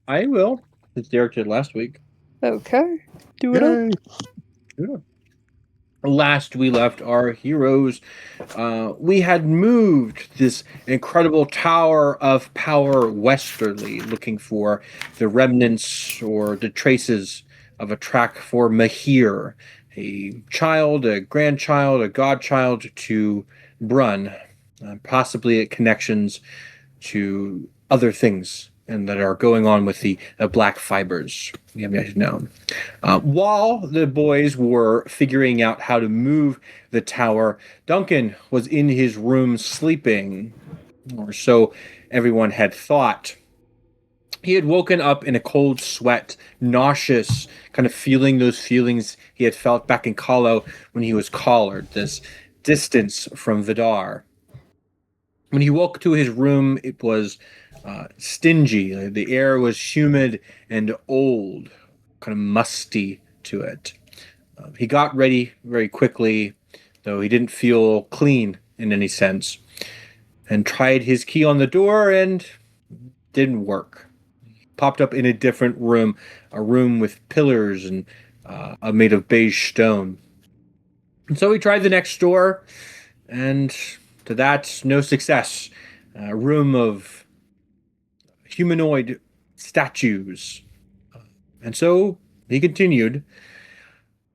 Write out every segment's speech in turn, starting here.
I will, since Derek did last week. Okay. Do it up. Yay! Yeah. Last we left our heroes, we had moved this incredible tower of power westerly, looking for the remnants or the traces of a track for Mahir, a child, a grandchild, a godchild to Brun, possibly connections to other things and that are going on with the black fibers. We have yet to know. While the boys were figuring out how to move the tower, Duncan was in his room sleeping, or so everyone had thought. He had woken up in a cold sweat, nauseous, kind of feeling those feelings he had felt back in Kahlo when he was collared, this distance from Vidar. When he woke to his room, it was stingy. The air was humid and old, kind of musty to it. He got ready very quickly, though he didn't feel clean in any sense, and tried his key on the door and didn't work. He popped up in a different room, a room with pillars and made of beige stone. And so he tried the next door, and to that, no success. A room of humanoid statues. And so he continued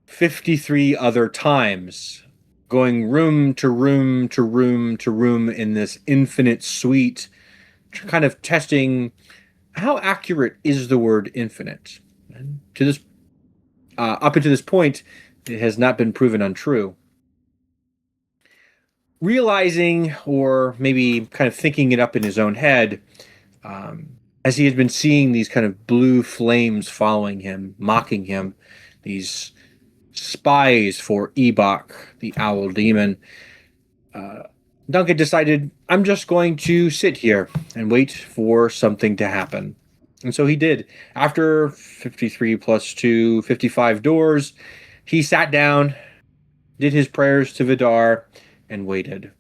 53 other times, going room to room to room to room in this infinite suite, kind of testing how accurate is the word infinite. And to this, up until this point, it has not been proven untrue. Realizing, or maybe kind of thinking it up in his own head, um, as he had been seeing these kind of blue flames following him, mocking him, these spies for Ebok, the owl demon, uh, Duncan decided, I'm just going to sit here and wait for something to happen. And so he did. After 53 plus 2, 55 doors, he sat down, did his prayers to Vidar, and waited.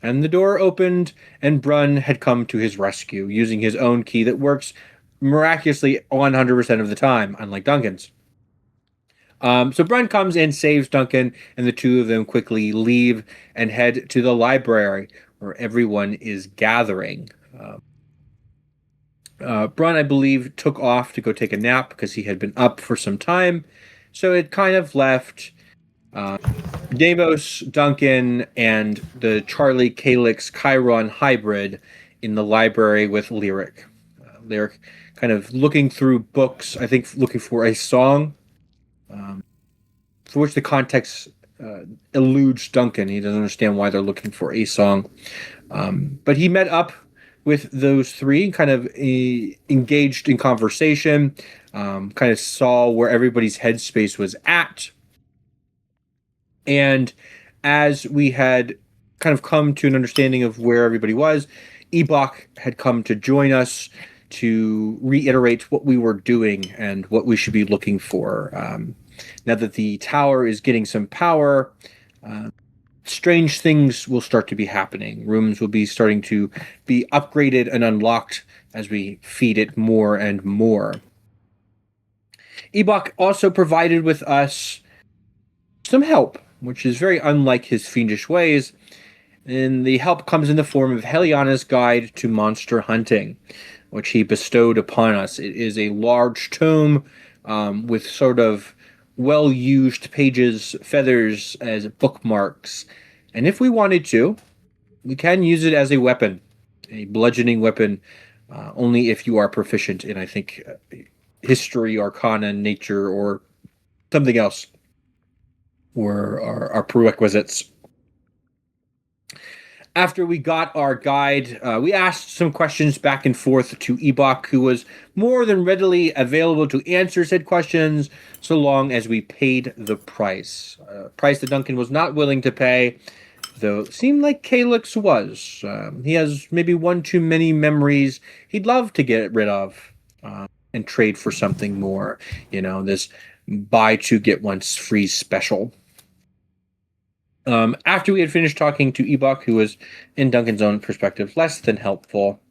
And the door opened, and Brun had come to his rescue using his own key that works miraculously 100% of the time, unlike Duncan's. So Brun comes and saves Duncan, and the two of them quickly leave and head to the library where everyone is gathering. Brun, I believe, took off to go take a nap because he had been up for some time. So it kind of left uh, Deimos, Duncan, and the Charlie Calix Chiron hybrid in the library with Lyric. Lyric kind of looking through books, I think looking for a song um, for which the context eludes Duncan. He doesn't understand why they're looking for a song. But he met up with those three, kind of engaged in conversation, kind of saw where everybody's headspace was at. And as we had kind of come to an understanding of where everybody was, Ebok had come to join us to reiterate what we were doing and what we should be looking for. Now that the tower is getting some power, strange things will start to be happening. Rooms will be starting to be upgraded and unlocked as we feed it more and more. Ebok also provided with us some help, which is very unlike his fiendish ways. And the help comes in the form of Heliana's Guide to Monster Hunting, which he bestowed upon us. It is a large tome with sort of well used pages, feathers as bookmarks. And if we wanted to, we can use it as a weapon, a bludgeoning weapon, only if you are proficient in, I think, history, arcana, nature, or something else, or our prerequisites. After we got our guide, we asked some questions back and forth to Ebok, who was more than readily available to answer said questions so long as we paid the price. Price that Duncan was not willing to pay, though it seemed like Calix was. He has maybe one too many memories he'd love to get rid of and trade for something more. This buy two get one free special. After we had finished talking to Ebok, who was, in Duncan's own perspective, less than helpful,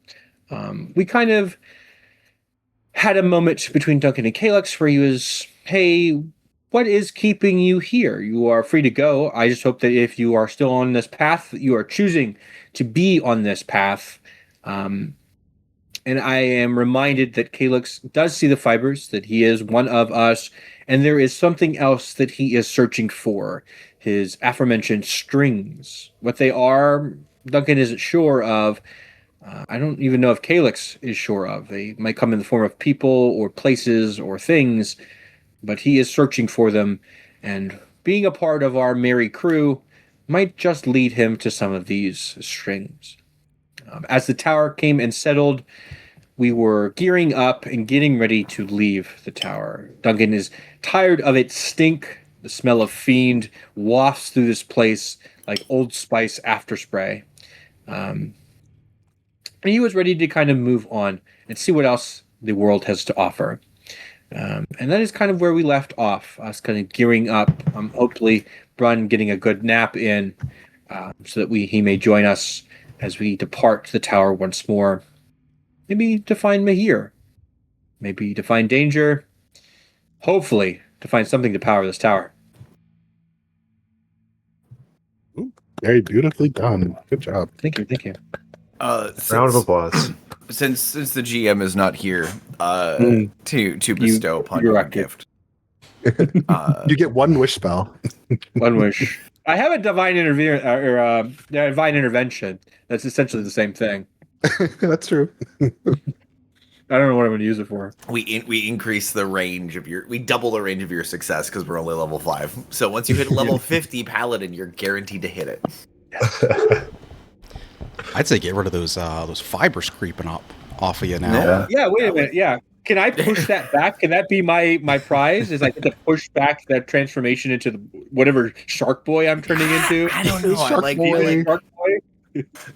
we kind of had a moment between Duncan and Calyx where he was, hey, what is keeping you here? You are free to go. I just hope that if you are still on this path, you are choosing to be on this path. And I am reminded that Calyx does see the fibers, that he is one of us, and there is something else that he is searching for. His aforementioned strings. What they are, Duncan isn't sure of. I don't even know if Calyx is sure of. They might come in the form of people or places or things, but he is searching for them, and being a part of our merry crew might just lead him to some of these strings. As the tower came and settled, we were gearing up and getting ready to leave the tower. Duncan is tired of its stink. The smell of fiend wafts through this place like Old Spice after spray. And he was ready to kind of move on and see what else the world has to offer. And that is kind of where we left off, us kind of gearing up. Hopefully, Brun getting a good nap in so that he may join us as we depart the tower once more. Maybe to find Mahir. Maybe to find danger. Hopefully, to find something to power this tower. Ooh, very beautifully done. Good job. Thank you. Round of applause. Since the GM is not here to bestow upon you a gift. You get one wish spell. One wish. I have a divine divine intervention. That's essentially the same thing. That's true. I don't know what I'm going to use it for. We increase the range of we double the range of your success because we're only level 5. So once you hit level 50 paladin, you're guaranteed to hit it. I'd say get rid of those fibers creeping up off of you now. Yeah, wait a minute. Yeah. Can I push that back? Can that be my prize? Is I get to push back that transformation into whatever Shark Boy I'm turning into? I don't know. Shark Boy. Shark Boy?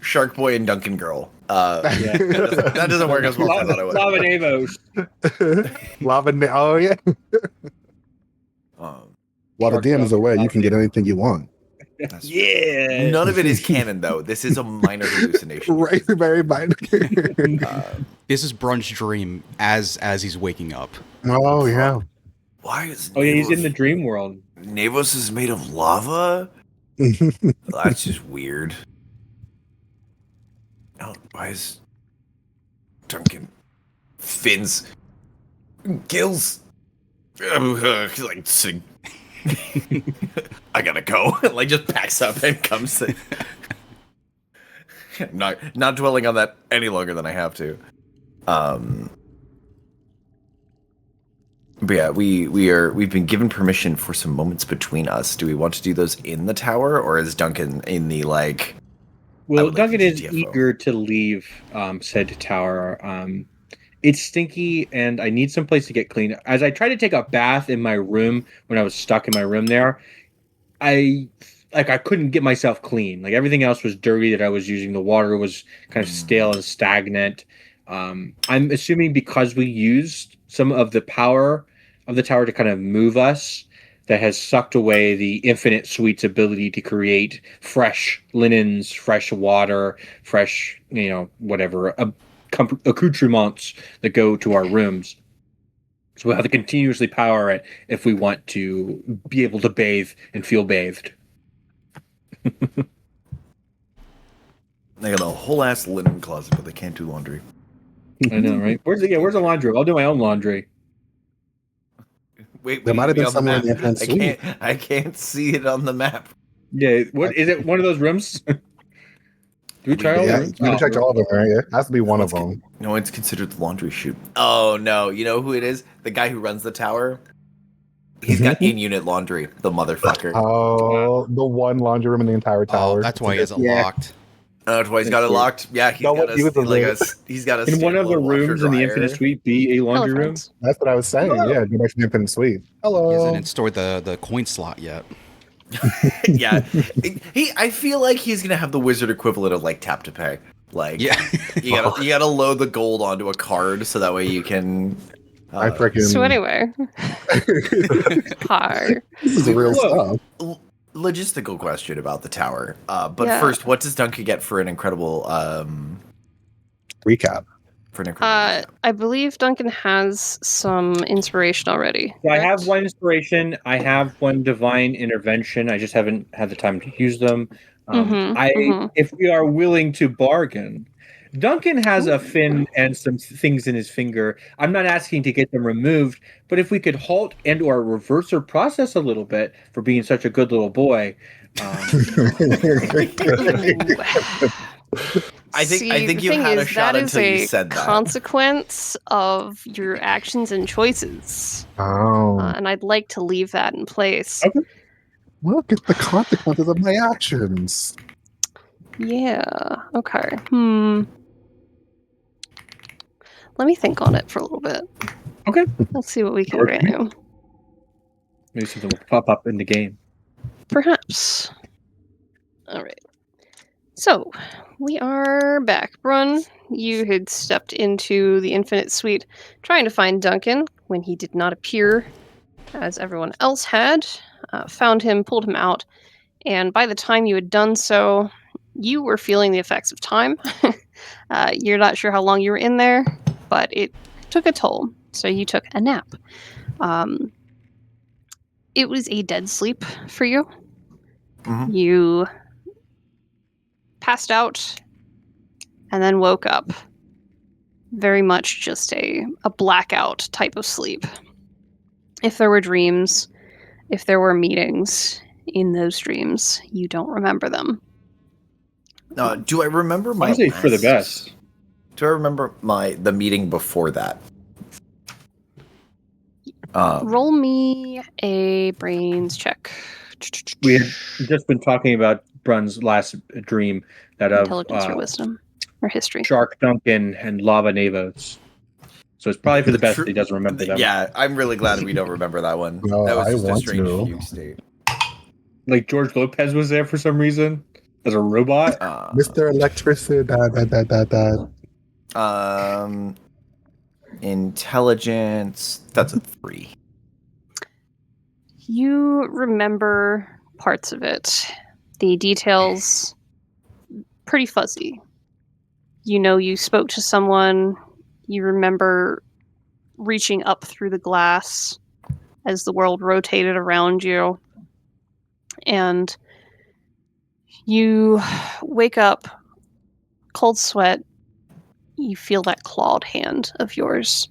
Shark Boy and Duncan Girl. That doesn't work as well as I thought it would. Lava Navos. Oh, yeah. While the DM is away, you can get anything you want. Yeah. None of it is canon, though. This is a minor hallucination. Right, very minor. This is Brun's dream as he's waking up. Oh, yeah. Why is He's in the dream world. Navos is made of lava? That's just weird. Oh, why is Duncan Finn's gills like sing? I gotta go. Like just packs up and comes. Not dwelling on that any longer than I have to. But yeah, we've been given permission for some moments between us. Do we want to do those in the tower, or is Duncan in the like? Well, like Duncan is GTFO. eager to leave said tower. It's stinky, and I need some place to get clean. As I tried to take a bath in my room when I was stuck in my room there, I couldn't get myself clean. Like everything else was dirty that I was using. The water was kind of stale and stagnant. I'm assuming because we used some of the power of the tower to kind of move us, that has sucked away the Infinite Suite's ability to create fresh linens, fresh water, fresh, whatever, accoutrements that go to our rooms. So we'll have to continuously power it if we want to be able to bathe and feel bathed. They got a whole ass linen closet, but they can't do laundry. I know, right? Where's the laundry room? I'll do my own laundry. Wait, There might have been on the somewhere in map. the Infinite Suite. I can't see it on the map. Yeah, what is it? One of those rooms? Do we try all the Yeah, rooms? you checked all of them, right? It has to be one of them. No, it's considered the laundry chute. Oh no, you know who it is? The guy who runs the tower. He's got in-unit laundry. The motherfucker. Oh, the one laundry room in the entire tower. Oh, that's why he isn't Yeah. locked. That's why he's got it locked. Yeah, he's got he's got a Can one of the standalone washer rooms in the dryer. Infinite Suite be a laundry room? Elephants. That's what I was saying. Yeah, go back to the Infinite Suite. He Hello. hasn't stored the coin slot yet. Yeah, I feel like he's gonna have the wizard equivalent of like tap to pay. Like, Yeah. you gotta load the gold onto a card so that way you can. I freaking. So anyway, hi. This is real Whoa. stuff. Logistical question about the tower. But Yeah. first, what does Duncan get for an incredible? Recap. for necromancy. I believe Duncan has some inspiration already. So I have correct? one inspiration. I have one divine intervention. I just haven't had the time to use them. If we are willing to bargain, Duncan has a fin and some things in his finger. I'm not asking to get them removed, but if we could halt and or reverse her process a little bit for being such a good little boy. I think you had a shot until you said that. Consequence of your actions and choices, and I'd like to leave that in place. Okay. Look at the consequences of my actions. Yeah. Okay. Let me think on it for a little bit. Okay. Let's see what we can grant you. Maybe something will pop up in the game. Perhaps. All right. So, we are back. Brun, you had stepped into the Infinite Suite trying to find Duncan when he did not appear, as everyone else had. Found him, pulled him out, and by the time you had done so, you were feeling the effects of time. You're not sure how long you were in there, but it took a toll, so you took a nap. It was a dead sleep for you. Mhm. You passed out and then woke up. Very much just a blackout type of sleep. If there were dreams, if there were meetings in those dreams, you don't remember them. Do I remember my Honestly, for the best. Do I remember the meeting before that? Roll me a brains check. We had just been talking about Brun's last dream, that of Intelligence or wisdom or history. Shark Duncan and Lava Navos. So it's probably for the best that he doesn't remember them. Yeah, I'm really glad we don't remember that one. No, that was I just a want strange to. fugue state. Like George Lopez was there for some reason as a robot. Mr. Electricity. Intelligence. That's a 3. You remember parts of it. The details, pretty fuzzy. You know you spoke to someone. You remember reaching up through the glass as the world rotated around you. And you wake up, cold sweat. You feel that clawed hand of yours,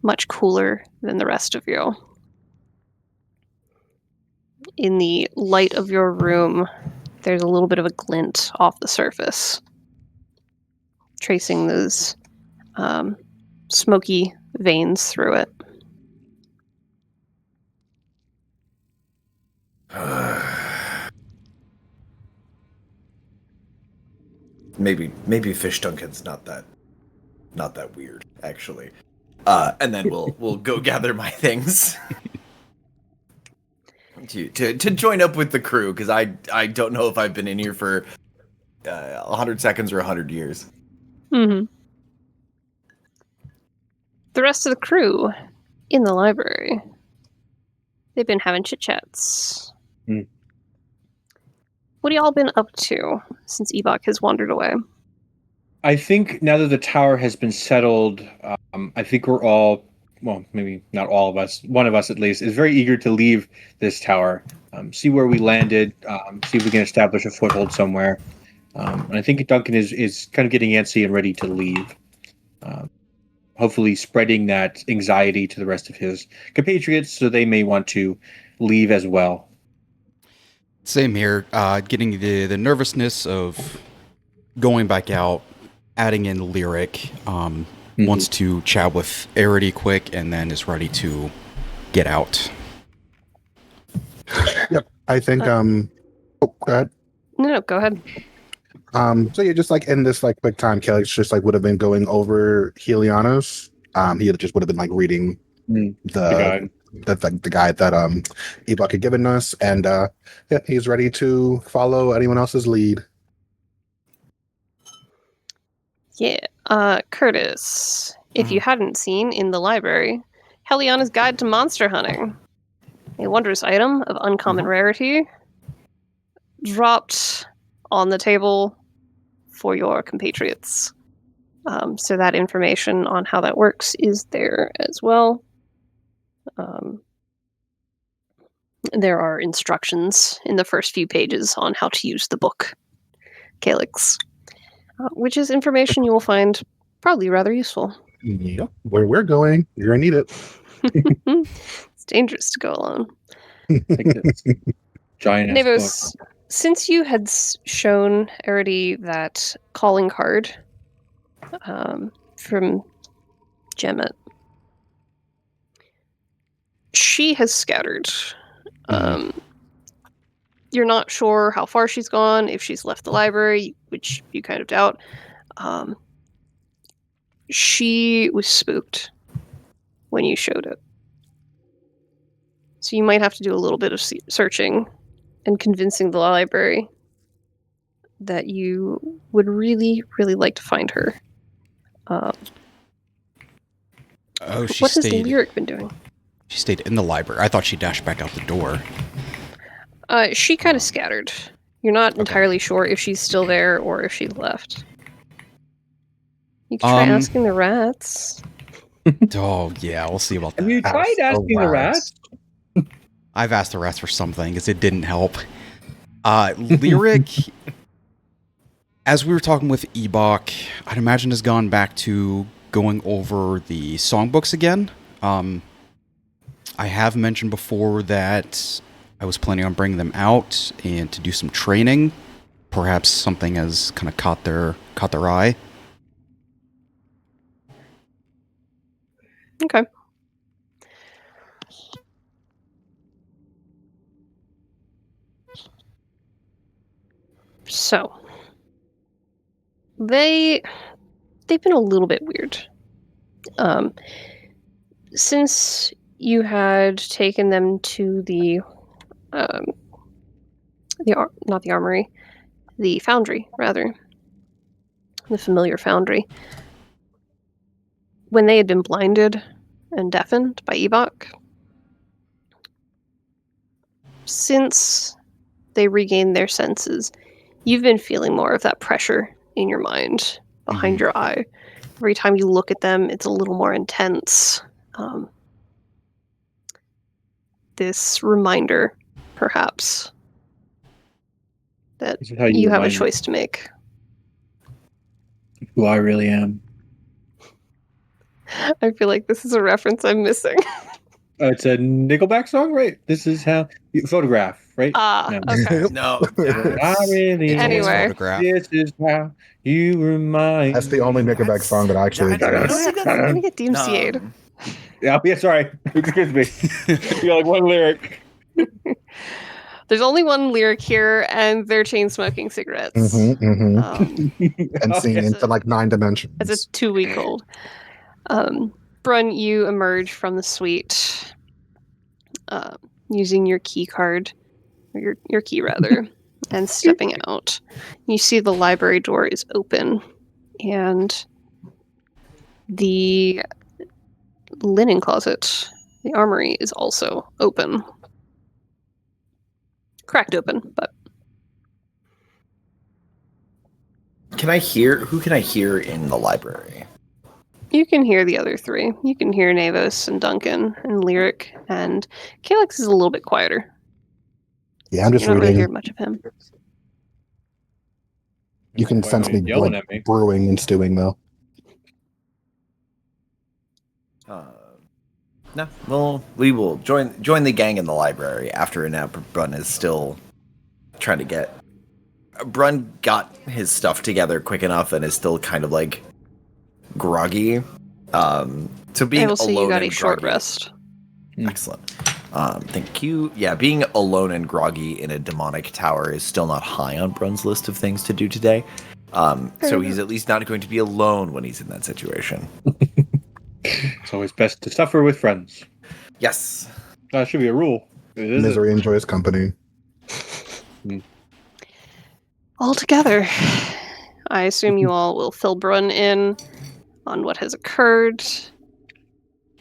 much cooler than the rest of you. In the light of your room, there's a little bit of a glint off the surface, tracing those smoky veins through it. Maybe Fish Duncan's not that weird, actually. And then we'll go gather my things to join up with the crew, because I don't know if I've been in here for 100 seconds or 100 years. Mm-hmm. The rest of the crew in the library, they've been having chit-chats. What have y'all been up to since Ebok has wandered away? I think now that the tower has been settled, I think we're all, well, maybe not all of us, one of us at least, is very eager to leave this tower, see where we landed, see if we can establish a foothold somewhere. And I think Duncan is kind of getting antsy and ready to leave. Hopefully spreading that anxiety to the rest of his compatriots so they may want to leave as well. Same here. Getting the nervousness of going back out, adding in Lyric, wants to chat with Arity quick, and then is ready to get out. Yep. I think go ahead. No, go ahead. So yeah, just like in this like quick time, Kelly just like would have been going over Helianos. He just would have been like reading the guide that Ebok had given us, and yeah, he's ready to follow anyone else's lead. Yeah. Curtis, if you hadn't seen in the library, Heliana's Guide to Monster Hunting, a wondrous item of uncommon rarity, dropped on the table for your compatriots. So that information on how that works is there as well. There are instructions in the first few pages on how to use the book, Calyx, which is information you will find probably rather useful. Yep. Where we're going, you're gonna need it. It's dangerous to go alone. Like this giant ass Nevos, since you had shown Arity that calling card from Gemmet, she has scattered. You're not sure how far she's gone, if she's left the library, which you kind of doubt. She was spooked when you showed it. So you might have to do a little bit of searching and convincing the library that you would really, really like to find her. Oh, she what has stayed. Lyric been doing? She stayed in the library. I thought she dashed back out the door. She kind of scattered. You're not entirely sure if she's still there or if she left. You can try asking the rats. Oh yeah, we'll see about that. Have you tried asking the rats? I've asked the rats for some things. It didn't help. Lyric, as we were talking with Ebok, I'd imagine has gone back to going over the songbooks again. I have mentioned before that I was planning on bringing them out and to do some training. Perhaps something has kind of caught their eye. Okay. So they've been a little bit weird. Since you had taken them to not the armory, the foundry rather, the familiar foundry. When they had been blinded and deafened by Ebok, since they regained their senses, you've been feeling more of that pressure in your mind behind your eye. Every time you look at them, it's a little more intense. This reminder, perhaps, that you have a choice to make. Who I really am. I feel like this is a reference I'm missing. It's a Nickelback song, right? This is how you photograph, right? Okay. No. I really am. Anyway. This is how you remind. That's the only Nickelback song that I actually. I don't think that's going to get DMCA'd. Yeah, sorry. Excuse me. You got like one lyric. There's only one lyric here, and they're chain smoking cigarettes. And seeing into like 9 dimensions. As a 2-week-old. Brun, you emerge from the suite using your key card, or your key rather, and stepping out. You see the library door is open, and the linen closet, the armory, is also open. Cracked open, but... Who can I hear in the library? You can hear the other three. You can hear Nevos and Duncan and Lyric, and Calyx is a little bit quieter. Yeah, I'm just you don't reading. really hear much of him. You can sense me yelling like at me. brewing and stewing though. No, well, we will join the gang in the library after Brun is still trying to get. Brun got his stuff together quick enough and is still kind of like groggy. So being I will say alone you got and a short groggy- rest. Excellent. Thank you. Yeah, being alone and groggy in a demonic tower is still not high on Brun's list of things to do today. So he's at least not going to be alone when he's in that situation. It's always best to suffer with friends. Yes. That should be a rule. Misery enjoys company. All together. I assume you all will fill Brun in on what has occurred.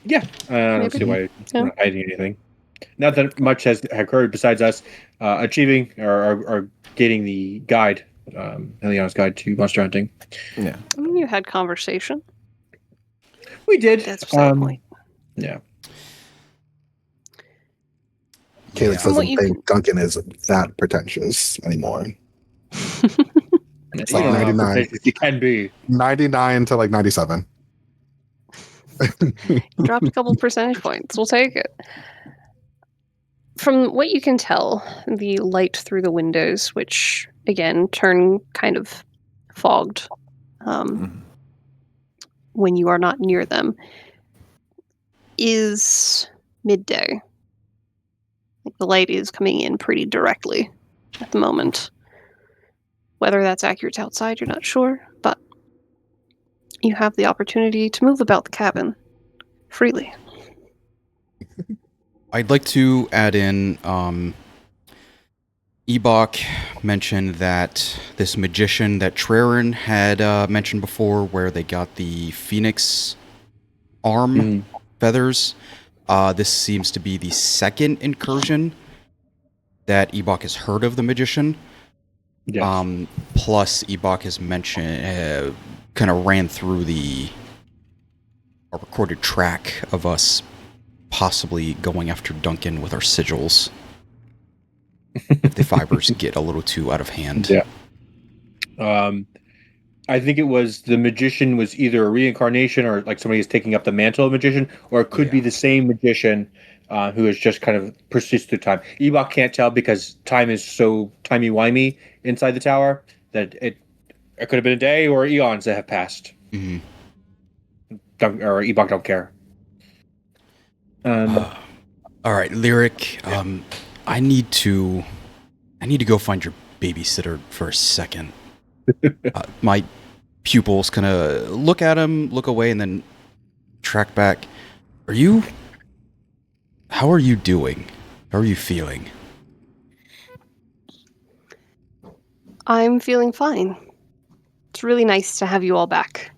Yeah, I don't Maybe. see why it's not hiding anything. Not that much has occurred besides us achieving or getting the guide Heliana's Guide to Monster Hunting. Yeah. I mean, you had conversation. We did. That's beside the point. Yeah. Calix From what doesn't you think Duncan is that pretentious anymore. It's like 99. You can be. 99 to like 97. Dropped a couple percentage points. We'll take it. From what you can tell, the light through the windows, which again turn kind of fogged when you are not near them, is midday. Like the light is coming in pretty directly at the moment. Whether that's accurate outside, you're not sure, but you have the opportunity to move about the cabin freely. I'd like to add in, Ebok mentioned that this magician that Traren had mentioned before, where they got the phoenix arm feathers, this seems to be the second incursion that Ebok has heard of the magician. Yes. Plus, Ebok has mentioned, kind of ran through a recorded track of us possibly going after Duncan with our sigils. If the fibers get a little too out of hand. Yeah. I think it was the magician was either a reincarnation or like somebody is taking up the mantle of magician, or it could be the same magician who has just kind of persisted through time. Ebok can't tell because time is so timey-wimey inside the tower that it could have been a day or eons that have passed. Mm-hmm. Or Ebok don't care. All right, Lyric. I need to go find your babysitter for a second. My pupils kind of look at him, look away, and then track back. How are you doing? How are you feeling? I'm feeling fine. It's really nice to have you all back.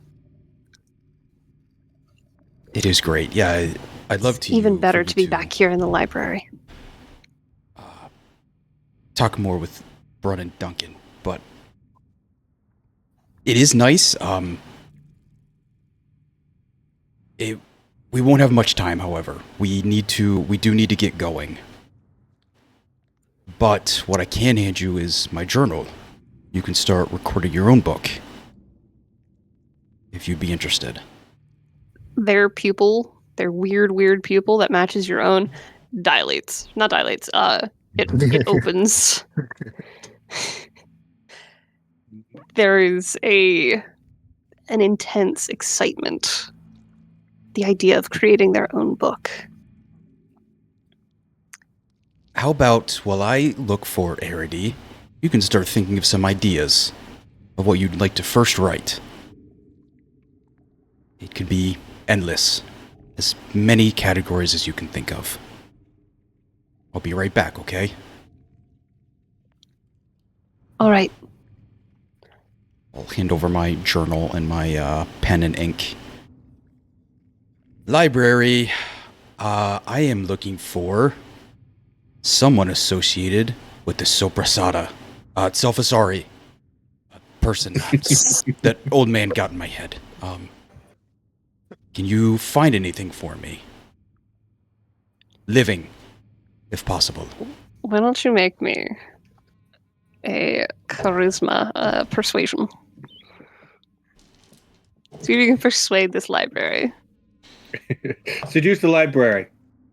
It is great. Yeah, I'd love to. Even better to be back here in the library. Talk more with Brun and Duncan, but it is nice. We won't have much time, however. We do need to get going. But what I can hand you is my journal. You can start recording your own book. If you'd be interested. Their weird pupil that matches your own, dilates. Not dilates, it opens. There is an intense excitement. The idea of creating their own book. How about while I look for Arity, you can start thinking of some ideas of what you'd like to first write. It could be endless. As many categories as you can think of. I'll be right back, okay? All right. I'll hand over my journal and my pen and ink. Library. I am looking for someone associated with the Soprasada. Selfasari. A person. That old man got in my head. Can you find anything for me? Living, if possible. Why don't you make me a charisma persuasion? See if you can persuade this library. Seduce the library.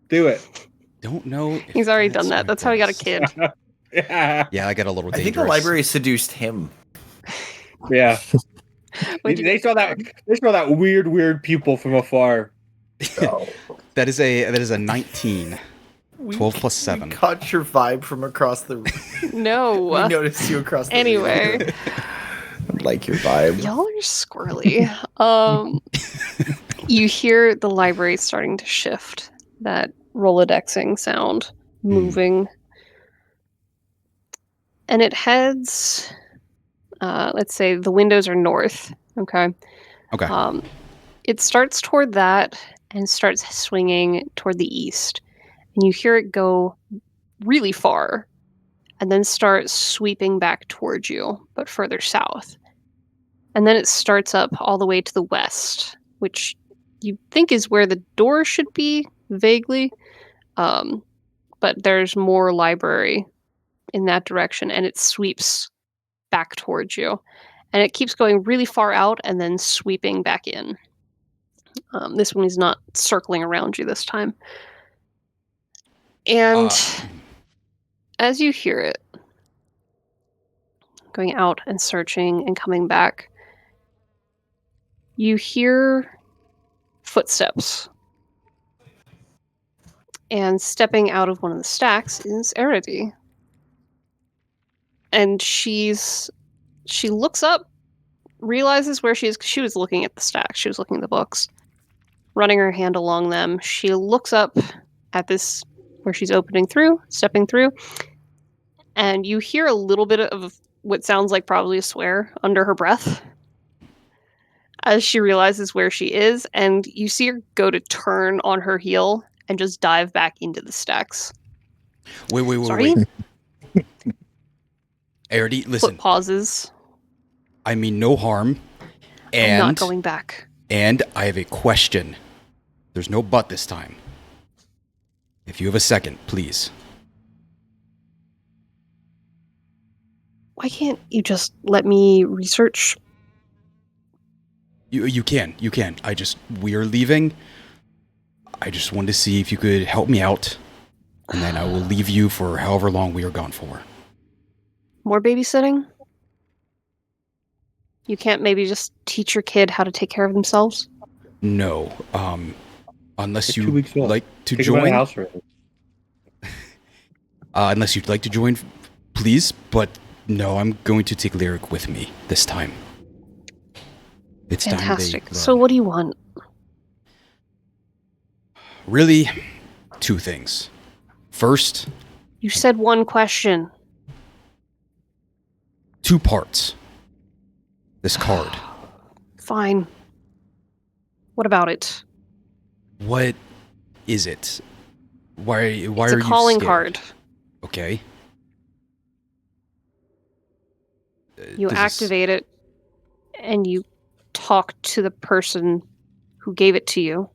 Do it. Don't know. He's already done that. That's how he got a kid. Yeah, I got a little dangerous. I think the library seduced him. Yeah. They saw that weird pupil from afar. Oh. That is a 19. 12 plus 7. We caught your vibe from across the room. No. We noticed you across the room. Anyway. Like your vibe. Y'all are squirrely. You hear the library starting to shift. That Rolodexing sound moving. And it heads, let's say the windows are north. Okay. Okay. It starts toward that and starts swinging toward the east. And you hear it go really far and then start sweeping back towards you, but further south. And then it starts up all the way to the west, which you think is where the door should be, vaguely. But there's more library in that direction, and it sweeps back towards you. And it keeps going really far out and then sweeping back in. This one is not circling around you this time. And as you hear it, going out and searching and coming back, you hear footsteps. And stepping out of one of the stacks is Eredy. And she looks up, realizes where she is, 'cause she was looking at the stack. She was looking at the books, running her hand along them. She looks up at this, where she's stepping through, and you hear a little bit of what sounds like probably a swear under her breath as she realizes where she is, and you see her go to turn on her heel and just dive back into the stacks. Wait. Sorry? Eredy, listen. Foot pauses. I mean no harm. And I'm not going back. And I have a question. There's no but this time. If you have a second, please. Why can't you just let me research? You can. We are leaving. I just wanted to see if you could help me out, and then I will leave you for however long we are gone for. More babysitting? You can't maybe just teach your kid how to take care of themselves? No. Unless They're 2 you weeks old. like to Take them out of the join. house already. Unless you'd like to join, please. But no, I'm going to take Lyric with me this time. It's Fantastic. time they So run. what do you want? Really, 2 things. First, You said one question. 2 parts. This card. Fine. What about it? What is it? Why It's are a you calling scared? card. Okay. You Does this- activate it, and you talk to the person who gave it to you.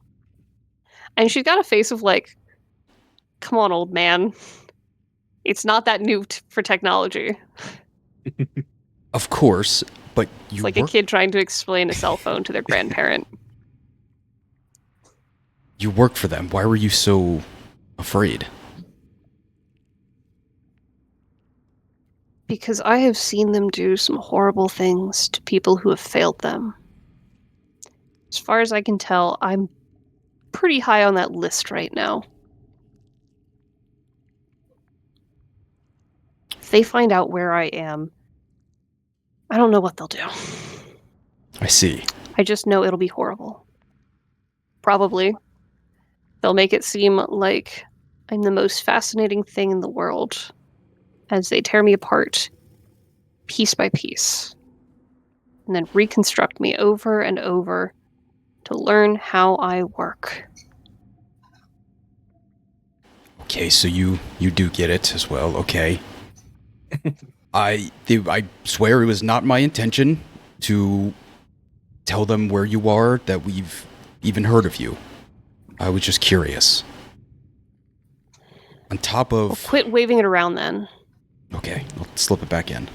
And she's got a face of like, come on, old man. It's not that new for technology. Of course, but you It's like a kid trying to explain a cell phone to their grandparent. You work for them. Why were you so afraid? Because I have seen them do some horrible things to people who have failed them. As far as I can tell, I'm pretty high on that list right now. If they find out where I am, I don't know what they'll do. I see. I just know it'll be horrible. Probably. They'll make it seem like I'm the most fascinating thing in the world as they tear me apart piece by piece and then reconstruct me over and over to learn how I work. Okay, so you do get it as well. Okay. I swear it was not my intention to tell them where you are, that we've even heard of you. I was just curious. On top of... Well, quit waving it around then. Okay, I'll slip it back in.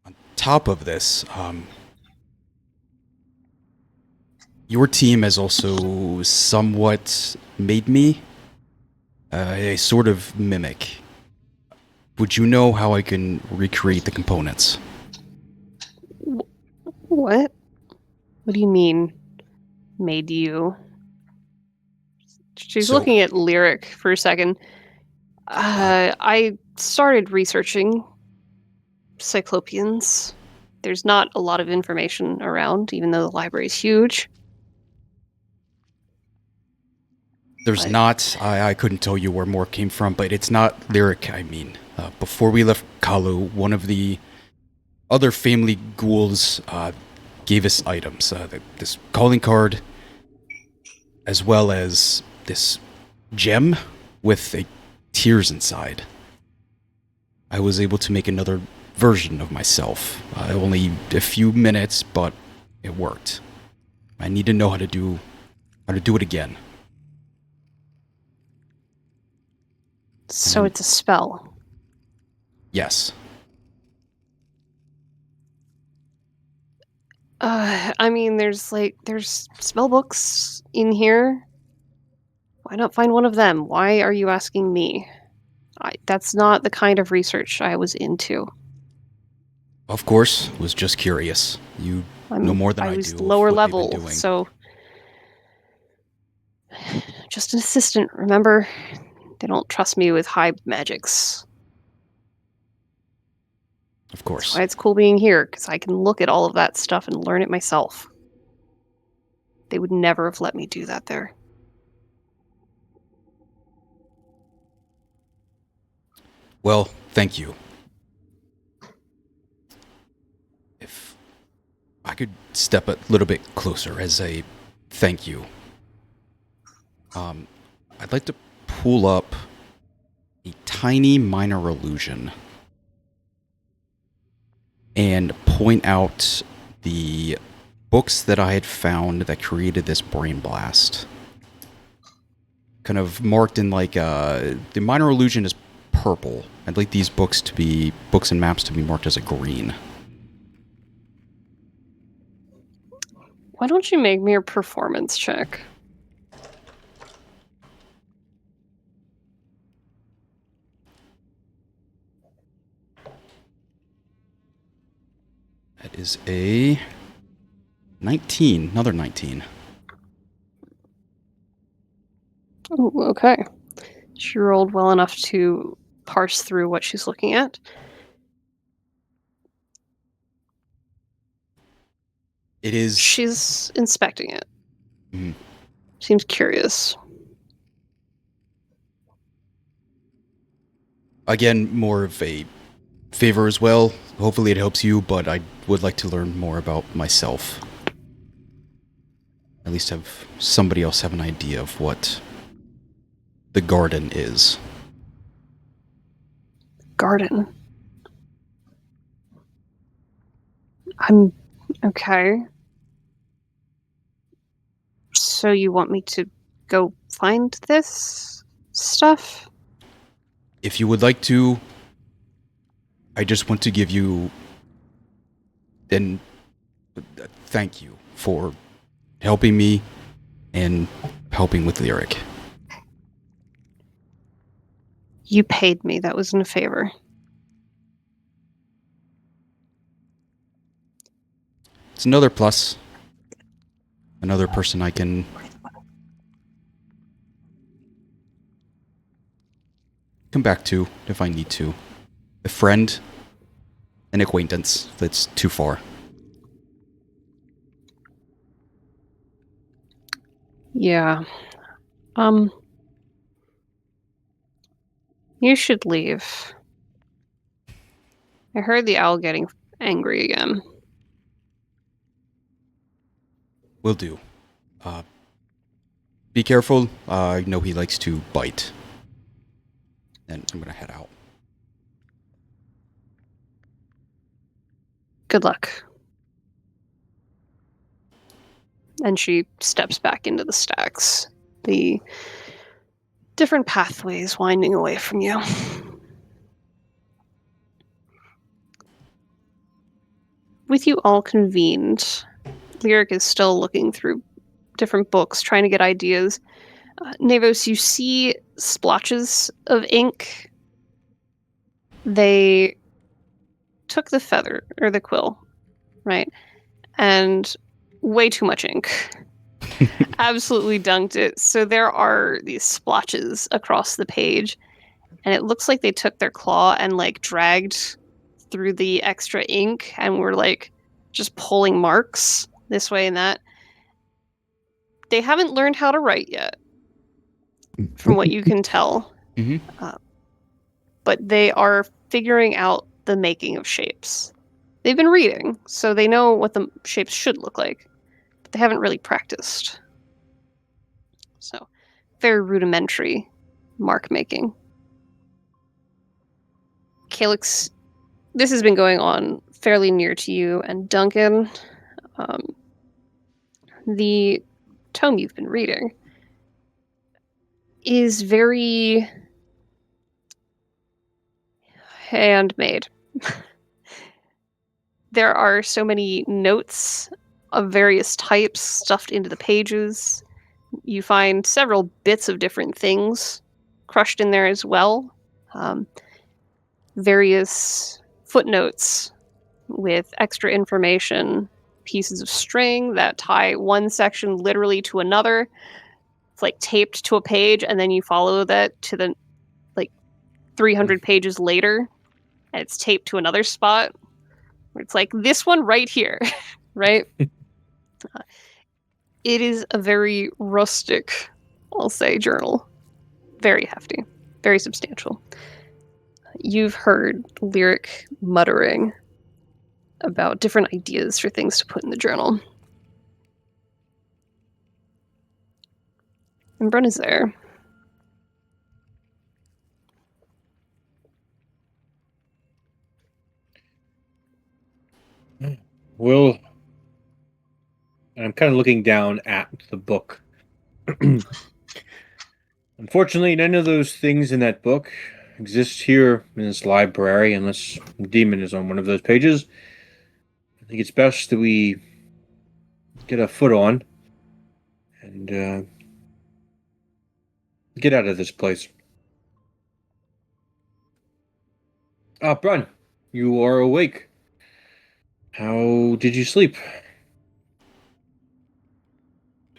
On top of this, your team has also somewhat made me a sort of mimic. Would you know how I can recreate the components? What? What do you mean, made you? She's So- looking at Lyric for a second. I started researching Cyclopeans. There's not a lot of information around, even though the library is huge. There's But- not, I couldn't tell you where more came from, but it's not Lyric, I mean. Before we left Kalu, one of the other family ghouls gave us items. This calling card, as well as this gem with tears inside. I was able to make another version of myself. Only a few minutes, but it worked. I need to know how to do it again. So it's a spell. Yes. I mean, there's spell books in here. Why not find one of them? Why are you asking me? That's not the kind of research I was into. Of course, was just curious. You know more than I was do. of lower what they've been level, doing. so just an assistant. Remember, they don't trust me with high magics. Of course. That's why it's cool being here, because I can look at all of that stuff and learn it myself. They would never have let me do that there. Well, thank you. If I could step a little bit closer as a thank you. I'd like to pull up a tiny minor illusion and point out the books that I had found that created this brain blast. Kind of marked in the minor illusion is purple. I'd like these books and maps to be marked as a green. Why don't you make me a performance check? That is a 19. Another 19. Ooh, okay. She rolled well enough to parse through what she's looking at. It is... She's inspecting it. Mhm. Seems curious. Again, more of a favor as well. Hopefully it helps you, but I would like to learn more about myself. At least have somebody else have an idea of what the garden is. Garden. I'm okay. So you want me to go find this stuff? If you would like to, I just want to give you an thank you for helping me and helping with Lyric. You paid me. That wasn't a favor. It's another plus. Another person I can come back to if I need to. A friend, an acquaintance that's too far. Yeah. You should leave. I heard the owl getting angry again. Will do. Be careful. I know he likes to bite. And I'm gonna head out. Good luck. And she steps back into the stacks. The different pathways winding away from you. With you all convened, Lyric is still looking through different books, trying to get ideas. Navos, you see splotches of ink. They took the feather, or the quill, right? And way too much ink. Absolutely dunked it. So there are these splotches across the page, and it looks like they took their claw and dragged through the extra ink and were just pulling marks this way and that. They haven't learned how to write yet, from what you can tell. Mhm. But they are figuring out the making of shapes. They've been reading, so they know what the shapes should look like, but they haven't really practiced. So, very rudimentary mark making. Calyx, this has been going on fairly near to you, and Duncan, the tome you've been reading is very handmade. There are so many notes of various types stuffed into the pages. You find several bits of different things crushed in there as well. Various footnotes with extra information, pieces of string that tie one section literally to another. It's like taped to a page, and then you follow that to the 300 pages later, and it's taped to another spot. Where it's like this one right here, right? It is a very rustic, I'll say, journal. Very hefty, very substantial. You've heard Lyric muttering about different ideas for things to put in the journal. And Brun is there. Well, I'm kind of looking down at the book. Unfortunately, none of those things in that book exist here in this library unless Demon is on one of those pages. I think it's best that we get a foot on and get out of this place. Brun, you are awake. How did you sleep?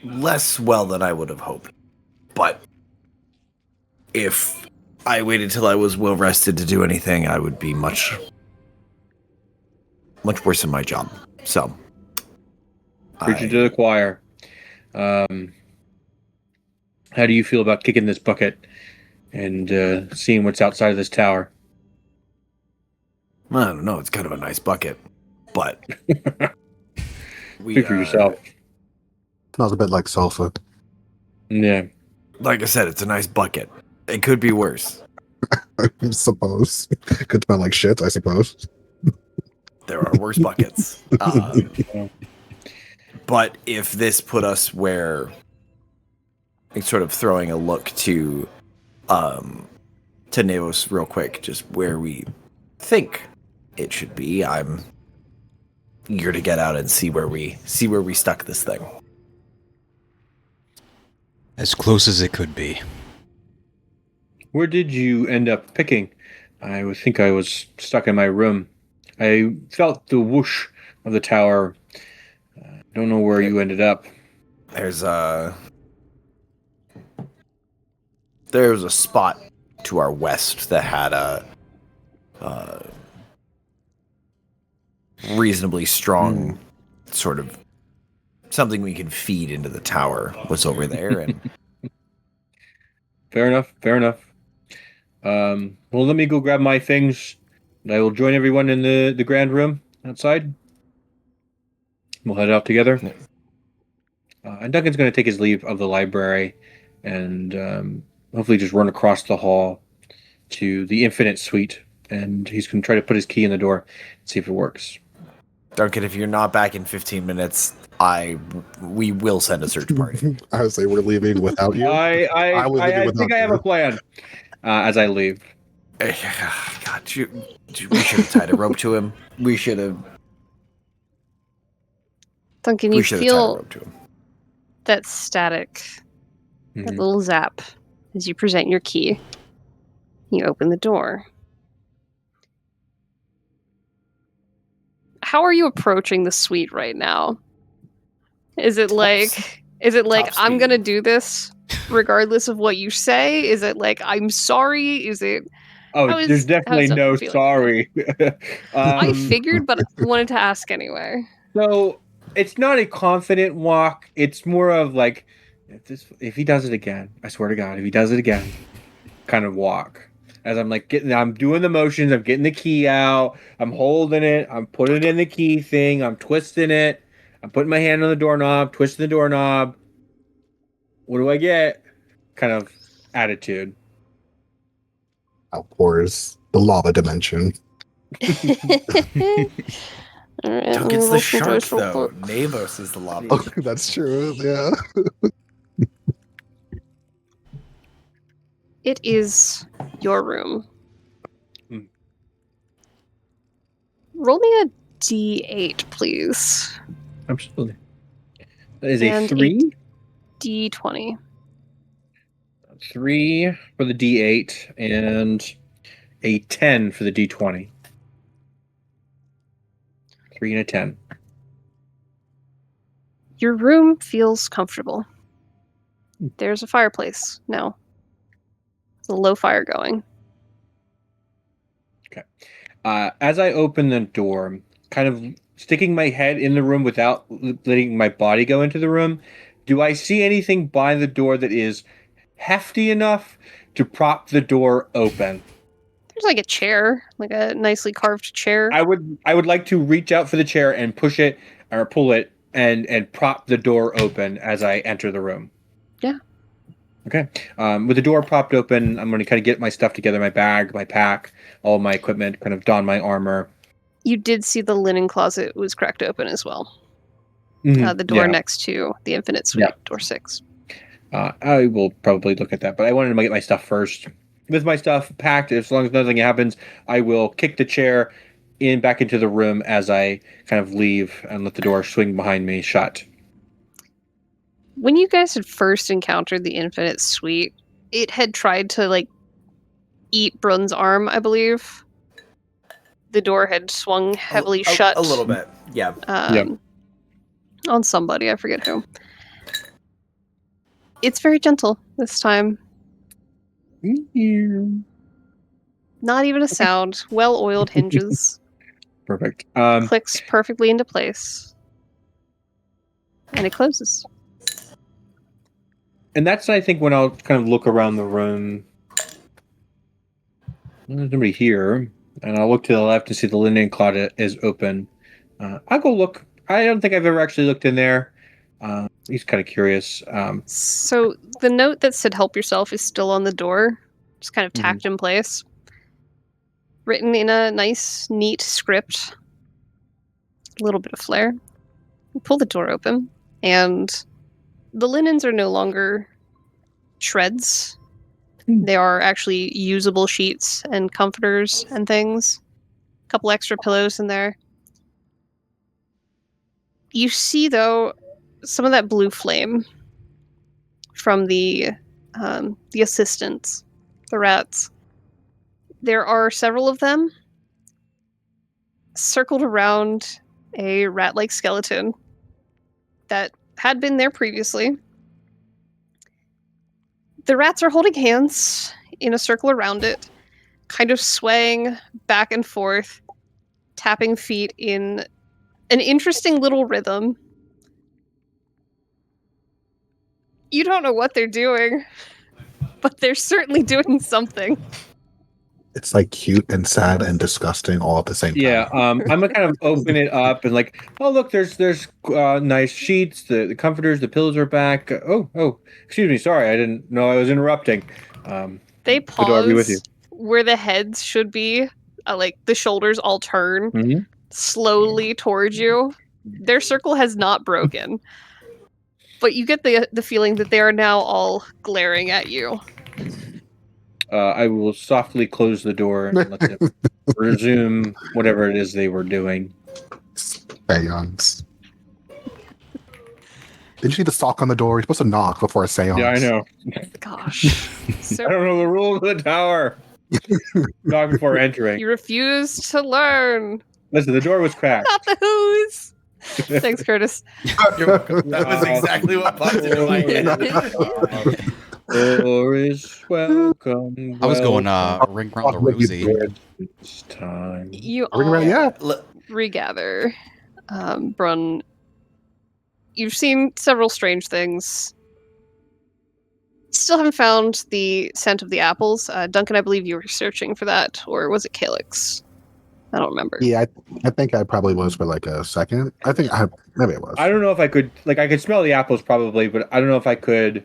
Less well than I would have hoped. But if I waited till I was well rested to do anything, I would be much worse in my job. So, Preaching to the choir. How do you feel about kicking this bucket and seeing what's outside of this tower? I don't know. It's kind of a nice bucket, but Speak for yourself. Smells a bit like sulfur. Yeah. Like I said, it's a nice bucket. It could be worse. I suppose. Could smell like shit, I suppose. There are worse buckets. But if this put us where, like, sort of throwing a look to Nevos real quick, just where we think it should be, I'm eager to get out and see where we stuck this thing. As close as it could be. Where did you end up picking? I would think I was stuck in my room. I felt the whoosh of the tower. Don't know where you ended up. There's a spot to our west that had a reasonably strong sort of something we could feed into the tower was over there. And Fair enough. Well, let me go grab my things. And I will join everyone in the grand room outside. We'll head out together. And Duncan's going to take his leave of the library and hopefully just run across the hall to the Infinite Suite. And he's going to try to put his key in the door and see if it works. Duncan, if you're not back in 15 minutes, we will send a search party. I would say we're leaving without you. I think I have a you. plan as I leave. God, we should have tied a rope to him. We should have. Duncan, you feel that static, that little zap, as you present your key. You open the door. How are you approaching the suite right now? Is it like I'm gonna do this regardless of what you say? Is it like I'm sorry? Is it? There's definitely no sorry. I figured, but I wanted to ask anyway. So it's not a confident walk. It's more of like, if he does it again, I swear to God, if he does it again, kind of walk. As I'm like I'm doing the motions, I'm getting the key out, I'm holding it, I'm putting it in the key thing, I'm twisting it, I'm putting my hand on the doorknob, twisting the doorknob. What do I get? Kind of attitude. Outpours The lava dimension. Alright, Don't let me get the roll some shark dice real though. quick. Navos is the lava. Oh, that's true. Yeah. It is your room. Hmm. Roll me a d8, please. Absolutely. That is a And 3. D20. 3 for the D8 and a 10 for the D20. 3 and a 10. Your room feels comfortable. There's a fireplace now. There's a low fire going. As I open the door, kind of sticking my head in the room without letting my body go into the room, do I see anything by the door that is hefty enough to prop the door open? There's like a chair, like a nicely carved chair. I would like to reach out for the chair and push it or pull it and prop the door open as I enter the room. Yeah. Okay. With the door propped open, I'm going to kind of get my stuff together, my bag, my pack, all my equipment, kind of don my armor. You did see the linen closet was cracked open as well. Mhm. The door Yeah. next to the Infinite Suite, Yeah. door 6. I will probably look at that, but I wanted to get my stuff first. With my stuff packed, as long as nothing happens, I will kick the chair back into the room as I kind of leave and let the door swing behind me shut. When you guys had first encountered the Infinite Suite, it had tried to like eat Brun's arm, I believe. The door had swung heavily shut. A little bit, yeah. On somebody, I forget who. It's very gentle this time. Not even a sound. Well-oiled hinges. Perfect. Clicks perfectly into place. And it closes. And that's, I think, when I'll kind of look around the room. There's nobody here. And I'll look to the left and see the linen closet is open. I'll go look. I don't think I've ever actually looked in there. He's kind of curious. So the note that said help yourself is still on the door, just kind of tacked in place. Written in a nice, neat script. A little bit of flair. You pull the door open, and the linens are no longer shreds. They are actually usable sheets and comforters and things. A couple extra pillows in there. You see, though, some of that blue flame from the assistants, the rats. There are several of them circled around a rat-like skeleton that had been there previously. The rats are holding hands in a circle around it, kind of swaying back and forth, tapping feet in an interesting little rhythm. You don't know what they're doing, but they're certainly doing something. It's like cute and sad and disgusting all at the same time. Yeah, I'm gonna kind of open it up and like, oh look, there's nice sheets, the comforters, the pillows are back. Oh, excuse me, sorry, I didn't know I was interrupting. They good to be with you. pause where the heads should be, like the shoulders all turn Mhm. slowly towards you. Their circle has not broken, but you get the feeling that they are now all glaring at you. I will softly close the door and let them resume whatever it is they were doing. Seance. Did you see the sock on the door? You're supposed to knock before a seance. Yeah, I know. Gosh. I So don't know the rules of the tower. Not before entering. you refuse to learn. Listen, the door was cracked. Not the who's. Thanks, Curtis. You're welcome. That was exactly what popped into my head. Door is welcome. I was going ring around the rosy. It's time. You Ring all around, yeah. regather. Brun, you've seen several strange things. Still haven't found the scent of the apples. Duncan, I believe you were searching for that, or was it Calyx? I don't remember. Yeah, I think I probably was for like a second. Maybe it was. I don't know if I could, I could smell the apples probably, but I don't know if I could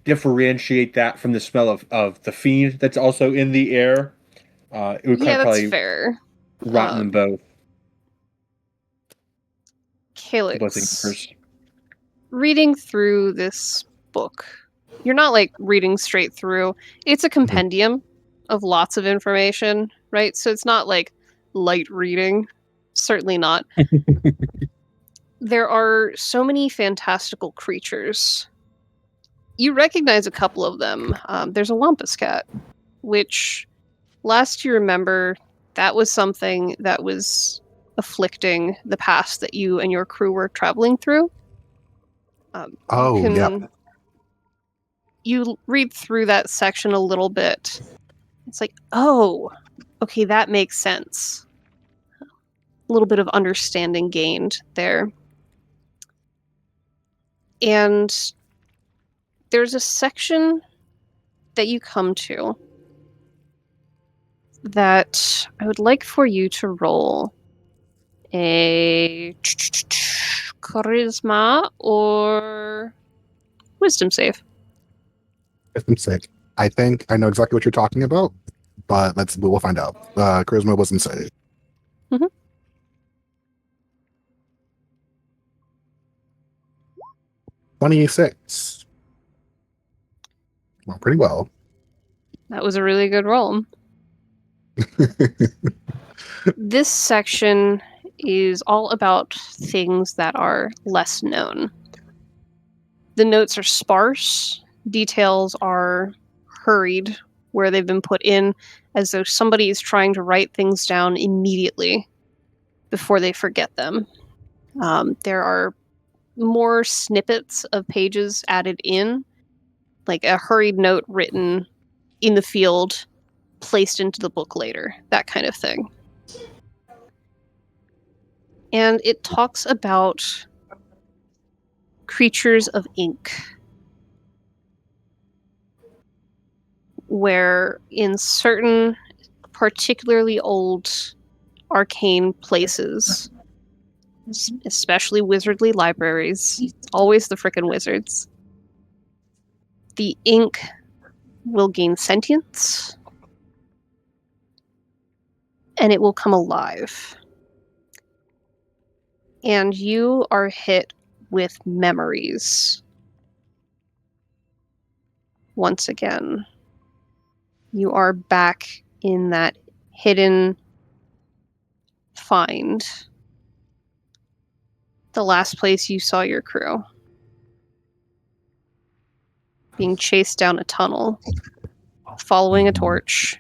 differentiate that from the smell of the fiend that's also in the air. It would Yeah, that's probably fair. rotten them both. Calyx, Blessing first. reading through this book, you're not like reading straight through. It's a compendium of lots of information, right? So it's not like light reading. Certainly not. There are so many fantastical creatures. You recognize a couple of them. There's a Wampus cat, which last you remember, that was something that was afflicting the past that you and your crew were traveling through. You read through that section a little bit. It's like, oh, okay, that makes sense. A little bit of understanding gained there. And there's a section that you come to that I would like for you to roll a charisma or wisdom save. Wisdom save. I think I know exactly what you're talking about, but we'll find out. Charisma, wisdom save. Mm-hmm. 26. Well, pretty well. That was a really good roll. This section is all about things that are less known. The notes are sparse, details are hurried, where they've been put in as though somebody is trying to write things down immediately before they forget them. There are more snippets of pages added in, like a hurried note written in the field, placed into the book later, that kind of thing. And it talks about creatures of ink, where in certain particularly old arcane places, especially wizardly libraries, it's always the frickin' wizards, the ink will gain sentience and it will come alive. And you are hit with memories. Once again, you are back in that hidden find. The last place you saw your crew. Being chased down a tunnel, following a torch,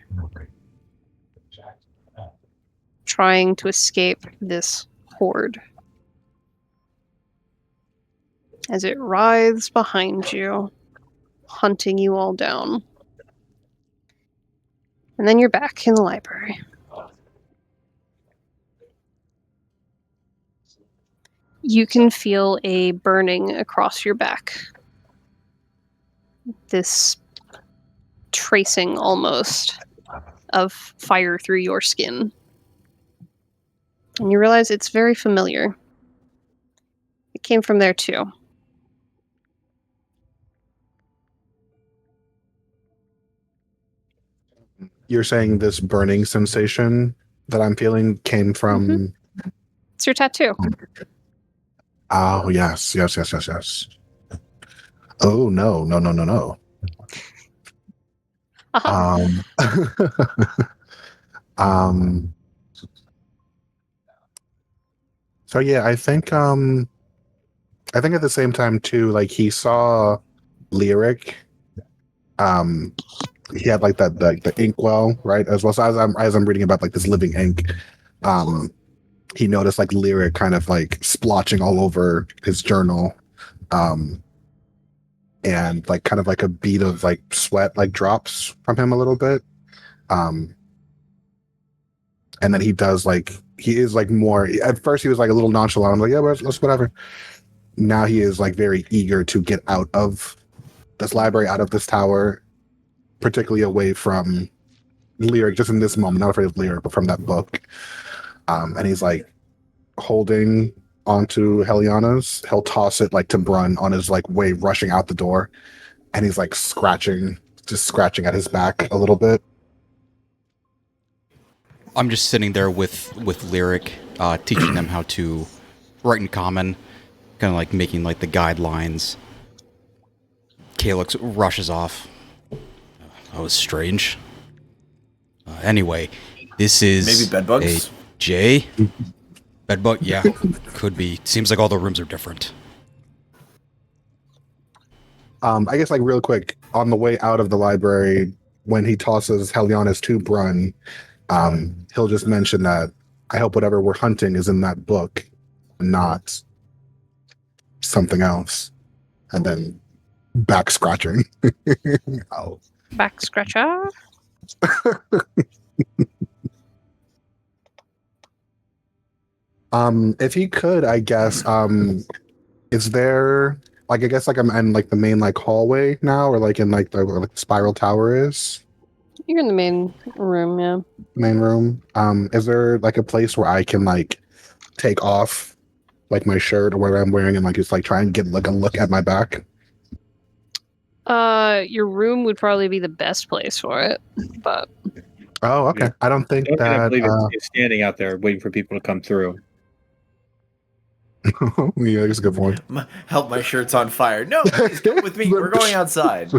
trying to escape this horde. As it writhes behind you, hunting you all down. And then you're back in the library. You can feel a burning across your back. This tracing almost of fire through your skin. And you realize it's very familiar. It came from there too. You're saying this burning sensation that I'm feeling came from... It's your tattoo. Oh, yes. Oh, no. So yeah, I think at the same time too, like he saw Lyric. He had like the inkwell, right? As well. So as I'm reading about like this living ink, he noticed like Lyric kind of like splotching all over his journal. And like kind of like a bead of like sweat like drops from him a little bit. And then he does like, he is like more, at first he was like a little nonchalant. I'm like, yeah, let's whatever. Now he is like very eager to get out of this library, out of this tower, particularly away from Lyric, just in this moment, not afraid of Lyric, but from that book. And he's like holding onto Heliana's. He'll toss it like to Brun on his like way rushing out the door. And he's like scratching at his back a little bit. I'm just sitting there with Lyric, teaching them how to write in common, kind of like making like the guidelines. Calyx rushes off. That was strange. Anyway, this is Maybe bedbugs? a J. Bedbug, yeah, could be. Seems like all the rooms are different. I guess like real quick on the way out of the library, when he tosses Helianus to Brun, he'll just mention that I hope whatever we're hunting is in that book, not something else, and then back scratching. Oh. Back scratcher. If he could, I guess, is there like I guess like I'm in like the main like hallway now, or like in like the where, like, the spiral tower is You're in the main room, yeah. main room. Is there like a place where I can like take off like my shirt or whatever I'm wearing and like just like try and get like a look at my back? Your room would probably be the best place for it, but Oh, okay. Yeah. I don't think I can't that. believe it's standing out there waiting for people to come through. Yeah, that's a good point. Help, my shirt's on fire. No, please come with me. We're going outside.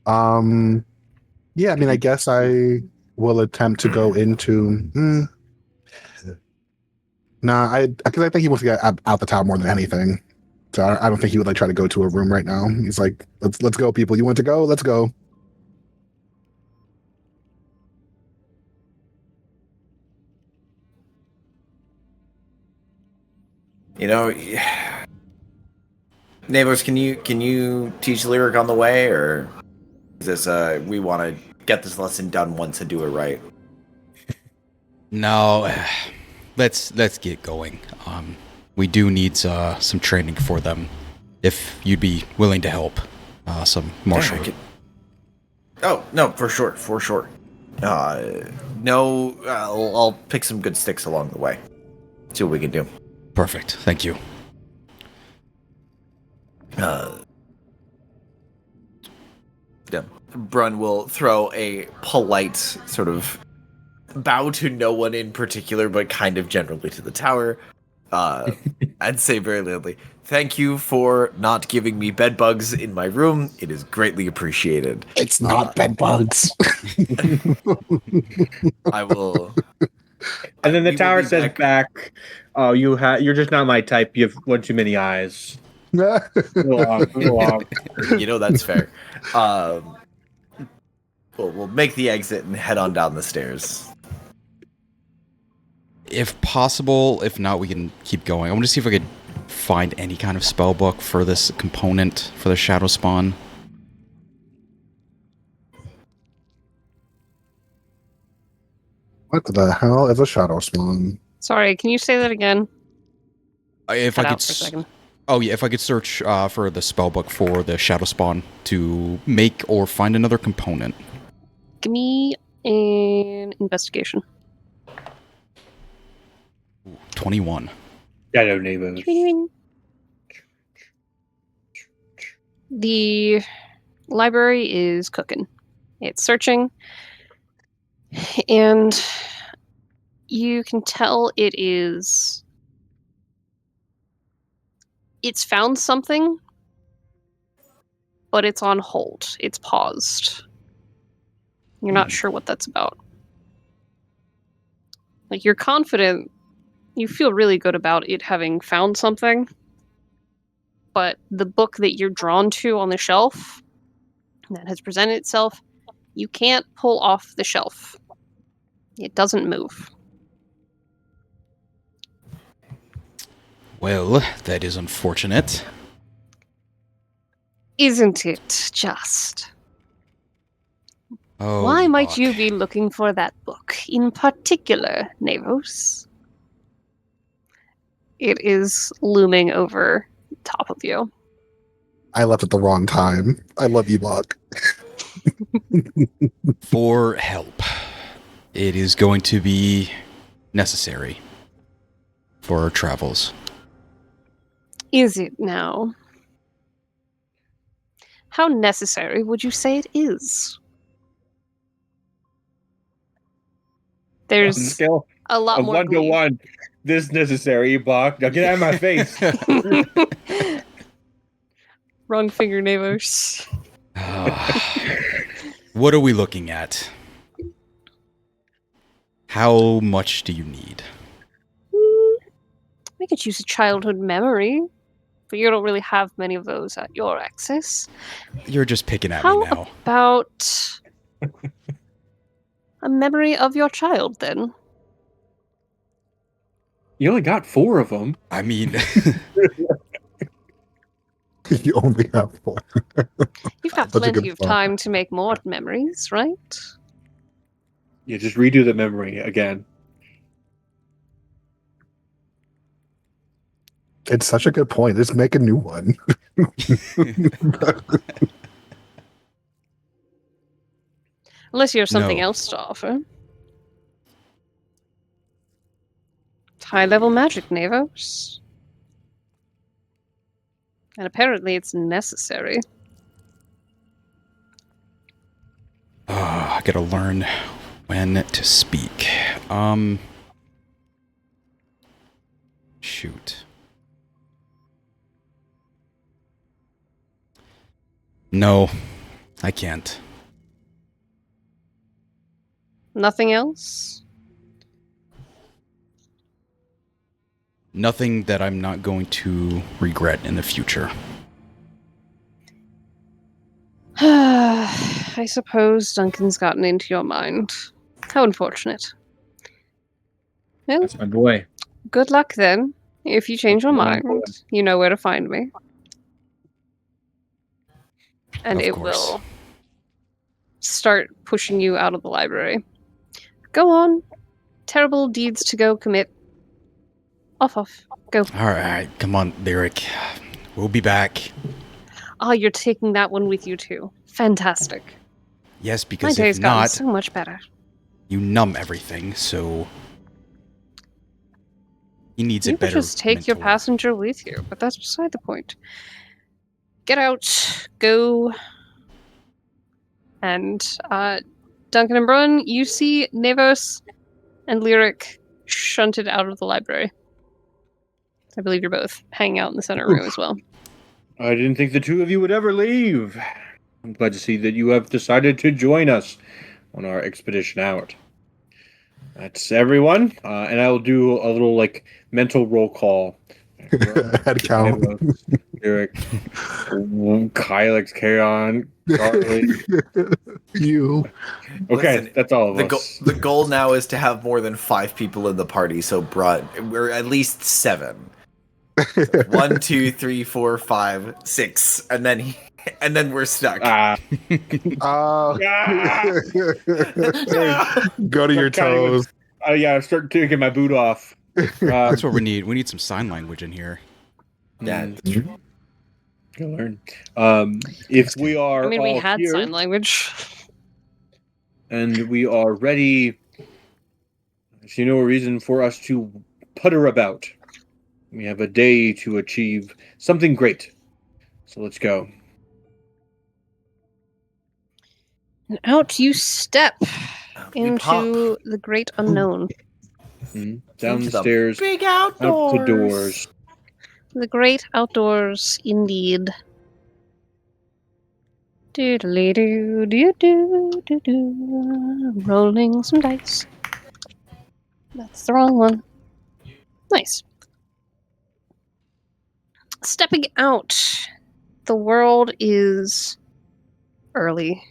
Yeah, I mean, I guess I will attempt to go into. Nah, because I think he wants to get out the tower more than anything. So I don't think he would like try to go to a room right now. He's like, let's go, people. You want to go? Let's go. You know, neighbors, can you teach Lyric on the way, or is this we want to get this lesson done once and do it right? No, let's get going. We do need some training for them. If you'd be willing to help, some martial. Oh no, for sure. No, I'll pick some good sticks along the way. See what we can do. Perfect. Thank you. Brun will throw a polite sort of bow to no one in particular, but kind of generally to the tower. I'd say very loudly, thank you for not giving me bed bugs in my room. It is greatly appreciated. It's not bed bugs. I will. And then the We will tower be says back, "Oh, you're just not my type. You have one too many eyes." Move along. You know, that's fair. We'll make the exit and head on down the stairs. If possible, if not, we can keep going. I want to see if I could find any kind of spell book for this component for the Shadow Spawn. What the hell is a shadow spawn? sorry, can you say that again? If Cut I out could, for a second. oh yeah, if I could search for the spell book for the Shadow Spawn to make or find another component. Give me an investigation. 21. Shadow neighbors. The library is cooking. It's searching. And you can tell it's found something, but it's on hold. It's paused. You're not sure what that's about. Like, you're confident, you feel really good about it having found something, but the book that you're drawn to on the shelf that has presented itself, you can't pull off the shelf. It doesn't move. Well, that is unfortunate. Isn't it just? Oh, Why might Ewok. you be looking for that book in particular, Navos? It is looming over top of you. I left at the wrong time. I love you, Buck. For help. It is going to be necessary for our travels. Is it now? How necessary would you say it is? There's On the scale a lot of more 1 to glee. 1, this necessary, Bach. Now get out of my face. Wrong finger, Navos. What are we looking at? How much do you need? We could use a childhood memory, but you don't really have many of those at your access. You're just picking at How me now. about a memory of your child, then? You only got 4 of them. I mean, You only have 4. You've got That's a plenty good of point. time to make more memories, right? Yeah, just redo the memory again. It's such a good point. Let's make a new one. Unless you have something No. else to offer. It's high-level magic, Navos. And apparently it's necessary. I gotta learn when to speak. Shoot. No, I can't. Nothing else? Nothing that I'm not going to regret in the future. I suppose Duncan's gotten into your mind. How unfortunate. Well, That's my boy. good luck then. If you change your Well, mind, you know where to find me. And Of it course. will start pushing you out of the library. Go on. Terrible deeds to go commit. Off. Go. Alright, come on, Lyric. We'll be back. Ah, you're taking that one with you too. Fantastic. Yes, My because day's if gotten not, so much better. you numb everything, so... He needs You it could better. just take your mental. passenger with you, but that's beside the point. Get out. Go. And Duncan and Brun, you see Nevos and Lyric shunted out of the library. I believe you're both hanging out in the center room as well. I didn't think the two of you would ever leave. I'm glad to see that you have decided to join us on our expedition out. That's everyone, and I will do a little mental roll call. Head count. Eric, Kylix, Kaon, Charlie. You. Okay, Listen, that's all of The, us. the goal now is to have more than 5 people in the party, so we're at least 7. 1, 2, 3, 4, 5, 6, and then we're stuck. Ah, Go to your toes. yeah, I'm starting taking my boot off. That's what we need. We need some sign language in here. Yeah, Go learn. If we are I mean, we all had here sign language. and we are ready, I see no reason for us to putter about. We have a day to achieve something great. So let's go. And out you step we pop into the great unknown. Down into the stairs, big out outdoors. the doors. The great outdoors, indeed. Doodly-doo, rolling some dice. That's the wrong one. Nice. Stepping out, the world is early.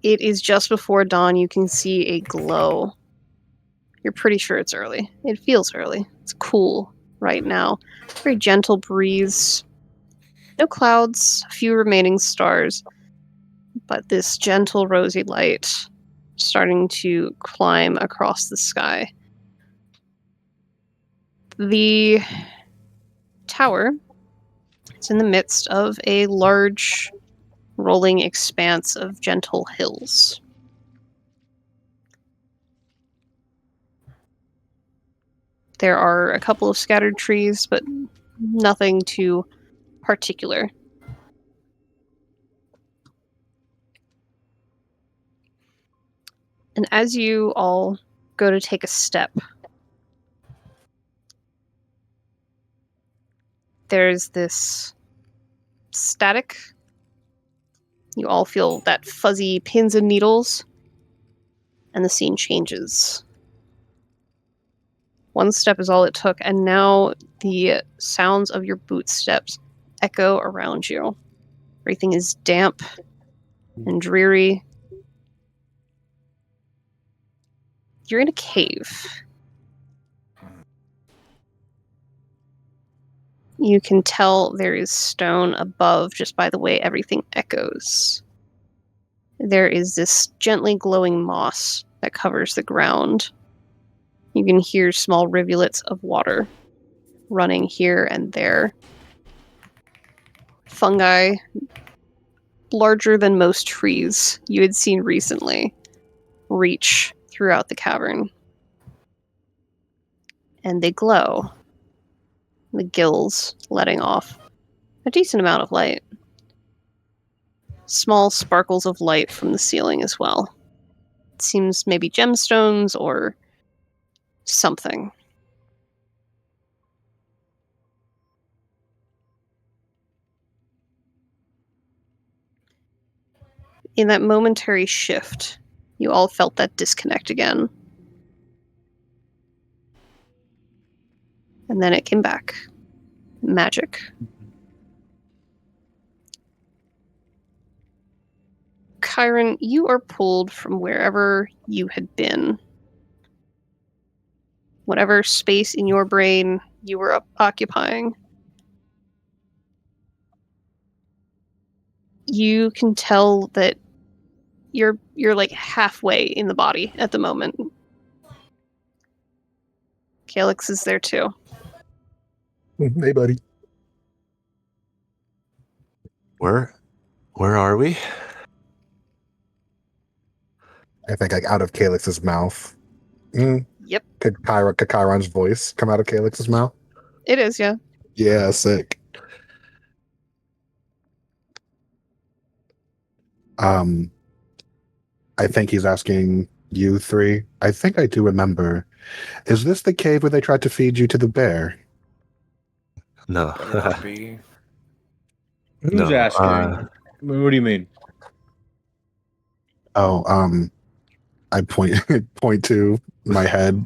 It is just before dawn. You can see a glow. You're pretty sure it's early. It feels early. It's cool right now. Very gentle breeze. No clouds, a few remaining stars, but this gentle rosy light starting to climb across the sky. The tower is in the midst of a large rolling expanse of gentle hills. There are a couple of scattered trees, but nothing too particular. And as you all go to take a step, there's this static. You all feel that fuzzy pins and needles, and the scene changes. One step is all it took, and now the sounds of your bootsteps echo around you. Everything is damp and dreary. You're in a cave. You can tell there is stone above just by the way everything echoes. There is this gently glowing moss that covers the ground. You can hear small rivulets of water running here and there. Fungi, larger than most trees you had seen recently, reach throughout the cavern. And they glow. The gills letting off a decent amount of light. Small sparkles of light from the ceiling as well. It seems maybe gemstones or something. In that momentary shift, you all felt that disconnect again. And then it came back. Magic. Chiron, you are pulled from wherever you had been. Whatever space in your brain you were occupying. You can tell that you're like halfway in the body at the moment. Calyx is there too. Hey, buddy. Where are we? I think like out of Calyx's mouth. Yep. Could Chiron's voice come out of Calyx's mouth? It is, yeah. Yeah, sick. I think he's asking you three. I think I do remember. Is this the cave where they tried to feed you to the bear? No. Who's No, asking? What do you mean? Oh, I point to my head.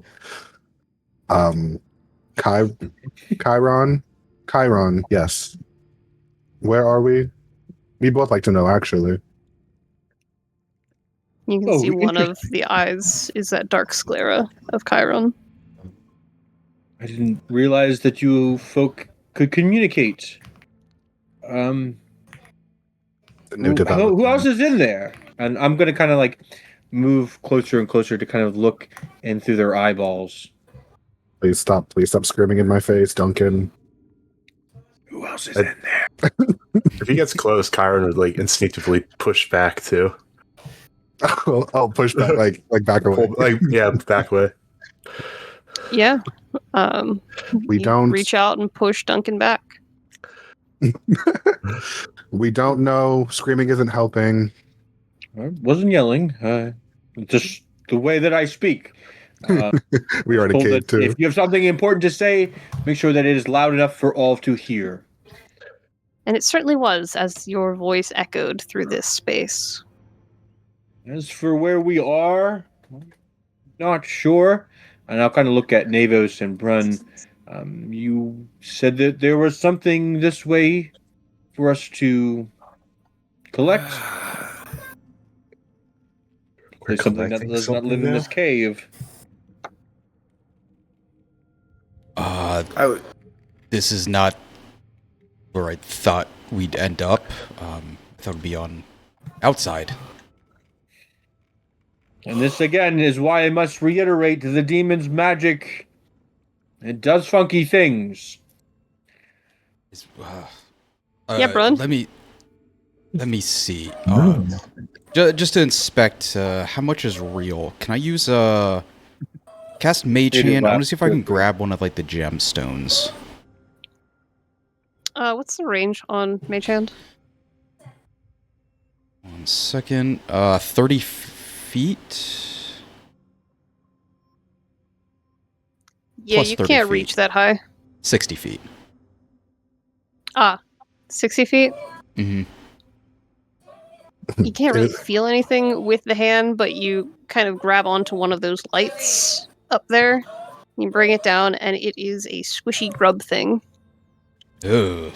Chiron, yes. Where are we? We both like to know, actually. You can see one of the eyes is that dark sclera of Chiron. I didn't realize that you folk could communicate. The new Who development. else is in there? And I'm going to kind of like move closer and closer to kind of look in through their eyeballs. Please stop screaming in my face, Duncan. Who else is in there? If he gets close, Chiron would like instinctively push back too. I'll push back, like back away. Back away. Yeah. We you don't reach out and push Duncan back. We don't know. Screaming isn't helping. I wasn't yelling. Just the way that I speak. We are in a cave too. If you have something important to say, make sure that it is loud enough for all to hear. And it certainly was, as your voice echoed through this space. As for where we are, not sure. And I'll kind of look at Navos and Brun. You said that there was something this way for us to collect. There's something that does not live in this cave. This is not where I thought we'd end up. I thought it'd be on outside. And this again is why I must reiterate the demon's magic. It does funky things. Yeah, Brun. Let me see. Just to inspect how much is real. Can I use cast Mage Hand? I want to see if I can grab one of like the gemstones. What's the range on Mage Hand? 1 second. 30 feet. Yeah, Plus you 30 can't feet. reach that high. 60 feet. 60 feet. Hmm. You can't really feel anything with the hand, but you kind of grab onto one of those lights up there. You bring it down, and it is a squishy grub thing. Ugh.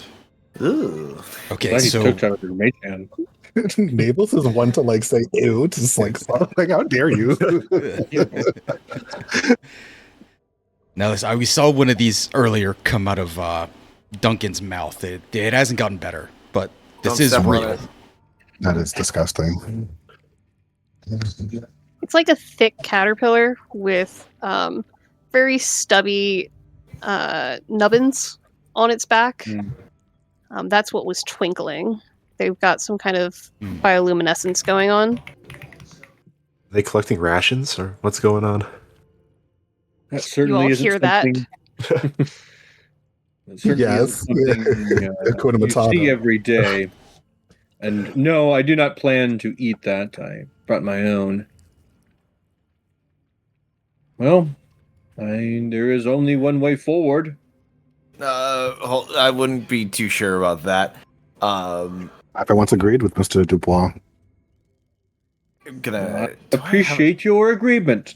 Ooh. Okay, Glad he so took out of your mage hand. Nables is one to like say ew, just like stop. Like, how dare you? now we saw one of these earlier come out of Duncan's mouth. It hasn't gotten better, but this Don't is step on real. it. That is disgusting. It's like a thick caterpillar with very stubby nubbins on its back. Mm. That's what was twinkling. They've got some kind of Mm. bioluminescence going on. Are they collecting rations or what's going on? That certainly all isn't hear that? something. That certainly Yes. isn't something Hakuna you Matata. see every day. And no, I do not plan to eat that. I brought my own. Well, there is only one way forward. I wouldn't be too sure about that. I once agreed with Mr. Dubois. I'm gonna I appreciate your agreement.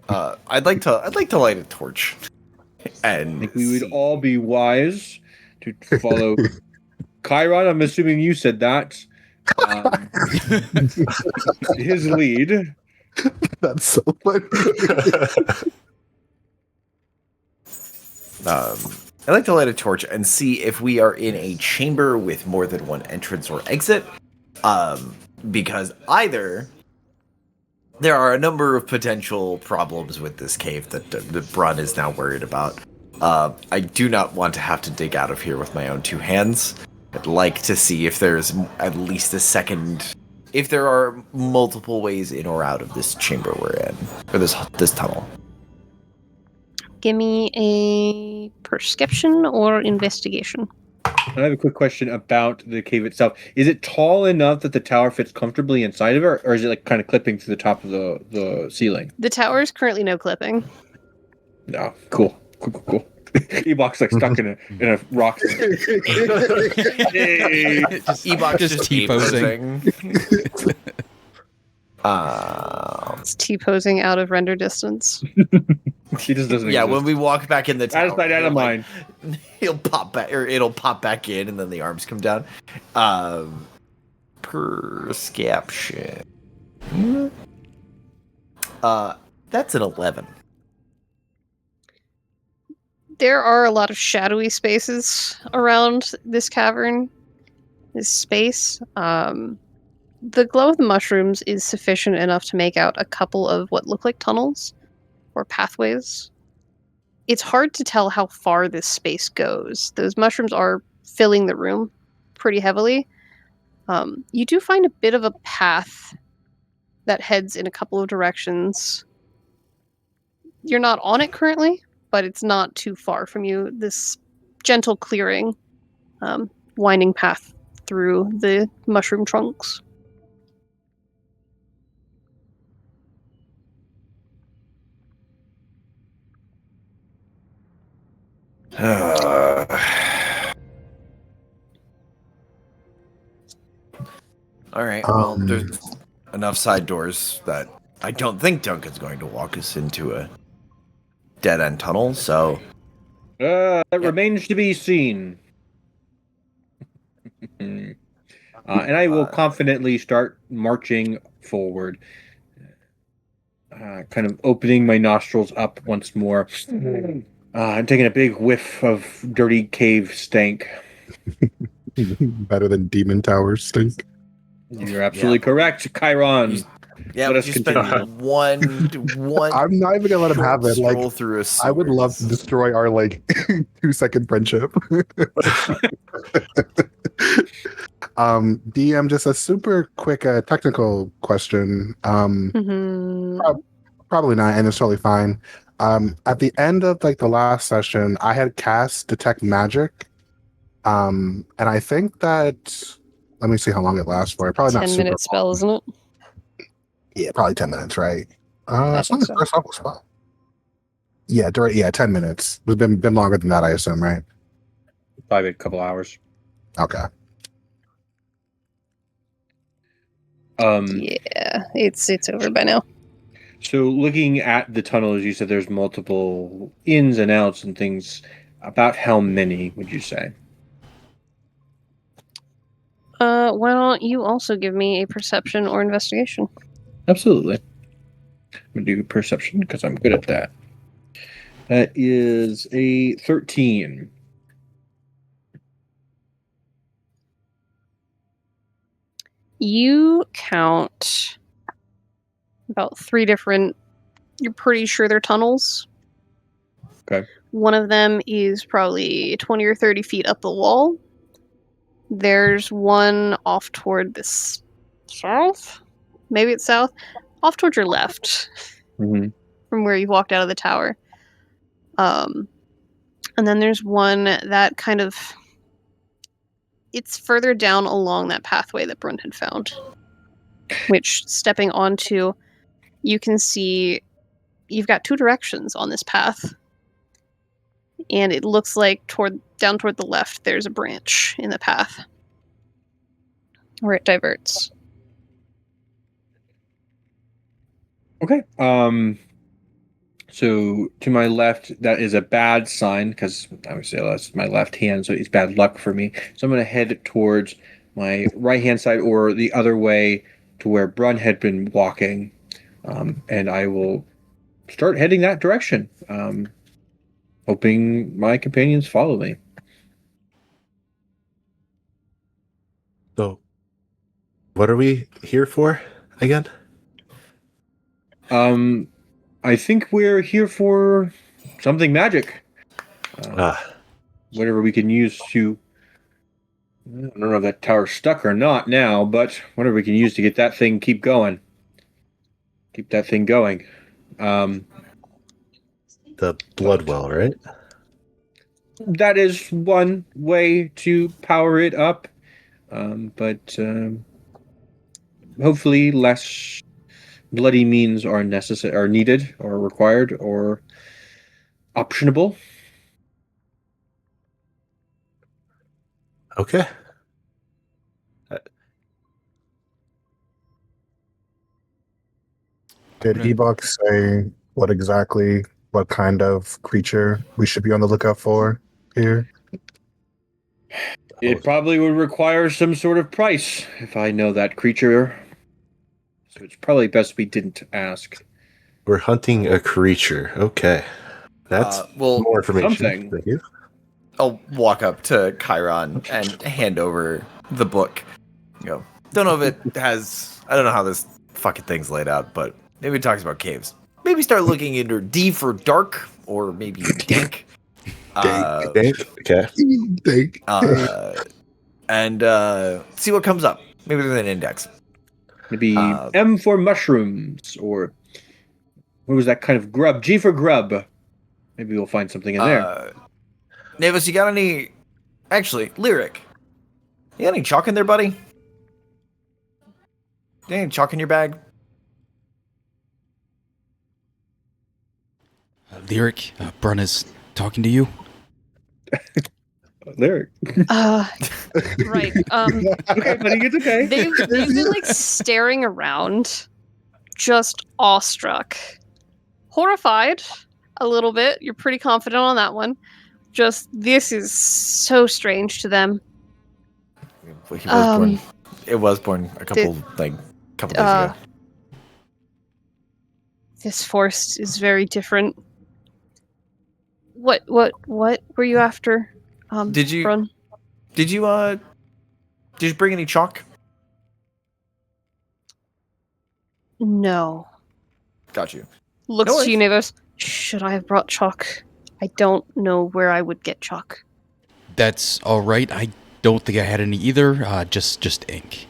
I'd like to light a torch. I And think we would see. all be wise to follow Chiron. I'm assuming you said that. His lead. That's so funny. I'd like to light a torch and see if we are in a chamber with more than one entrance or exit. Because either there are a number of potential problems with this cave that Brun is now worried about. I do not want to have to dig out of here with my own two hands. I'd like to see if there's at least a second, if there are multiple ways in or out of this chamber we're in, or this tunnel. Give me a perception or investigation. I have a quick question about the cave itself. Is it tall enough that the tower fits comfortably inside of it, or is it like kind of clipping to the top of the ceiling? The tower is currently no clipping. No, cool. Ebok's like stuck in a rock. Hey. Ebok Just T-posing. It's T-posing out of render distance. He just doesn't. Yeah, exist. when we walk back in the tower, Out of sight, out of mind. He'll pop back, or it'll pop back in, and then the arms come down. Perception. That's an 11. There are a lot of shadowy spaces around this cavern, this space. The glow of the mushrooms is sufficient enough to make out a couple of what look like tunnels or pathways. It's hard to tell how far this space goes. Those mushrooms are filling the room pretty heavily. You do find a bit of a path that heads in a couple of directions. You're not on it currently, but it's not too far from you. This gentle clearing, winding path through the mushroom trunks. All right. Well, there's enough side doors that I don't think Duncan's going to walk us into a dead end tunnel. So That remains to be seen. And I will confidently start marching forward, kind of opening my nostrils up once more. I'm taking a big whiff of dirty cave stank. Better than Demon Tower stink. You're absolutely correct, Chiron. yeah, Let us we just spent continue. one. I'm not even gonna let him have it. stroll Like, through a I would love to sewers. destroy our like 2-second friendship. DM, just a super quick technical question. Probably not, and it's totally fine. At the end of like the last session, I had cast Detect Magic. And I think that, let me see how long it lasts for. Probably not 10-minute spell, isn't it? Yeah, probably 10 minutes, right? I It's not think the so. first level spell. Yeah, 10 minutes. It's been longer than that, I assume, right? Probably a couple hours. Okay. Yeah, it's over by now. So looking at the tunnels, you said there's multiple ins and outs and things. About how many would you say? Why don't you also give me a perception or investigation? Absolutely. I'm gonna do perception because I'm good at that. That is a 13. You count about 3 different. You're pretty sure they're tunnels. Okay. One of them is probably 20 or 30 feet up the wall. There's one off toward the south. Maybe it's south. Off towards your left. Mm-hmm. From where you walked out of the tower. And then there's one that kind of, it's further down along that pathway that Brun had found. Which, stepping onto, you can see you've got 2 directions on this path. And it looks like down toward the left there's a branch in the path where it diverts. Okay. So to my left, that is a bad sign because obviously that's my left hand, so it's bad luck for me. So I'm going to head towards my right hand side or the other way to where Brun had been walking, and I will start heading that direction, hoping my companions follow me. So, what are we here for again? I think we're here for something magic. Whatever we can use to. I don't know if that tower's stuck or not now, but whatever we can use to get that thing keep going. Keep that thing going. The Bloodwell, right? That is one way to power it up, but hopefully less bloody means are necessary, are needed, or required, or optionable. Okay. Did Ebok say what kind of creature we should be on the lookout for here? It probably would require some sort of price if I know that creature. So it's probably best we didn't ask. We're hunting a creature. Okay. That's more information. Something. Thank you. I'll walk up to Chiron and hand over the book. Don't know if it has. I don't know how this fucking thing's laid out, but maybe it talks about caves. Maybe start looking into D for dark, or maybe Dink. Dink. Okay. Dink. And see what comes up. Maybe there's an index. Maybe M for mushrooms, or what was that kind of grub? G for grub. Maybe we'll find something in there. Navis, you got any? Actually, Lyric. You got any chalk in there, buddy? You got any chalk in your bag? Lyric, Brun is talking to you. Lyric. Right. Okay, buddy, it's okay. They've been like staring around, just awestruck, horrified a little bit. You're pretty confident on that one. Just this is so strange to them. It was born a couple days ago. This forest is very different. What were you after? Did you Brun? Did you bring any chalk? No. Got you. Looks No to you, worries. Navis. Should I have brought chalk? I don't know where I would get chalk. That's all right. I don't think I had any either. Just ink.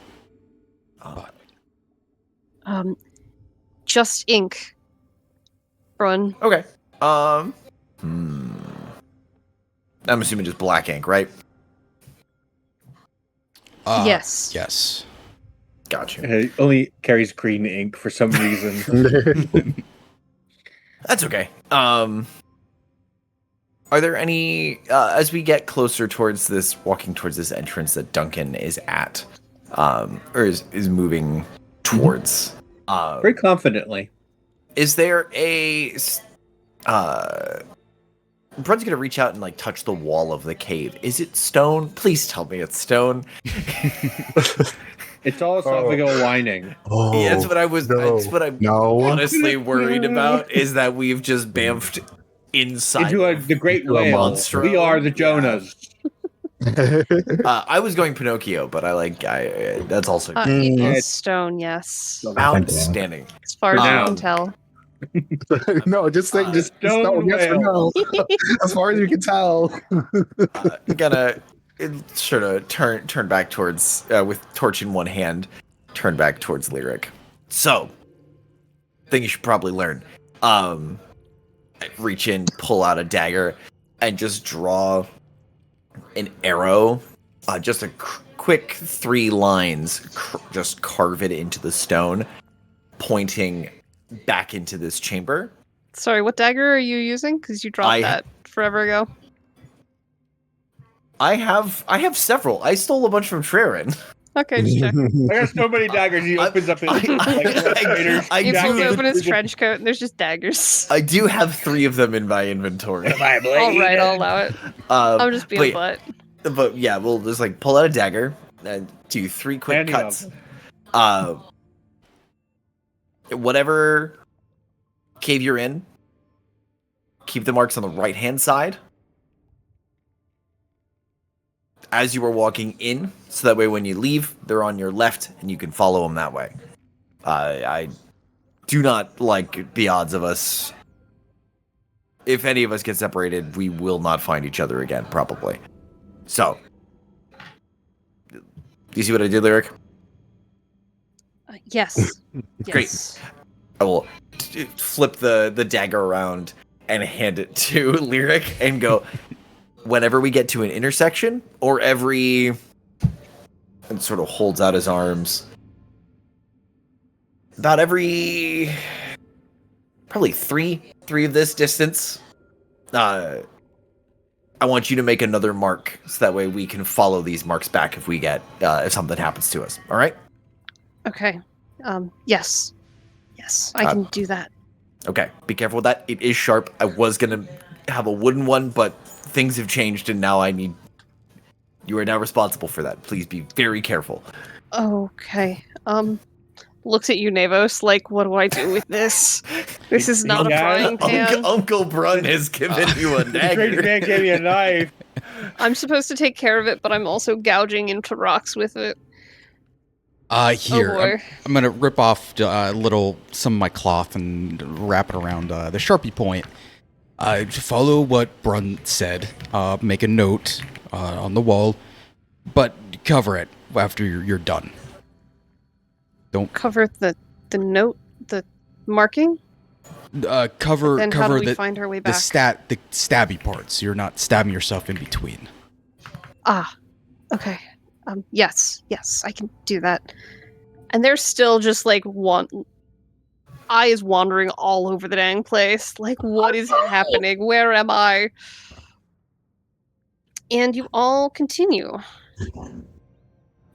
Just ink. Brun. Okay. I'm assuming just black ink, right? Yes. Yes. Got you. It only carries green ink for some reason. That's okay. Are there any as we get closer towards this, walking towards this entrance that Duncan is at, or is moving towards? Very confidently. Is there a? Brun's gonna reach out and like touch the wall of the cave. Is it stone? Please tell me it's stone. It's all esophageal lining. Oh, Yeah, that's what I was. no. That's what I'm No. honestly worried about. Is that we've just bamfed inside Into the great into a whale. monstro. We are the Jonas. I was going Pinocchio, but I that's also It Mm. is stone, yes. outstanding. As far as I now. can tell. No, just say just Stone no, yes or no. As far as you can tell. Gonna sort of turn back towards with torch in one hand, turn back towards Lyric. So, thing you should probably learn. Reach in, pull out a dagger, and just draw an arrow. Just a quick 3 lines. Just carve it into the stone, pointing back into this chamber. Sorry, what dagger are you using? Because you dropped that forever ago. I have several. I stole a bunch from Trerin. Okay, just check. I got so many daggers. He opens up his I He pulls do- open his trench coat and there's just daggers. I do have 3 of them in my inventory. All right, I'll allow it. I'm just being a butt. But yeah, we'll just like pull out a dagger and do 3 quick Any cuts. of Whatever cave you're in, keep the marks on the right hand side as you are walking in, so that way when you leave, they're on your left and you can follow them that way. I do not like the odds of us. If any of us get separated, we will not find each other again, probably. So, do you see what I did, Lyric? Yes. Great. Yes. I will flip the dagger around and hand it to Lyric and go, whenever we get to an intersection, or every... And sort of holds out his arms. About every... Probably three of this distance. I want you to make another mark, so that way we can follow these marks back if we get... if something happens to us. All right? Okay. Yes. Yes, I can do that. Okay, be careful with that. It is sharp. I was gonna have a wooden one, but things have changed, and now you are now responsible for that. Please be very careful. Okay. Looks at you, Navos, like, what do I do with this? This is not a frying pan. Uncle Brun has given you a Great dagger. man gave me a knife. I'm supposed to take care of it, but I'm also gouging into rocks with it. Here, Oh boy. I'm gonna rip off some of my cloth and wrap it around the Sharpie point. Follow what Brun said. Make a note on the wall, but cover it after you're done. Don't Cover the note, the marking? cover Then how do we the find our way the back? the stabby parts. You're not stabbing yourself in between. Ah, okay. Yes, I can do that. And there's still just like eyes wandering all over the dang place. Like, what is happening? Where am I? And you all continue.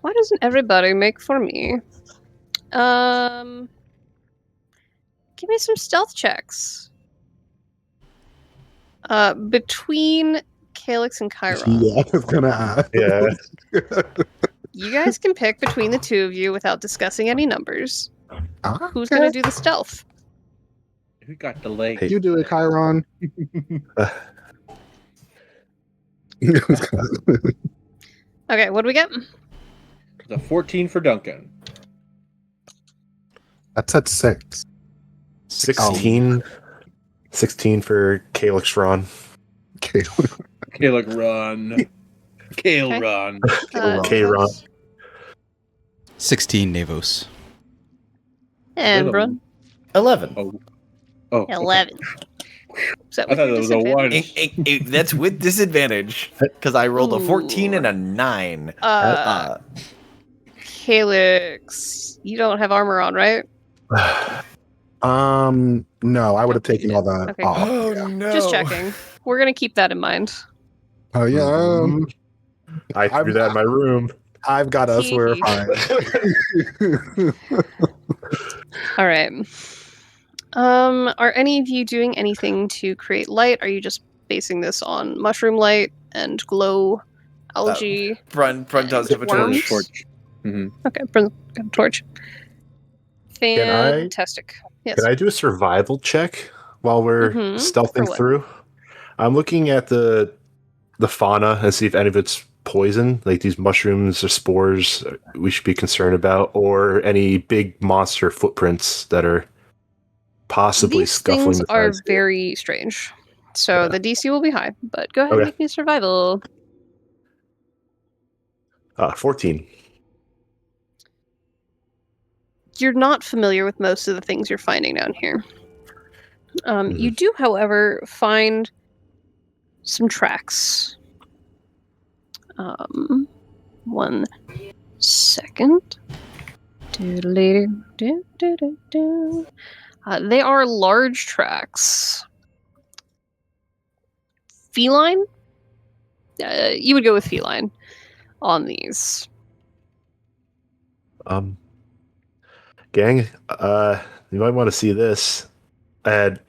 Why doesn't everybody make for me? Give me some stealth checks. Between Calyx and Chiron. Yeah, I was gonna ask. Yeah. You guys can pick between the two of you without discussing any numbers. Who's Okay. going to do the stealth? Who got the leg? Hey. You do it, Chiron. Okay, what do we get? The 14 for Duncan. That's at 6. 16. 16 for Calyx Ron. Okay. Kale run. Kale Okay. run. K-Ron. 16 Navos. And Brun? 11. Oh. Oh. okay. 11. Is that I with thought your it was a one. disadvantage? That's with disadvantage because I rolled a 14 Ooh. and a 9. Calyx, you don't have armor on, right? No, I would have taken all that Okay. off. Oh Yeah. no! Just checking. We're gonna keep that in mind. Oh yeah, Mhm. I threw that in my room. I've got us. We're fine. All right. Are any of you doing anything to create light? Are you just basing this on mushroom light and glow algae? Brun does have a Worms? torch. Okay, bring a torch. Can I- Fantastic. Yes. Can I do a survival check while we're Mhm. For stealthing what? through? I'm looking at the fauna and see if any of it's poison, like these mushrooms or spores we should be concerned about, or any big monster footprints that are possibly These scuffling things the are sides here. very strange. So Yeah. the DC will be high, but go ahead and Okay. make me a survival. 14. You're not familiar with most of the things you're finding down here. You Mhm. do, however, find some tracks. 1 second. Doodle-doo-doo-doo-doo. They are large tracks. Feline? You would go with feline on these. Gang, you might want to see this. And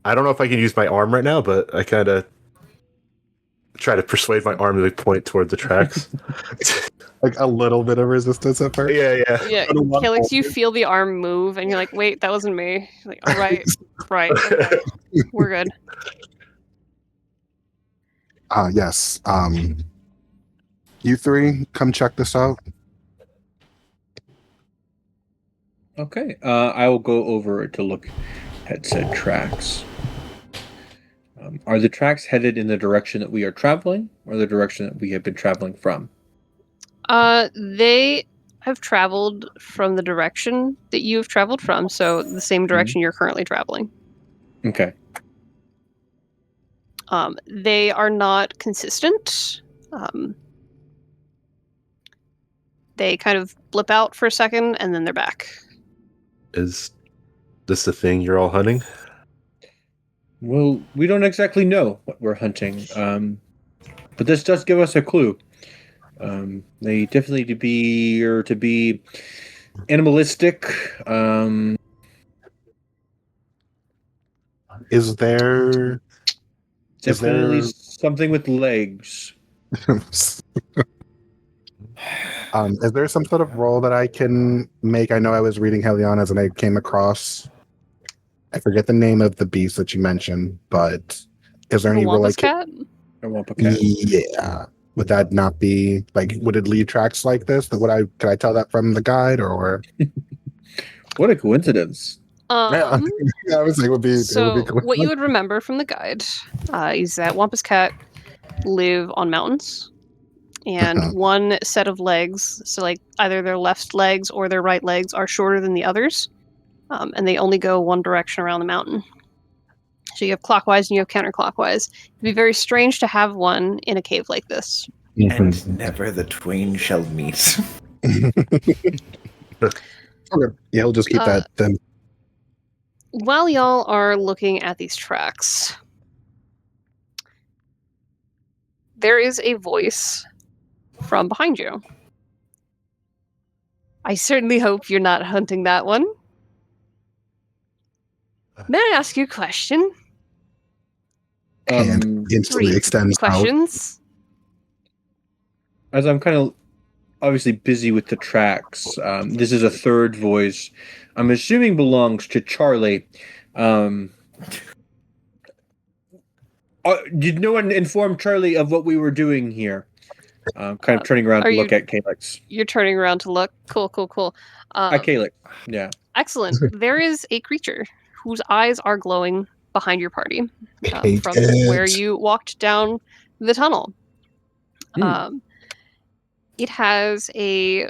I don't know if I can use my arm right now, but I kind of try to persuade my arm to point toward the tracks. Like a little bit of resistance at first. Yeah. Yeah, I don't want Calyx, you all- feel the arm move, and you're like, wait, that wasn't me. You're like, all right, right, okay, we're good. Yes. You three, come check this out. Okay. I will go over to look at said tracks. Are the tracks headed in the direction that we are traveling, or the direction that we have been traveling from? They have traveled from the direction that you have traveled from, so the same direction you're currently traveling. Okay. They are not consistent. They kind of blip out for a second, and then they're back. Is this the thing you're all hunting? Well, we don't exactly know what we're hunting, but this does give us a clue. They definitely appear to be animalistic. Is there Definitely there- something with legs. is there some sort of role that I can make? I know I was reading Heliana's and I came across, I forget the name of the beast that you mentioned, but is there The any role I Wampus can? cat? A Wampa-cat. Yeah. Would that not be like? Would it leave tracks like this? Could I tell that from the guide or? What a coincidence! Yeah, I was like, it would be. So, it would be cool. what you would remember from the guide is that Wampus cat live on mountains, and one set of legs, so like either their left legs or their right legs, are shorter than the others, and they only go one direction around the mountain. So you have clockwise and you have counterclockwise. It'd be very strange to have one in a cave like this. And never the twain shall meet. Okay. Yeah, he'll just keep that then. While y'all are looking at these tracks, there is a voice from behind you. I certainly hope you're not hunting that one. May I ask you a question? And instantly 3 extends out. questions. As I'm kind of obviously busy with the tracks, this is a third voice. I'm assuming belongs to Charlie. Did no one inform Charlie of what we were doing here? Kind of turning around are to look you- at Calyx. You're turning around to look. Cool. At Calyx, yeah. Excellent. There is a creature whose eyes are glowing behind your party Hate from it. where you walked down the tunnel. It has a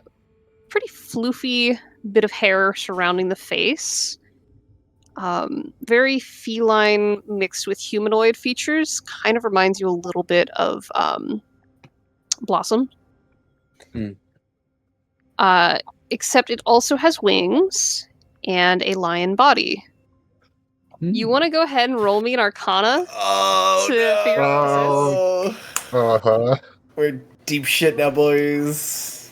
pretty floofy bit of hair surrounding the face. Very feline mixed with humanoid features. Kind of reminds you a little bit of Blossom. Except it also has wings and a lion body. You want to go ahead and roll me an Arcana? Oh, To figure out Uh-huh. We're deep shit now, boys.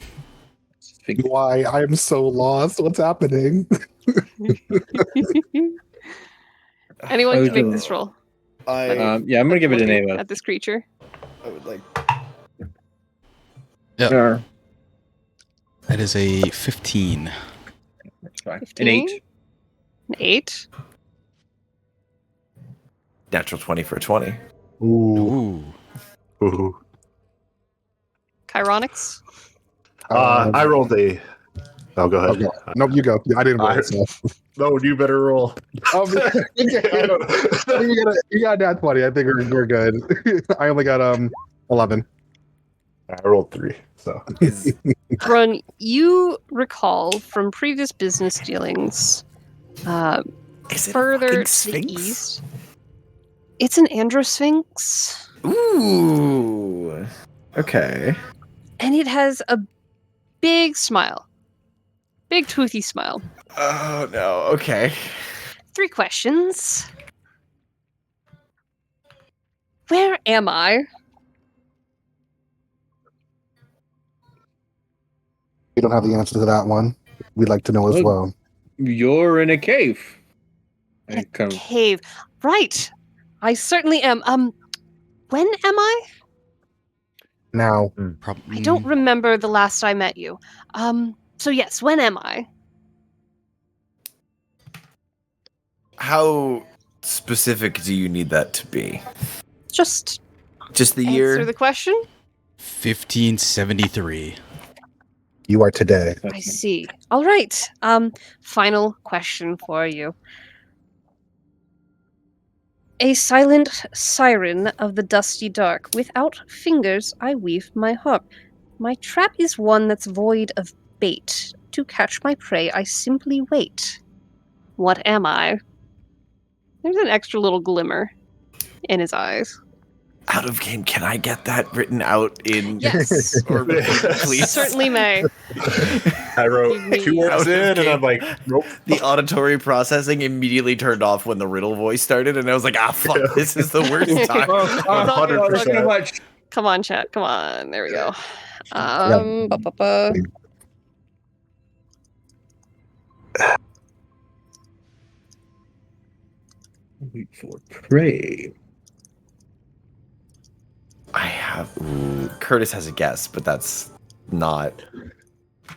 Why? I am so lost. What's happening? Anyone I can make was this roll. Yeah, I'm gonna give it an Looking A. at this creature. I would like. Sure. That is a 15. That's fine. An 15? 8. An 8. Natural 20 for a 20. Ooh. Ooh. Chironics. I rolled a. Oh, go ahead. Okay. Nope, you go. I didn't roll I- stuff. No, you better roll. You got that 20. I think we're good. I only got 11. I rolled 3. So Brun, you recall from previous business dealings Is it further a fucking to sphinx? the east. It's an androsphinx, Ooh. Okay. and it has a big smile. Big toothy smile. Oh no. Okay. 3 questions. Where am I? We don't have the answer to that one. We'd like to know as Well, well. You're in a cave. In a I kind of- cave. Right. I certainly am. When am I? Now, I don't remember the last I met you. So yes, when am I? How specific do you need that to be? Just Just the answer year? the question. 1573. you are today. I see. All right. Final question for you. A silent siren of the dusty dark. Without fingers, I weave my harp. My trap is one that's void of bait. To catch my prey, I simply wait. What am I? There's an extra little glimmer in his eyes. Out of game, can I get that written out in Yes. or please? Certainly may. I wrote Give me- 2 words in, and I'm like, nope. The auditory processing immediately turned off when the riddle voice started, and I was like, fuck, this is the worst time. Oh, 100%. much. Come on, chat. Come on. There we go. Yeah. Ba-ba-ba. Wait for prey. I have. Ooh, Curtis has a guess, but that's not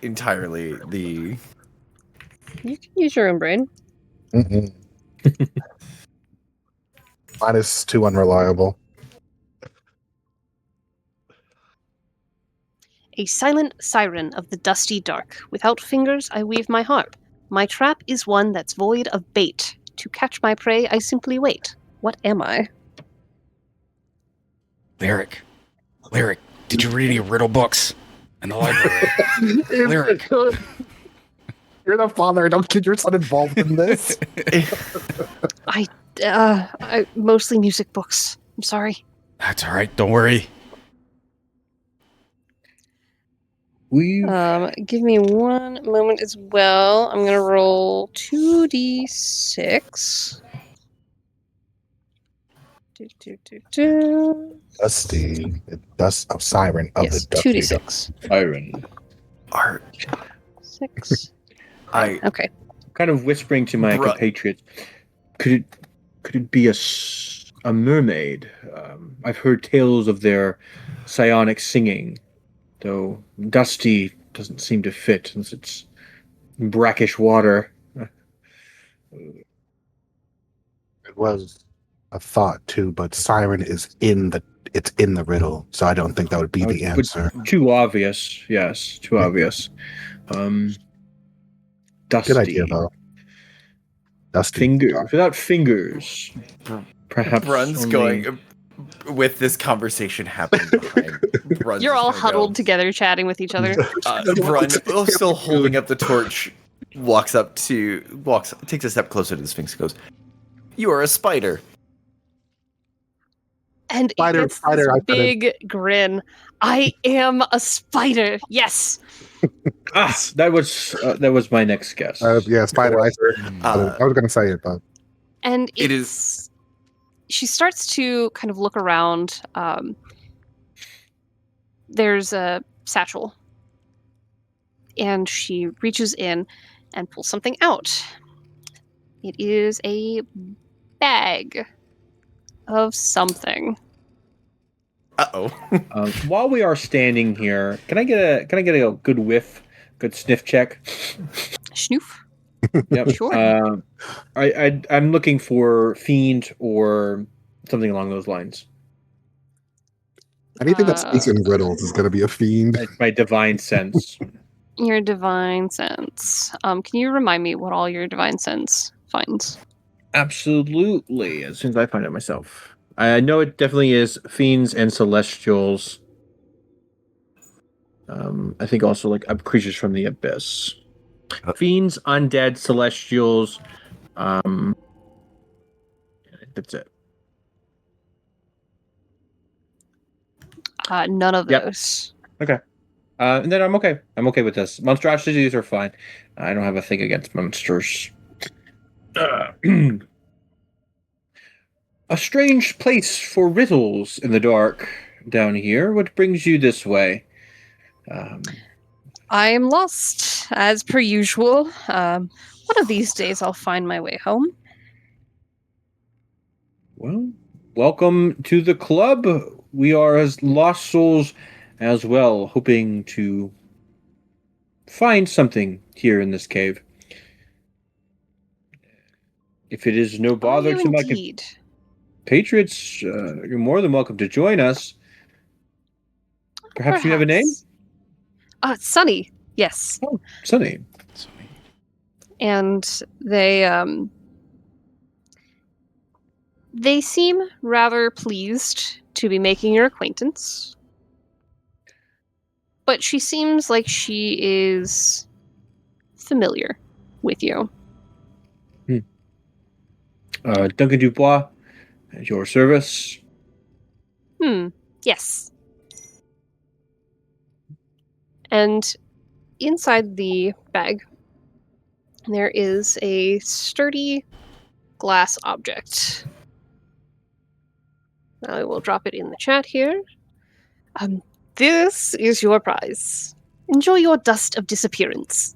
entirely the. You can use your own brain. Mm-mm. Mine is too unreliable. A silent siren of the dusty dark. Without fingers, I weave my harp. My trap is one that's void of bait. To catch my prey, I simply wait. What am I? Lyric. Lyric, did you read any riddle books in the library? Lyric. You're the father. Don't get your son involved in this. I mostly music books. I'm sorry. That's all right. Don't worry. We Give me one moment as well. I'm gonna roll 2d6. Do. Dusty. Dust of siren of Yes, the dusty. 2d6. Iron. Art. 6. I. Okay. Kind of whispering to my Bruh. compatriots. Could it be a mermaid? I've heard tales of their psionic singing, though dusty doesn't seem to fit since it's brackish water. It was a thought too, but siren is in the riddle, so I don't think that would be the Would- answer. Too obvious. Yes, too obvious. Dusty. Good idea though. Dusty. Fingers. Without fingers. Perhaps. Brun's only- going. With this conversation happening behind. Brun's You're just all gonna huddled go, together, chatting with each other. Brun, still holding up the torch, takes a step closer to the Sphinx and goes, "You are a spider." And Spider, it gets spider, this I said it. big grin. I am a spider. Yes. that was my next guess. Yeah, spider. I Uh, was going to say it, but And It is. She starts to kind of look around. There's a satchel. And she reaches in and pulls something out. It is a bag of something. Uh-oh. While we are standing here, can I get a good whiff, good sniff check? Snoof. Yep. Sure. I'm looking for fiend or something along those lines. Anything that speaks in riddles is going to be a fiend. That's my divine sense. Your divine sense. Can you remind me what all your divine sense finds? Absolutely. As soon as I find it myself, I know it definitely is fiends and celestials. I think also like creatures from the abyss. Fiends, undead, celestials. That's it. None of Yep. those. Okay. And then I'm okay. I'm okay with this. Monstrosities are fine. I don't have a thing against monsters. A strange place for riddles in the dark down here. What brings you this way? I am lost, as per usual. One of these days I'll find my way home. Well, welcome to the club. We are as lost souls as well, hoping to find something here in this cave. If it is no bother you to my indeed? patriots, you're more than welcome to join us. Perhaps you have a name? Sunny. Yes. Oh, Sunny. And they seem rather pleased to be making your acquaintance. But she seems like she is familiar with you. Duncan Dubois, at your service. Yes. And inside the bag, there is a sturdy glass object. I will drop it in the chat here. This is your prize. Enjoy your dust of disappearance.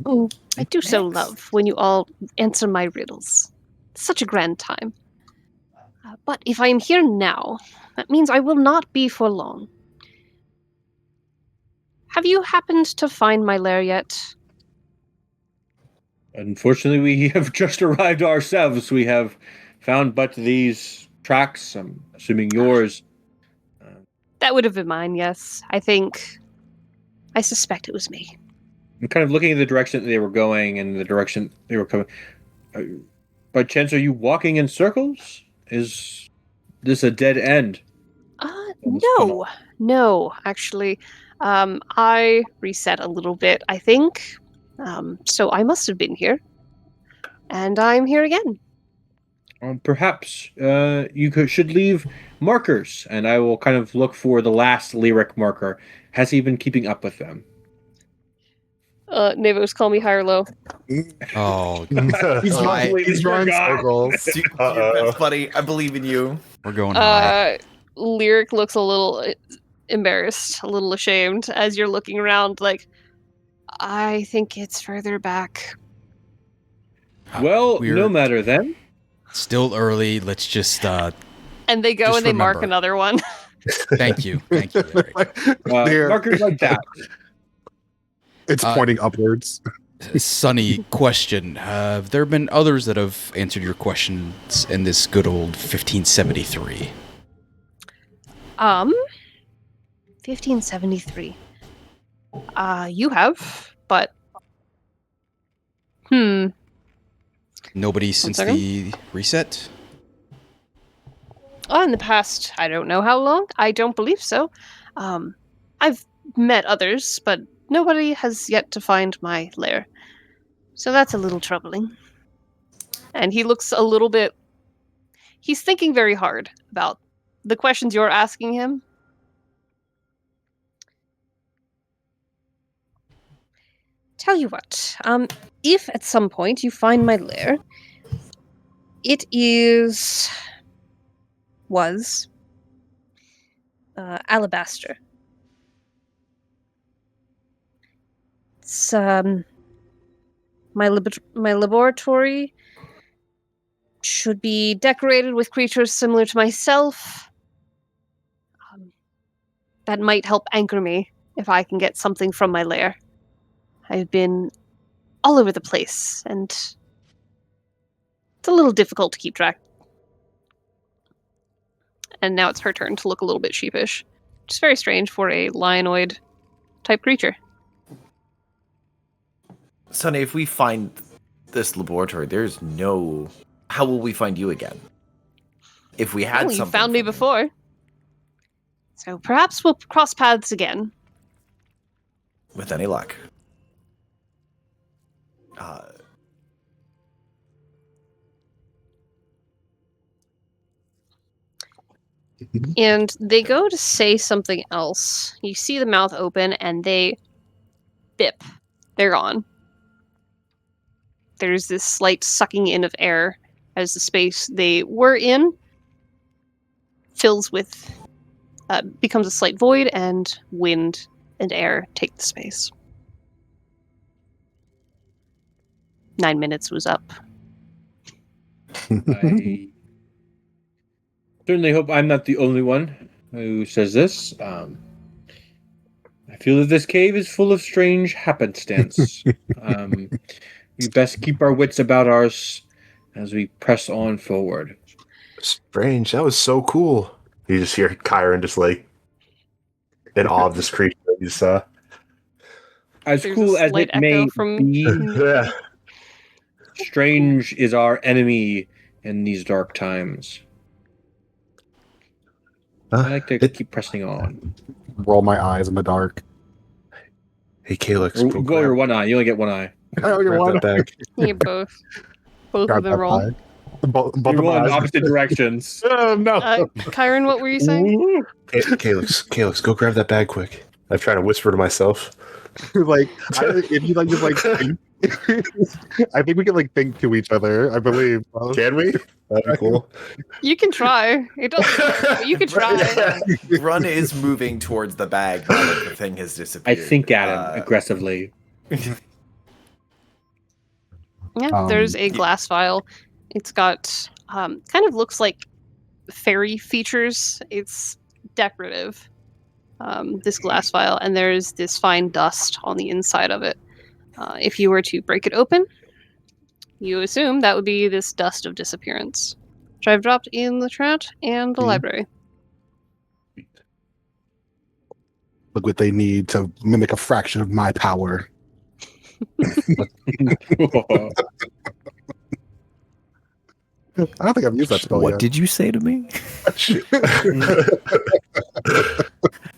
Oh, I do so love when you all answer my riddles. Such a grand time. But if I am here now, that means I will not be for long. Have you happened to find my lair yet? Unfortunately, we have just arrived ourselves. We have found but these tracks. I'm assuming yours. That would have been mine, yes. I suspect it was me. I'm kind of looking at the direction that they were going and the direction they were coming. By chance, are you walking in circles? Is this a dead end? No, actually. I reset a little bit, I think. So I must have been here. And I'm here again. Perhaps you should leave markers, and I will kind of look for the last lyric marker. Has he been keeping up with them? Navos, call me high or low. Oh, He's drawing circles. Do your best, buddy. I believe in you. we're going high. Lyric looks a little embarrassed, a little ashamed as you're looking around like, I think it's further back. Well, We're no matter then. still early. Let's just And they go Just and they mark remember. another one. thank you. Eric. There. Markers like that. It's pointing upwards. Sunny question. Have there been others that have answered your questions in this good old 1573? 1573. You have, but Nobody since second. the reset? in the past, I don't know how long. I don't believe so. I've met others, but nobody has yet to find my lair. So that's a little troubling. And he looks a little bit... He's thinking very hard about the questions you're asking him. Tell you what, if at some point you find my lair, it was alabaster. It's my laboratory should be decorated with creatures similar to myself. That might help anchor me if I can get something from my lair. I've been all over the place, and it's a little difficult to keep track. And now it's her turn to look a little bit sheepish, which is very strange for a lionoid type creature. Sonny, if we find this laboratory, there's no... How will we find you again? If we had You something... found me from you. before. So perhaps we'll cross paths again. With any luck. And they go to say something else. You see the mouth open and they bip. They're gone. There's this slight sucking in of air as the space they were in fills with, becomes a slight void, and wind and air take the space. 9 minutes was up. I certainly hope I'm not the only one who says this. I feel that this cave is full of strange happenstance. We best keep our wits about us as we press on forward. Strange. That was so cool. You just hear Kyron just like in awe of this creature that you saw. As There's cool a as slight it may echo from- be, Yeah. strange is our enemy in these dark times. I like to keep pressing on. Roll my eyes in the dark. Hey, Calyx. Roll your one eye. You only get one eye. Oh, you're Grab one. that bag. You both of Grab them that roll. pie. Both You of roll my in eyes. opposite directions. Oh, no. Kyron, what were you saying? Calyx, go grab that bag quick. I'm trying to whisper to myself. Like, if you like just like think, I think we can like think to each other. I believe. Can we? That'd be cool. You can try. It doesn't. You can try. Run is moving towards the bag now that the thing has I disappeared. think at him aggressively. Yeah, there's a glass vial. It's got kind of looks like fairy features. It's decorative. This glass vial, and there's this fine dust on the inside of it. If you were to break it open, you assume that would be this dust of disappearance, which I've dropped in the chat and the library. Look what they need to mimic a fraction of my power. I don't think I've used that spell What yet. did you say to me?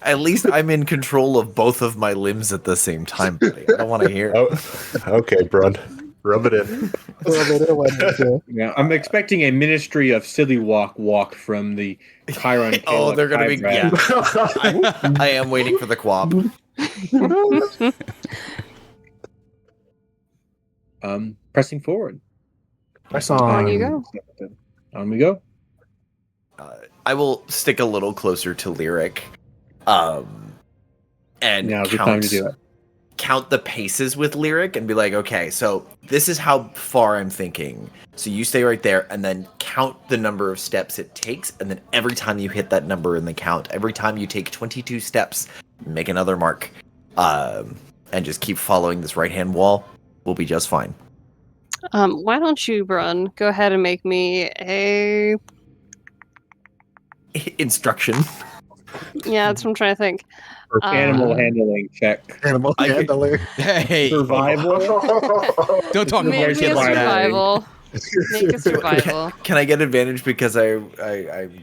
At least I'm in control of both of my limbs at the same time, buddy. I don't want to hear. Oh, okay, Brun. Rub it in. Yeah, I'm expecting a Ministry of Silly walk from the Chiron. Oh, they're gonna be. Hybrid. Yeah, I am waiting for the quab. Pressing forward. Press On you go. On we go. I will stick a little closer to Lyric, and Now's the time to do it. count the paces with Lyric and be like, okay, so this is how far I'm thinking. So you stay right there and then count the number of steps it takes. And then every time you hit that number in the count, every time you take 22 steps, make another mark, and just keep following this right-hand wall. We'll be just fine. Why don't you, Brun, go ahead and make me a... Instruction. Yeah, that's what I'm trying to think. Animal handling check. Animal I- handler. Hey, Survival. don't talk Make about me a survival. survival. Make a survival. Can I get advantage because I'm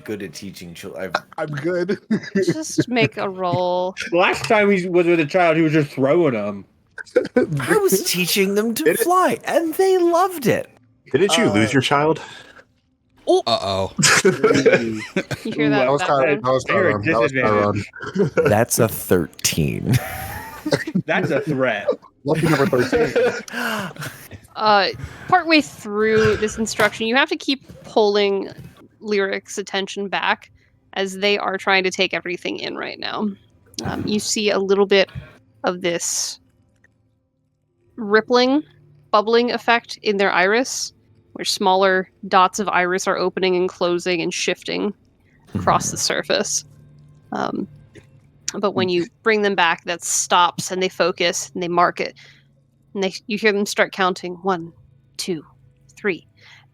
good at teaching children? I'm good. Just make a roll. Last time he was with a child, he was just throwing them. I was teaching them to fly, and they loved it. Didn't you lose your child? Uh-oh. You hear that? That was background? They're a Chiron. disadvantage. That's a 13. That's a threat. Lucky number 13. Partway through this instruction, you have to keep pulling Lyric's attention back as they are trying to take everything in right now. You see a little bit of this rippling, bubbling effect in their iris, where smaller dots of iris are opening and closing and shifting across the surface. But when you bring them back, that stops and they focus and they mark it. And you hear them start counting 1, 2, 3.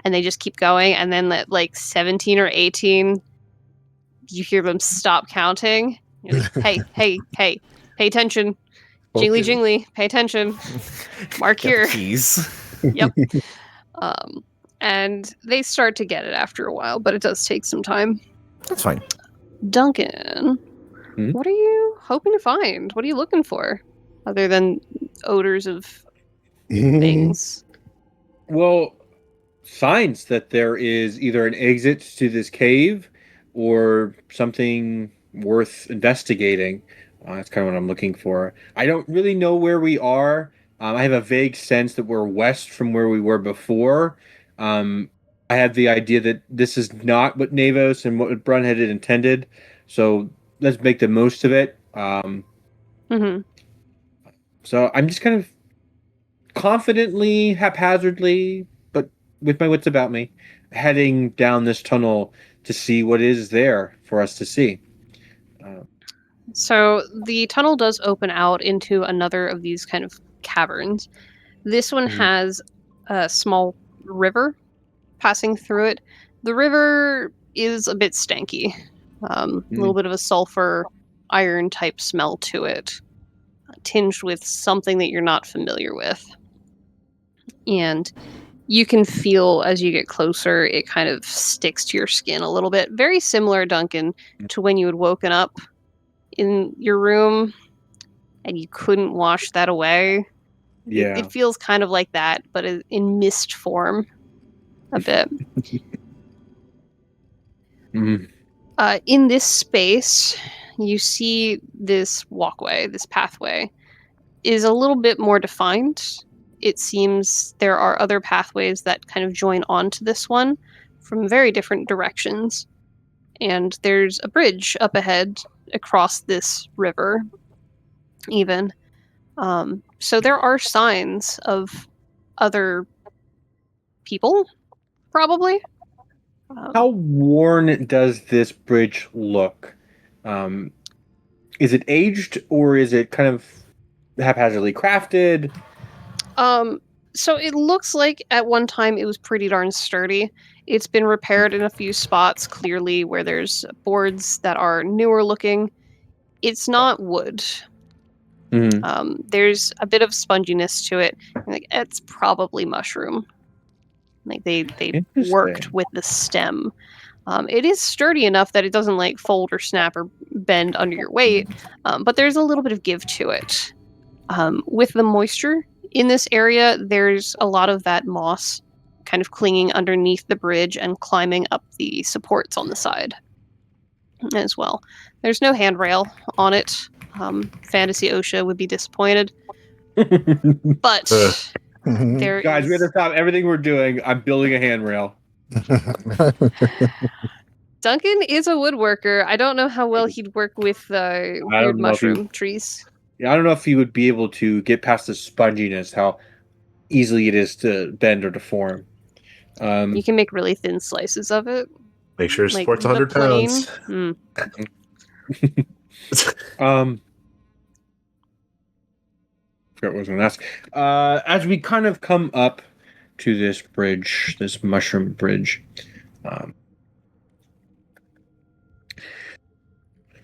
And they just keep going. And then at like 17 or 18, you hear them stop counting. You're like, hey, pay attention. Jingly, jingly, pay attention. Mark here. Keys. Yep. And they start to get it after a while, but it does take some time. That's fine. Duncan, what are you hoping to find? What are you looking for? Other than odors of things. Well, signs that there is either an exit to this cave or something worth investigating. That's kind of what I'm looking for. I don't really know where we are. I have a vague sense that we're west from where we were before. I had the idea that this is not what Navos and what Brun had intended. So let's make the most of it. So I'm just kind of confidently, haphazardly, but with my wits about me, heading down this tunnel to see what is there for us to see. So the tunnel does open out into another of these kind of caverns. This one has a small river passing through it. The river is a bit stanky. A little bit of a sulfur iron type smell to it, tinged with something that you're not familiar with. And you can feel as you get closer, it kind of sticks to your skin a little bit. Very similar, Duncan, to when you had woken up in your room and you couldn't wash that away. Yeah. It feels kind of like that, but in mist form a bit. In this space, you see this walkway, this pathway, is a little bit more defined. It seems there are other pathways that kind of join onto this one from very different directions. And there's a bridge up ahead across this river, even. So there are signs of other people, probably. How worn does this bridge look? Is it aged or is it kind of haphazardly crafted? So it looks like at one time it was pretty darn sturdy. It's been repaired in a few spots, clearly, where there's boards that are newer looking. It's not wood. There's a bit of sponginess to it. Like, it's probably mushroom. Like they worked with the stem. It is sturdy enough that it doesn't like fold or snap or bend under your weight, but there's a little bit of give to it. With the moisture in this area, there's a lot of that moss kind of clinging underneath the bridge and climbing up the supports on the side as well. There's no handrail on it. Fantasy OSHA would be disappointed. But there Guys, we have to stop everything we're doing. I'm building a handrail. Duncan is a woodworker. I don't know how well he'd work with weird mushroom trees. Yeah, I don't know if he would be able to get past the sponginess, how easily it is to bend or deform. You can make really thin slices of it. Make sure it Like supports the 100 pounds. plane. Forgot what I was going to ask. As we kind of come up to this bridge, this mushroom bridge,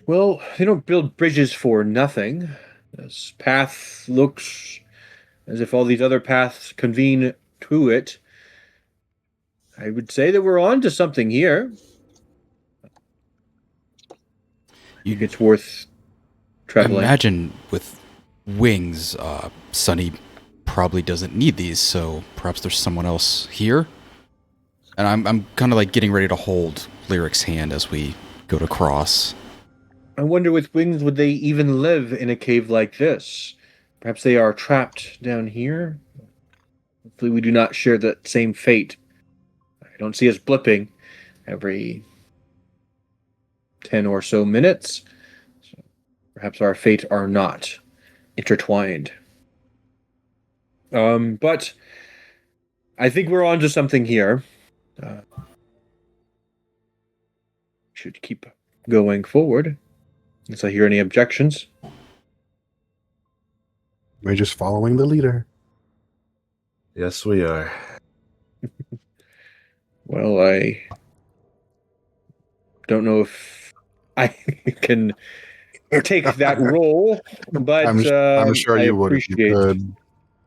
well, they don't build bridges for nothing. This path looks as if all these other paths convene to it. I would say that we're on to something here. It's worth traveling. Imagine with wings, Sunny probably doesn't need these, so perhaps there's someone else here. And I'm kind of like getting ready to hold Lyric's hand as we go to cross. I wonder with wings would they even live in a cave like this? Perhaps they are trapped down here. Hopefully we do not share the same fate. I don't see us blipping every 10 or so minutes. So perhaps our fate are not intertwined. But I think we're onto something here. Should keep going forward. Unless I hear any objections. We're just following the leader. Yes, we are. Well, I don't know if I can take that role, but I'm sure I you would if you appreciate.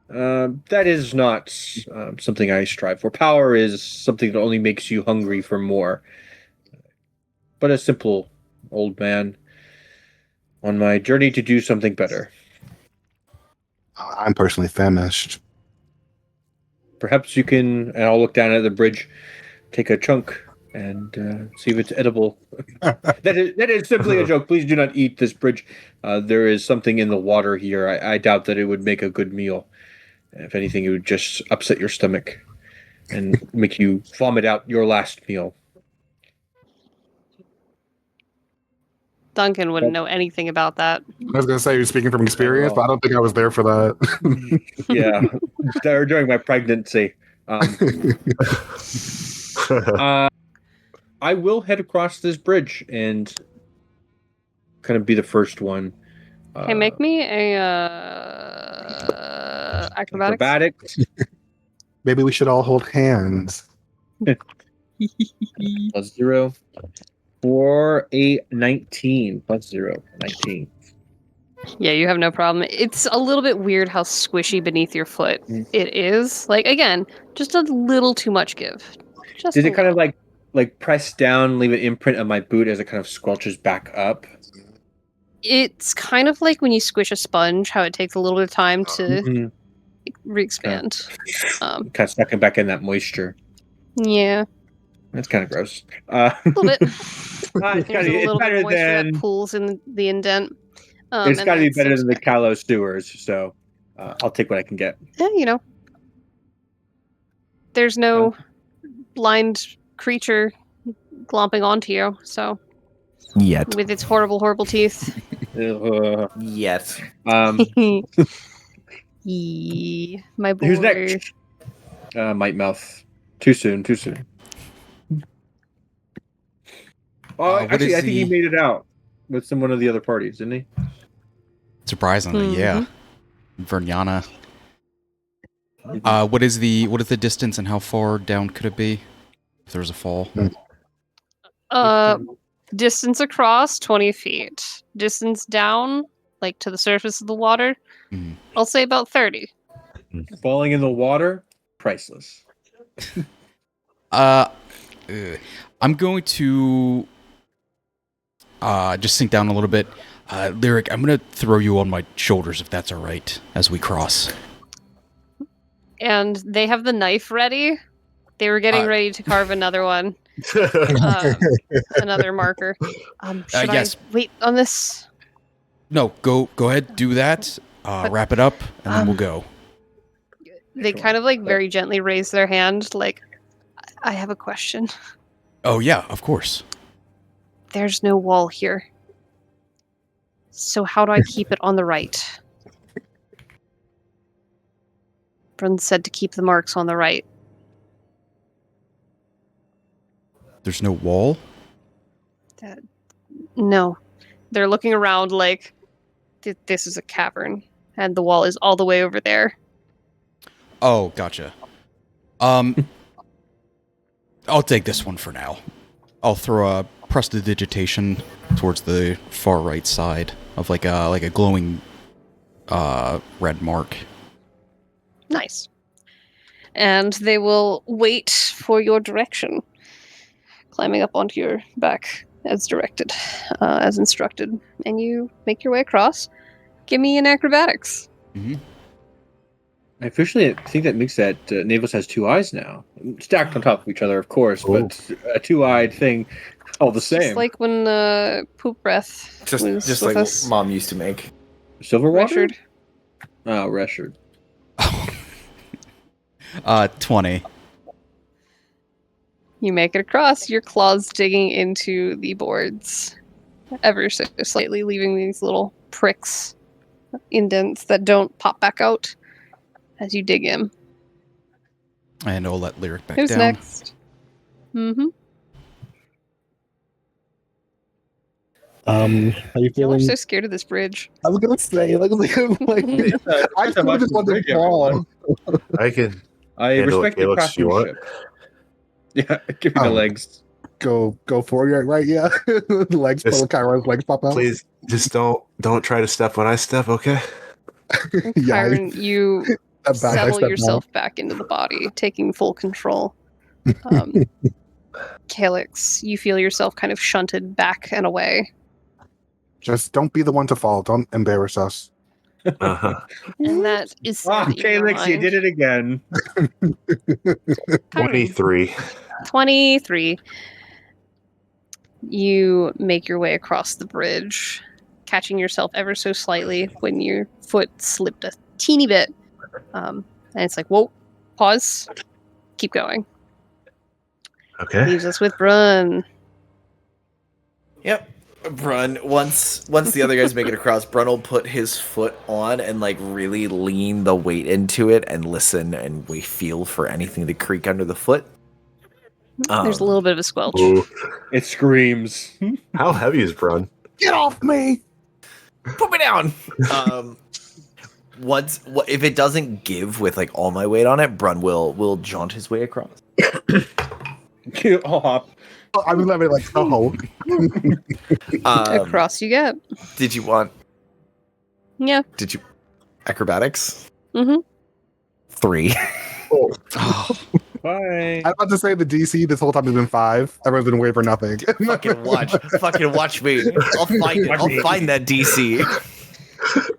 could. That is not something I strive for. Power is something that only makes you hungry for more. But a simple old man on my journey to do something better. I'm personally famished. Perhaps you can, and I'll look down at the bridge, take a chunk and see if it's edible. That is simply a joke. Please do not eat this bridge. There is something in the water here. I doubt that it would make a good meal. If anything, it would just upset your stomach and make you vomit out your last meal. Duncan wouldn't know anything about that. I was going to say you're speaking from experience, but I don't think I was there for that. Yeah, during my pregnancy. I will head across this bridge and kind of be the first one. Okay, make me a acrobatics. Acrobatics. Maybe we should all hold hands. Plus 0. For a 19. Plus 0. 19. Yeah, you have no problem. It's a little bit weird how squishy beneath your foot it is. Like, again, just a little too much give. Just Did a it kind of little. like press down, leave an imprint of my boot as it kind of squelches back up? It's kind of like when you squish a sponge, how it takes a little bit of time to Mhm. re-expand. Kind of sucking back in that moisture. Yeah, That's kind of gross. a little bit. It's There's a little bit better of moisture than that pools in the indent. it's and got to then be it better sinks than the back. Callow sewers. So I'll take what I can get. Yeah, there's no blind creature glomping onto you, so Yet. with its horrible, horrible teeth. Yet. Yee, my boy. Who's next? Might Mouth. Too soon. Oh, What actually, is I think he the- made it out with one of the other parties, didn't he? Surprisingly, yeah. Verniana. What is the distance and how far down could it be if there was a fall? Distance across 20 feet. Distance down, like to the surface of the water, I'll say about 30. Falling in the water, priceless. I'm going to just sink down a little bit. Lyric, I'm going to throw you on my shoulders if that's all right as we cross. And they have the knife ready. They were getting ready to carve another one. Another marker. Should yes. I wait on this? No, go ahead, do that. Wrap it up, and then we'll go. They kind of like very gently raise their hand, like, I have a question. Oh yeah, of course. There's no wall here. So how do I keep it on the right? Brun said to keep the marks on the right. There's no wall? No. They're looking around like this is a cavern, and the wall is all the way over there. Oh, gotcha. I'll take this one for now. I'll throw a prestidigitation towards the far right side of like a glowing red mark. Nice. And they will wait for your direction, climbing up onto your back as directed, as instructed, and you make your way across. Give me an acrobatics. I officially think that makes that Navis has two eyes now, stacked on top of each other, of course, but a two-eyed thing, all the same. Just like when Poop Breath was Just with like us. Mom used to make. Silver water. Richard. Oh, Reshard. 20. You make it across, your claws digging into the boards ever so slightly, leaving these little pricks, indents that don't pop back out as you dig in. And I'll let Lyric back Who's down. next? Mm-hmm. How you Y'all are feeling? so scared of this bridge. I was gonna say, like I still just want to crawl. I can I handle respect the Calyx if you want. craftsmanship. Yeah, give me the legs. Go forward, right? Yeah, legs. Yes. Little Chiron's legs pop out. Please, just don't try to step when I step, okay? Yeah, Kyron, you I step settle back. yourself back into the body, taking full control. Calyx, you feel yourself kind of shunted back and away. Just don't be the one to fall. Don't embarrass us. Uh-huh. And that is Ah, said in your Calyx, you mind. did it again. Kyron, 23. 23. You make your way across the bridge, catching yourself ever so slightly when your foot slipped a teeny bit. And it's like, whoa, pause, keep going. Okay. Leaves us with Brun. Yep. Brun, once the other guys make it across, Brun will put his foot on and like really lean the weight into it and listen, and we feel for anything to creak under the foot. There's a little bit of a squelch. Ooh. It screams. How heavy is Brun? Get off me! Put me down. If it doesn't give with like all my weight on it, Brun will jaunt his way across. I'll hop. I was loving like, oh, Across you get. Did you want? Yeah. Did you acrobatics? Mm-hmm. 3. Oh, Bye. I'm about to say the DC this whole time has been 5. Everyone's been waiting for nothing. Fucking watch me. I'll find it. I'll find that DC.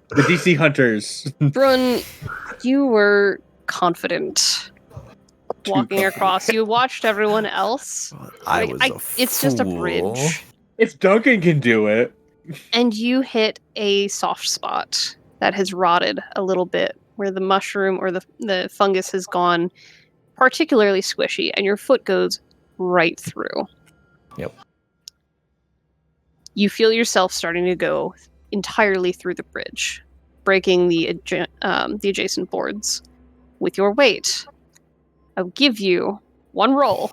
The DC Hunters. Brun, you were confident walking across. You watched everyone else. It's just a bridge. If Duncan can do it. And you hit a soft spot that has rotted a little bit, where the mushroom or the fungus has gone particularly squishy, and your foot goes right through. Yep. You feel yourself starting to go entirely through the bridge, breaking the adjacent boards with your weight. I'll give you one roll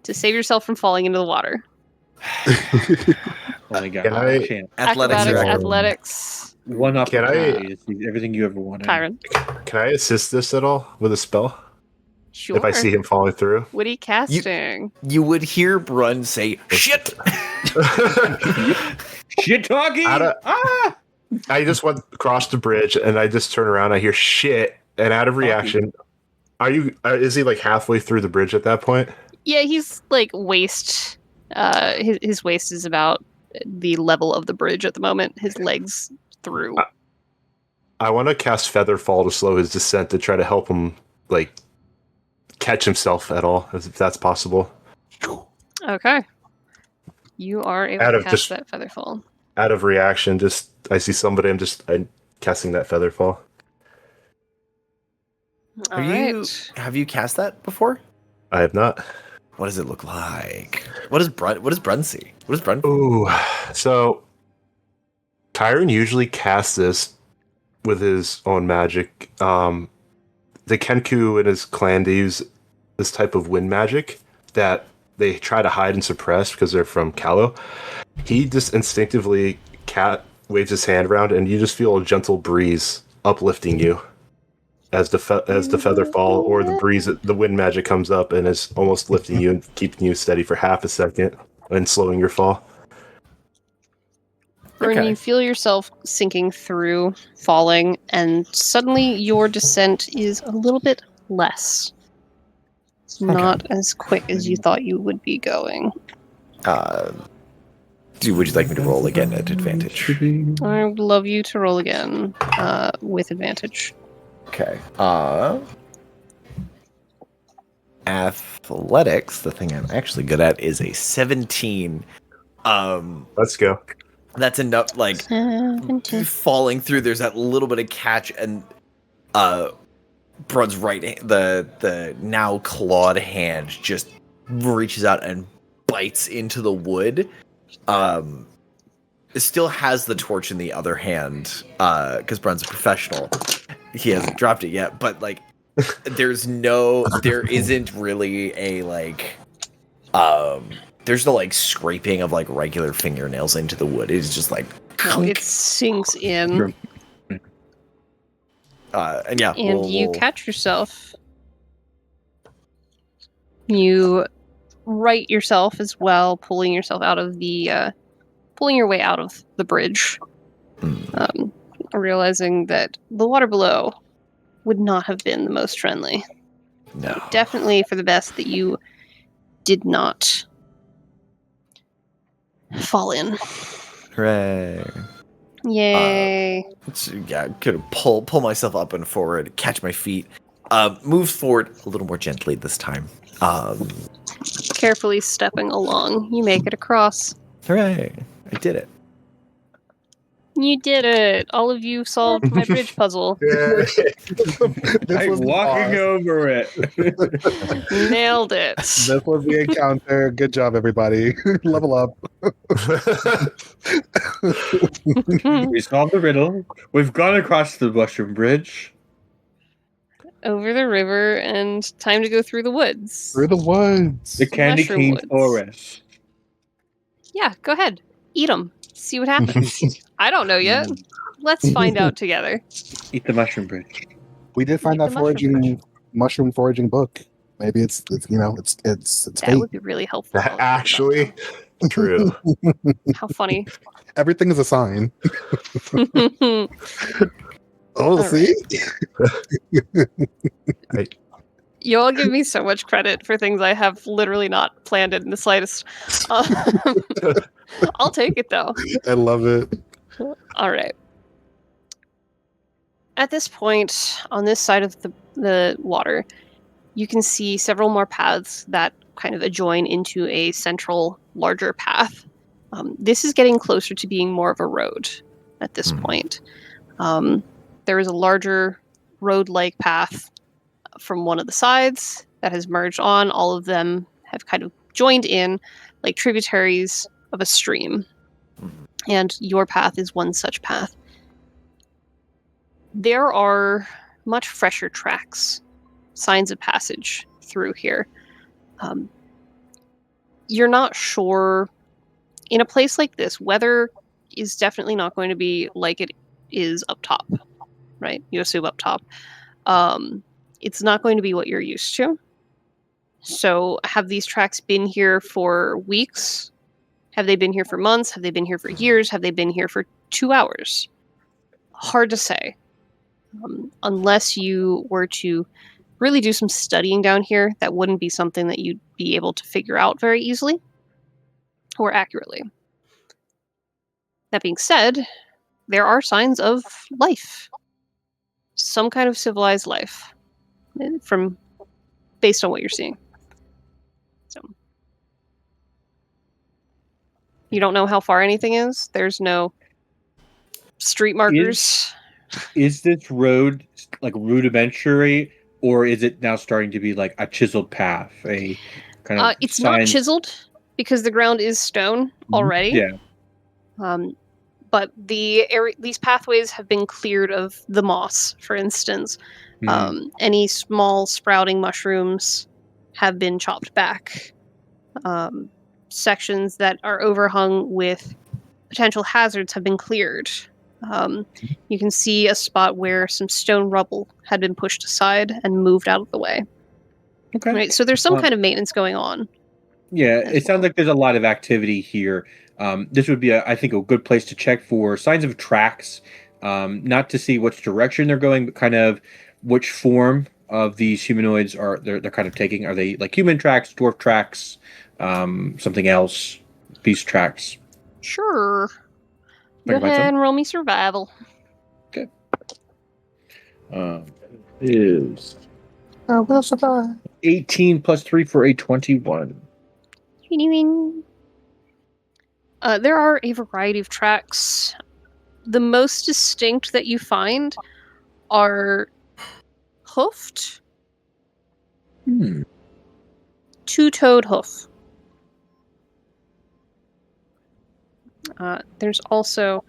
to save yourself from falling into the water. Only got Can I- one chance. Athletics. Acrobatics, or- athletics. One Can I- opportunity to see everything you ever wanted. Kyron. Can I assist this at all with a spell? Sure. If I see him falling through? What are you casting? You would hear Brun say, "Shit." Shit talking. Ah! I just went across the bridge and I just turn around. I hear shit, and out of reaction, is he like halfway through the bridge at that point? Yeah, he's like waist. His waist is about the level of the bridge at the moment. His legs through. I want to cast Featherfall to slow his descent to try to help him like catch himself at all, if that's possible. Okay. You are able Out to of cast just- that Featherfall. Out of reaction, just I see somebody, I'm casting that Featherfall. All right. Have you cast that before? I have not. What does it look like? What does Brun see? What does Brun? Ooh, so Kyron usually casts this with his own magic. The Kenku and his clan, they use this type of wind magic that they try to hide and suppress because they're from Callow. He just instinctively waves his hand around, and you just feel a gentle breeze uplifting you as the Featherfall or the breeze, the wind magic comes up and is almost lifting you and keeping you steady for half a second and slowing your fall. When Okay. you feel yourself sinking through, falling, and suddenly your descent is a little bit less. It's not as quick as you thought you would be going. Would you like me to roll again at advantage? I would love you to roll again with advantage. Okay. Athletics, the thing I'm actually good at, is a 17. Let's go. That's enough, like, 17. falling through, there's that little bit of catch, and Brun's the now clawed hand just reaches out and bites into the wood. It still has the torch in the other hand, because Brun's a professional. He hasn't dropped it yet, but like, there isn't really a like, there's no like scraping of like regular fingernails into the wood. It's just like, No, it sinks in, and yeah, and you catch yourself. You right yourself as well, pulling yourself out of the, pulling your way out of the bridge, realizing that the water below would not have been the most friendly. No, Definitely for the best that you did not fall in. hooray! Yay. Yeah, could pull myself up and forward, catch my feet, move forward a little more gently this time. Carefully stepping along, you make it across. Hooray! I did it. You did it! All of you solved my bridge puzzle. This I'm was the walking boss. over it. Nailed it. This was the encounter. Good job, everybody. Level up. We solved the riddle. We've gone across the mushroom bridge. Over the river, and time to go through the woods. Through the woods. The candy Mushroom cane woods. forest. Yeah, go ahead. Eat them. See what happens. I don't know yet. Let's find out together. Eat the mushroom bridge. We did find Eat that the mushroom foraging mushroom foraging book. Maybe it's That fate. would be really helpful. Actually, true. How funny. Everything is a sign. Oh, All see? You all give me so much credit for things I have literally not planned in the slightest. I'll take it though. I love it. All right. At this point, on this side of the water, you can see several more paths that kind of adjoin into a central, larger path. This is getting closer to being more of a road at this point. There is a larger road-like path from one of the sides that has merged on. All of them have kind of joined in like tributaries of a stream. And your path is one such path. There are much fresher tracks, signs of passage through here. You're not sure, in a place like this, weather is definitely not going to be like it is up top, right? You assume up top. It's not going to be what you're used to. So have these tracks been here for weeks? Have they been here for months? Have they been here for years? Have they been here for 2 hours? Hard to say. Unless you were to really do some studying down here, that wouldn't be something that you'd be able to figure out very easily or accurately. That being said, there are signs of life. Some kind of civilized life based on what you're seeing. So you don't know how far anything is. There's no street markers. Is this road like rudimentary, or is it now starting to be like a chiseled path? A kind of It's not sign- chiseled because the ground is stone already. Yeah. But these pathways have been cleared of the moss, for instance. Any small sprouting mushrooms have been chopped back. Sections that are overhung with potential hazards have been cleared. You can see a spot where some stone rubble had been pushed aside and moved out of the way. Okay. Right, so there's some kind of maintenance going on. Yeah, as it sounds like there's a lot of activity here. This would be, I think, a good place to check for signs of tracks, not to see which direction they're going, but kind of which form of these humanoids they're kind of taking. Are they like human tracks, dwarf tracks, something else, beast tracks? Sure. I Go can find ahead some. and roll me survival. Is I will survive. 18 plus 3 for a 21. There are a variety of tracks. The most distinct that you find are hoofed, Hmm. two-toed hoof. There's also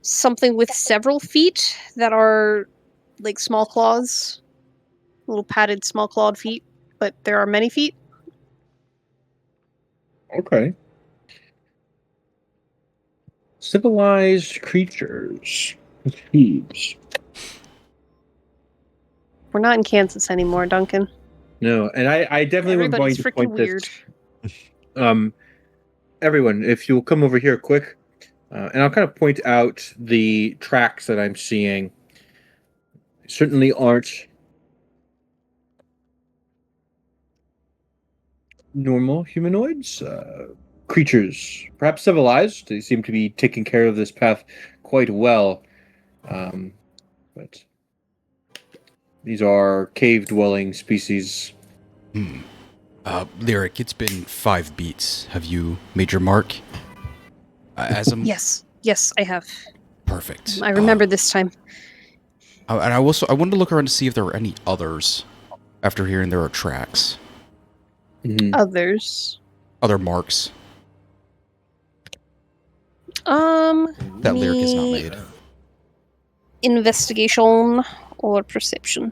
something with several feet that are like small claws, little padded small clawed feet, but there are many feet. Okay. Civilized creatures. Thieves. We're not in Kansas anymore, Duncan. No, and I definitely am going Everybody's to freaking point weird. this. Everyone, if you'll come over here quick, and I'll kind of point out the tracks that I'm seeing. Certainly aren't normal humanoids, creatures, perhaps civilized. They seem to be taking care of this path quite well. But these are cave-dwelling species. Lyric, it's been 5 beats. Have you made your mark? As a Yes, I have. Perfect. I remember this time. And I wanted to look around to see if there were any others. After hearing there are tracks, Others. other marks that Lyric has not me- made. Investigation or perception?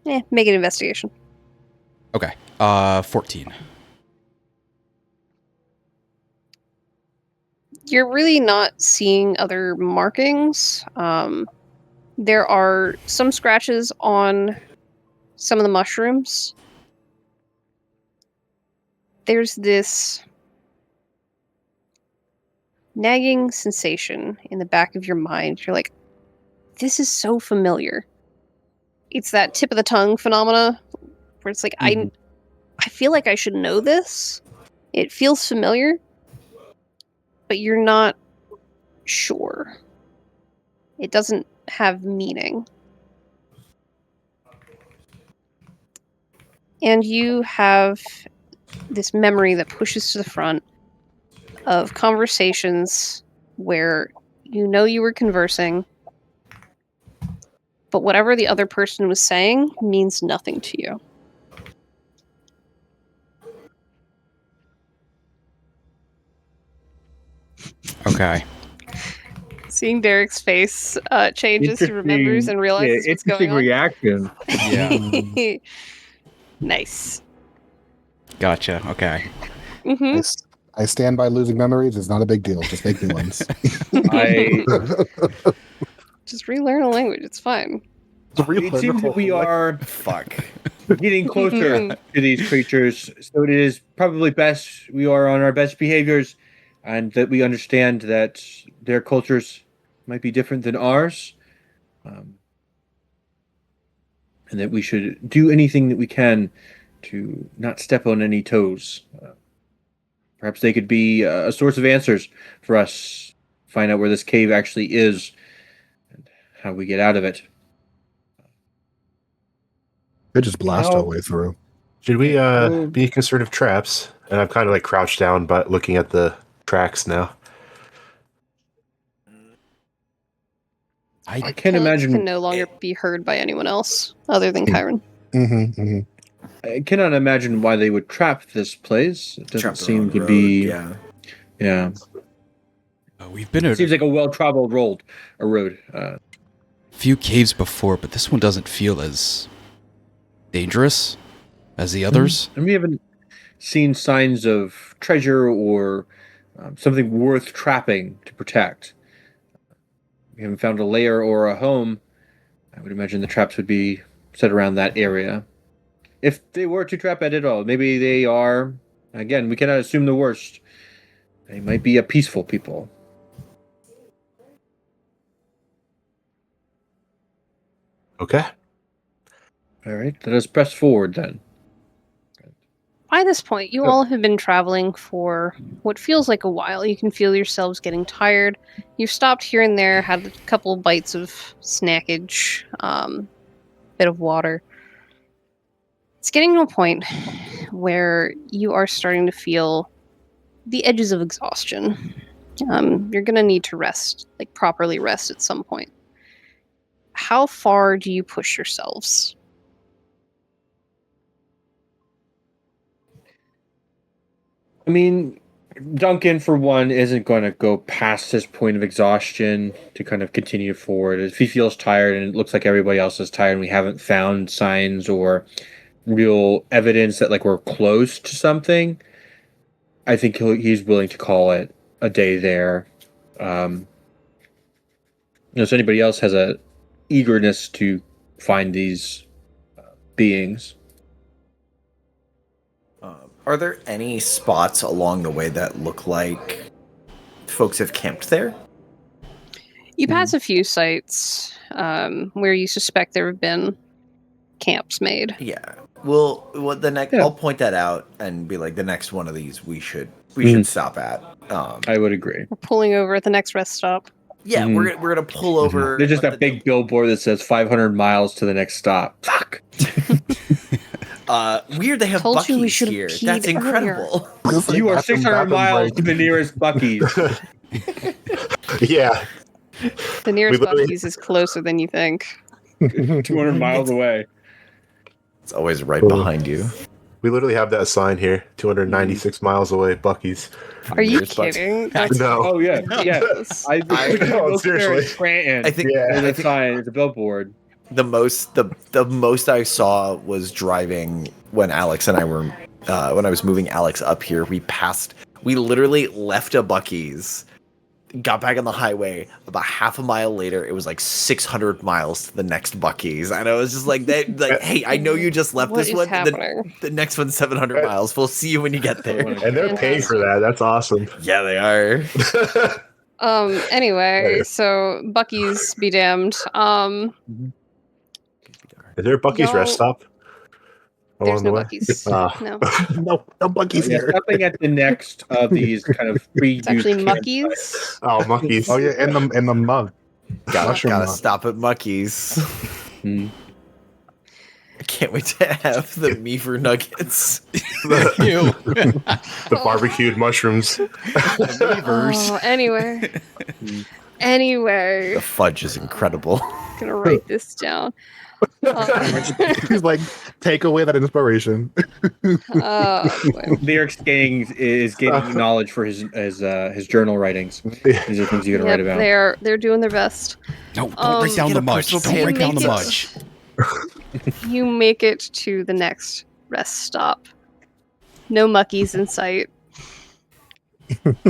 Make an investigation. Okay. 14. You're really not seeing other markings. There are some scratches on some of the mushrooms. There's this nagging sensation in the back of your mind. You're like, this is so familiar. It's that tip of the tongue phenomena where it's like, I feel like I should know this. It feels familiar, but you're not sure. It doesn't have meaning. And you have this memory that pushes to the front of conversations where you know you were conversing, but whatever the other person was saying means nothing to you. Okay. Seeing Derek's face changes, he remembers and realizes what's going on. Reaction. Yeah. Nice. Gotcha. Okay. Mm-hmm. I stand by losing memories. It's not a big deal. Just make new ones. I Just relearn a language. It's fine. it seems that we are Fuck. getting closer to these creatures, so it is probably best we are on our best behaviors, and that we understand that their cultures might be different than ours, and that we should do anything that we can to not step on any toes. Perhaps they could be a source of answers for us. Find out where this cave actually is and how we get out of it. They just blast How- our way through. Should we be concerned of traps? And I'm kind of like crouched down, but looking at the tracks now. I can't Kelly imagine. can no longer be heard by anyone else other than Chiron. I cannot imagine why they would trap this place. It doesn't Trapped seem around to the be. road, Yeah. We've been It in seems like a well-traveled road. a few caves before, but this one doesn't feel as dangerous as the others. And we haven't seen signs of treasure or something worth trapping to protect. We haven't found a lair or a home. I would imagine the traps would be set around that area. If they were to trap it at all, maybe they are. Again, we cannot assume the worst. They might be a peaceful people. Okay. All right, let us press forward then. By this point, you Oh. all have been traveling for what feels like a while. You can feel yourselves getting tired. You've stopped here and there, had a couple bites of snackage, bit of water. It's getting to a point where you are starting to feel the edges of exhaustion. You're going to need to rest, like properly rest at some point. how far do you push yourselves? I mean, Duncan, for one, isn't going to go past his point of exhaustion to kind of continue forward. If he feels tired and it looks like everybody else is tired and we haven't found signs or real evidence that like we're close to something, I think he's willing to call it a day there. So anybody else has a eagerness to find these beings. Are there any spots along the way that look like folks have camped there? You pass a few sites where you suspect there have been camps made. Yeah. Well, the next Yeah. I'll point that out and be like, the next one of these we should stop at. I would agree. We're pulling over at the next rest stop. Yeah, we're gonna pull over. There's just let a big billboard that says 500 miles to the next stop. Fuck. Weird they have Told you we Buc-ee's should've here. peed That's earlier. incredible. You are 600 miles to the nearest Buc-ee's. Yeah. The nearest We literally- Buc-ee's is closer than you think. 200 miles away. It's always right behind you. We literally have that sign here, 296 miles away, Buc-ee's. Are you Nearest Buc-ee's. kidding? That's No. Oh, yeah. Yeah. ridiculous. I No, seriously. Scranton. I think Yeah. There's I a think sign. It's a billboard. the most I saw was driving when Alex and I were when I was moving Alex up here. We literally left a Buc-ee's, got back on the highway. About half a mile later, it was like 600 miles to the next Buc-ee's, and I was just like, "Hey, I know you just left What this is one. happening? The next one's 700 miles. We'll see you when you get there." And they're paying for that. That's awesome. Yeah, they are. Anyway, so Buc-ee's be damned. Is there a Buc-ee's rest stop There's along the no way? Buc-ee's. Ah. No. No Buc-ee's Yeah, here. stopping at the next of these kind of It's actually pre-used Muckies. Oh, Muckies. Oh yeah, in the mug. Mushroom Gotta mug. stop at Muckies. Hmm. I can't wait to have the Meaver Nuggets. Ew. The barbecued mushrooms. Oh, anyway. Anyway, The fudge is incredible. gonna write this down. He's like, take away that inspiration. Boy. Lyrics is gaining knowledge for his journal writings. These are things you gotta write Yep, about. they're doing their best. No, don't break down Get the a much. personal Don't break pan down the make it. much. You make it to the next rest stop. No Muckies in sight.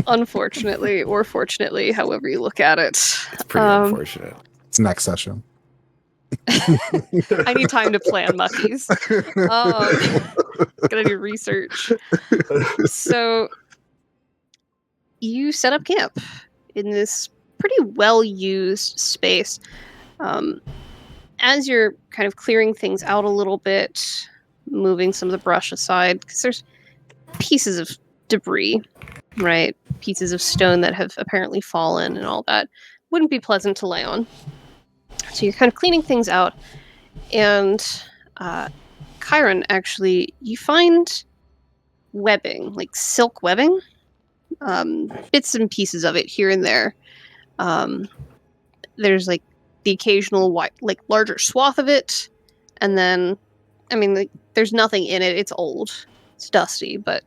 Unfortunately, or fortunately, however you look at it. It's pretty unfortunate. It's next session. I need time to plan Muckies. Gotta do research. So you set up camp in this pretty well-used space. As you're kind of clearing things out a little bit, moving some of the brush aside, because there's pieces of debris, right? Pieces of stone that have apparently fallen and all that. Wouldn't be pleasant to lay on. So you're kind of cleaning things out, and Chiron, actually, you find webbing, like silk webbing, bits and pieces of it here and there. There's like the occasional white, like larger swath of it, and then, I mean, like, there's nothing in it. It's old, it's dusty, but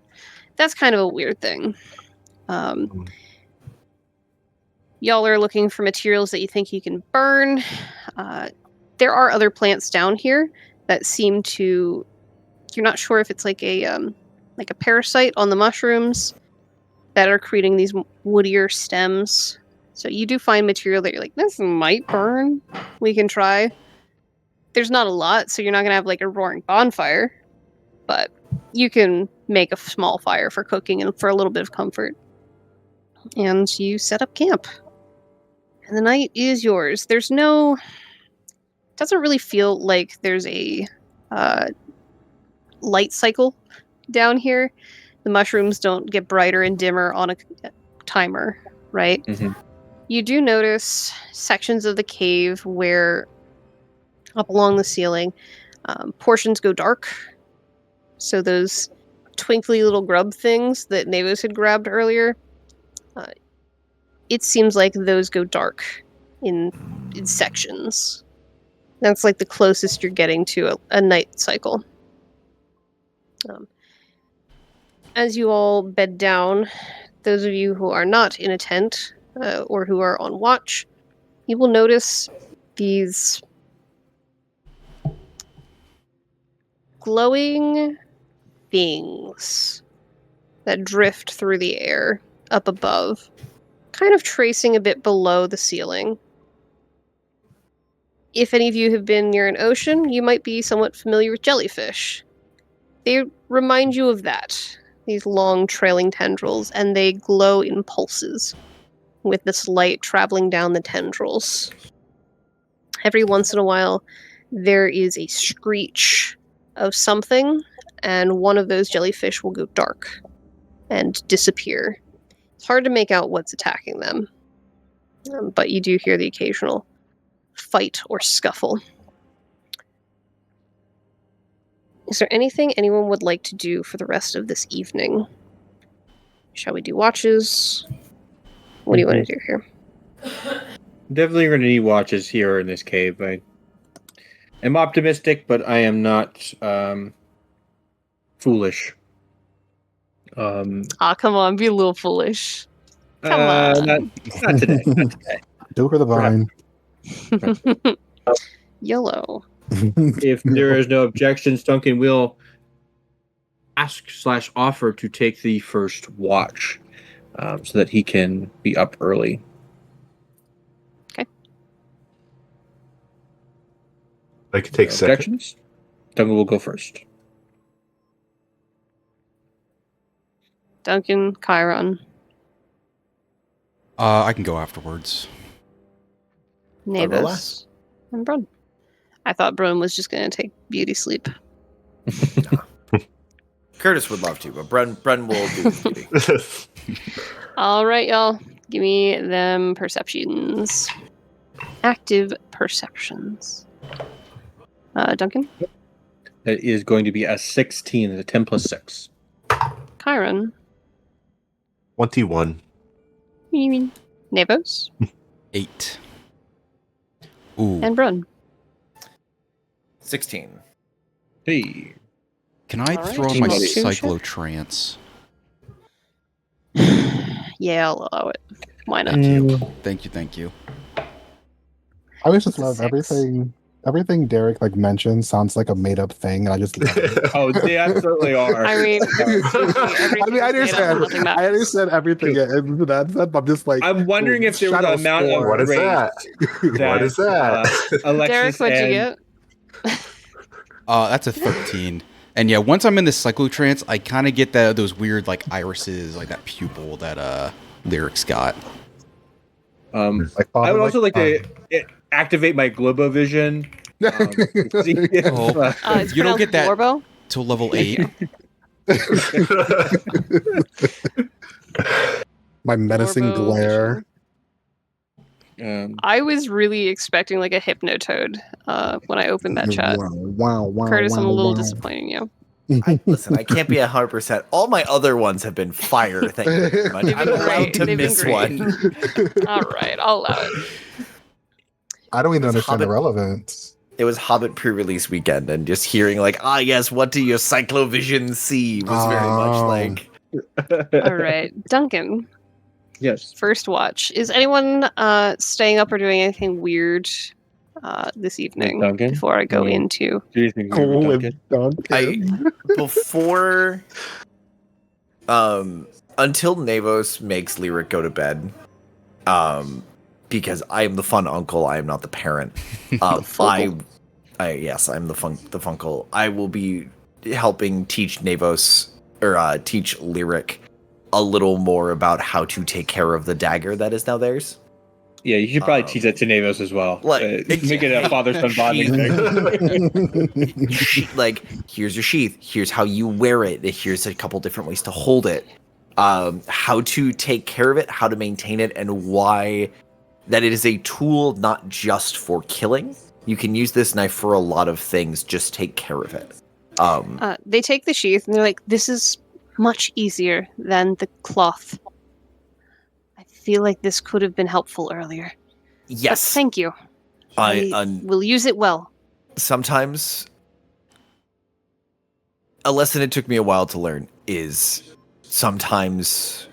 that's kind of a weird thing. Y'all are looking for materials that you think you can burn. There are other plants down here that seem to. You're not sure if it's like a parasite on the mushrooms that are creating these woodier stems. So you do find material that you're like, this might burn. We can try. There's not a lot, so you're not gonna have like a roaring bonfire, but you can make a small fire for cooking and for a little bit of comfort. And you set up camp. And the night is yours. Doesn't really feel like there's a light cycle down here. The mushrooms don't get brighter and dimmer on a timer, right? Mhm. You do notice sections of the cave where, up along the ceiling, portions go dark. So those twinkly little grub things that Navos had grabbed earlier, it seems like those go dark in sections. That's like the closest you're getting to a night cycle. As you all bed down, those of you who are not in a tent or who are on watch, you will notice these glowing things that drift through the air up above, kind of tracing a bit below the ceiling. If any of you have been near an ocean, you might be somewhat familiar with jellyfish. They remind you of that, these long trailing tendrils, and they glow in pulses with this light traveling down the tendrils. Every once in a while, there is a screech of something, and one of those jellyfish will go dark and disappear. It's hard to make out what's attacking them, but you do hear the occasional fight or scuffle. Is there anything anyone would like to do for the rest of this evening? Shall we do watches? What do you want to do here? Definitely going to need watches here in this cave. I am optimistic, but I am not foolish. Come on, be a little foolish. Come on. Not today. Not today. Do for the vine. Yellow. If there is no objections, Duncan will ask/offer to take the first watch, so that he can be up early. Okay. I could take second. Objections? Duncan will go first. Duncan, Chiron, I can go afterwards. Navis, and Brun. I thought Brun was just going to take beauty sleep. Curtis would love to, but Brun will do his duty. All right, y'all. Give me them perceptions. Active perceptions. Duncan? That is going to be a 16, a 10 plus 6. Chiron? 21. You mean Nevos? 8. Ooh. And Brun? 16. Hey. Can I All right, throw on my buddy. cyclotrance? Yeah, I'll allow it. Why not? Thank you. I always just love 6. everything. Everything Derek like mentioned sounds like a made up thing, and I just love it. Oh, they absolutely are. I mean, I understand everything. Yeah, and that's I'm just like. I'm wondering if there was Shadow an amount of Storm. What is grace that? What is that? Alexis Derek, what'd you and- get? That's a 13. And yeah, once I'm in the cyclotrance, I kind of get those weird like irises, like that pupil that Lyric's got. Like, I would also like to activate my Globovision. See if, It's You don't get that- Glorbo? Till level 8. my menacing Glorbo glare. I was really expecting like a Hypnotoad when I opened that chat. Wow! Curtis, I'm a little wow. disappointing you. Listen, I can't be 100%. All my other ones have been fire. Thank you very much. They've I'm been allowed great. to They've been miss great. one. All right, I'll allow it. I don't even It's understand the Hobbit. relevance. It was Hobbit pre-release weekend, and just hearing like, yes, what do your cyclovision see was very much like. All right, Duncan, yes. first watch. Is anyone staying up or doing anything weird this evening Duncan? before I go Mm. into? Do you think With Duncan. Before until Navos makes Lyric go to bed, because I am the fun uncle, I am not the parent. Yes, I'm the funkle. I will be helping teach Navos or teach Lyric a little more about how to take care of the dagger that is now theirs. Yeah, you should probably teach that to Navos as well. Make it a father-son bonding thing. Like, here's your sheath. Here's how you wear it. Here's a couple different ways to hold it. How to take care of it, how to maintain it, and why that it is a tool not just for killing. You can use this knife for a lot of things. Just take care of it. They take the sheath and they're like, "This is much easier than the cloth. I feel like this could have been helpful earlier. But Yes. thank you. I will use it well. sometimes a lesson it took me a while to learn is sometimes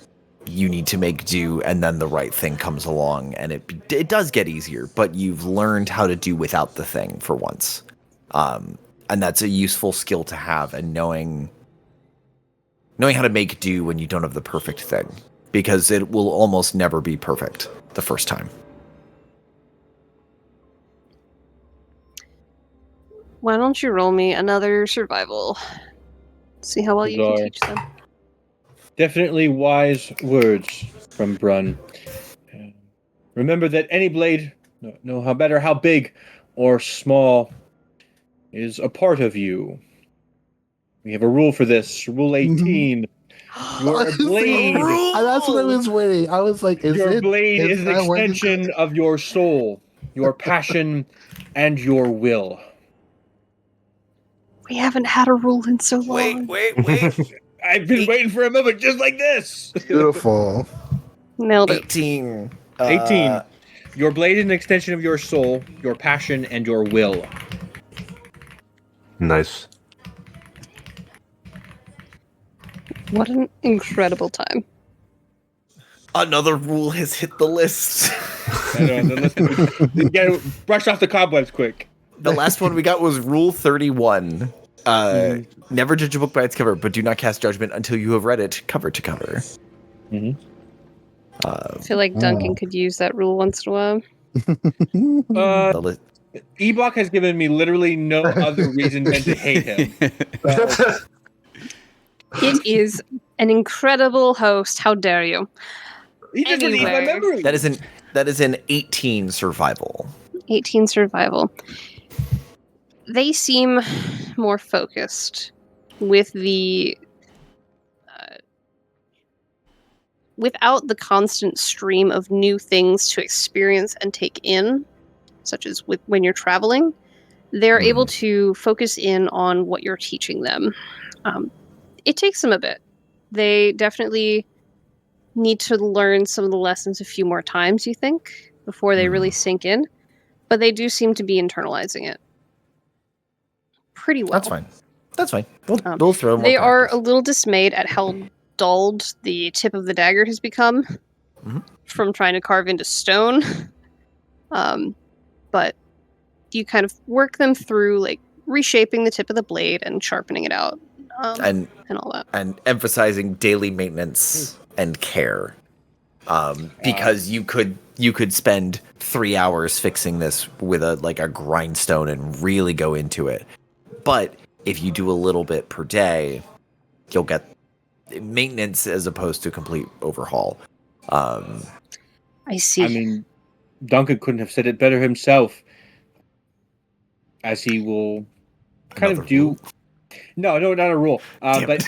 you need to make do, and then the right thing comes along, and it does get easier, but you've learned how to do without the thing for once. And that's a useful skill to have, and knowing how to make do when you don't have the perfect thing, because it will almost never be perfect the first time. Why don't you roll me another survival? See how well you can Bizarre. teach them. Definitely wise words from Brun. Remember that any blade, no matter how big or small, is a part of you. We have a rule for this. Rule 18. Your blade. That's what I was waiting. I was like, Your blade is an that what it extension of your soul, your passion, and your will. We haven't had a rule in so long. Wait. I've been waiting for a moment just like this. Beautiful. Nailed it. 18. 18. Your blade is an extension of your soul, your passion, and your will. Nice. What an incredible time. Another rule has hit the list. I know, listen, brush off the cobwebs quick. The last one we got was Rule 31. Never judge a book by its cover, but do not cast judgment until you have read it cover to cover. Mm-hmm. I feel like Duncan could use that rule once in a while. Ebok has given me literally no other reason than to hate him. It is an incredible host. How dare you? He doesn't eat my memory. That is an 18 survival. 18 survival. They seem more focused with the without the constant stream of new things to experience and take in, such as when you're traveling. They're able to focus in on what you're teaching them. It takes them a bit. They definitely need to learn some of the lessons a few more times, you think, before they really sink in. But they do seem to be internalizing it pretty well. That's fine. We'll throw more They are practice. a little dismayed at how dulled the tip of the dagger has become from trying to carve into stone. But you kind of work them through, like, reshaping the tip of the blade and sharpening it out. And all that. And emphasizing daily maintenance and care. Because you could spend 3 hours fixing this with a grindstone and really go into it. But if you do a little bit per day, you'll get maintenance as opposed to complete overhaul. I see. I mean, Duncan couldn't have said it better himself. As he will kind Another of do. rule. No, not a rule. But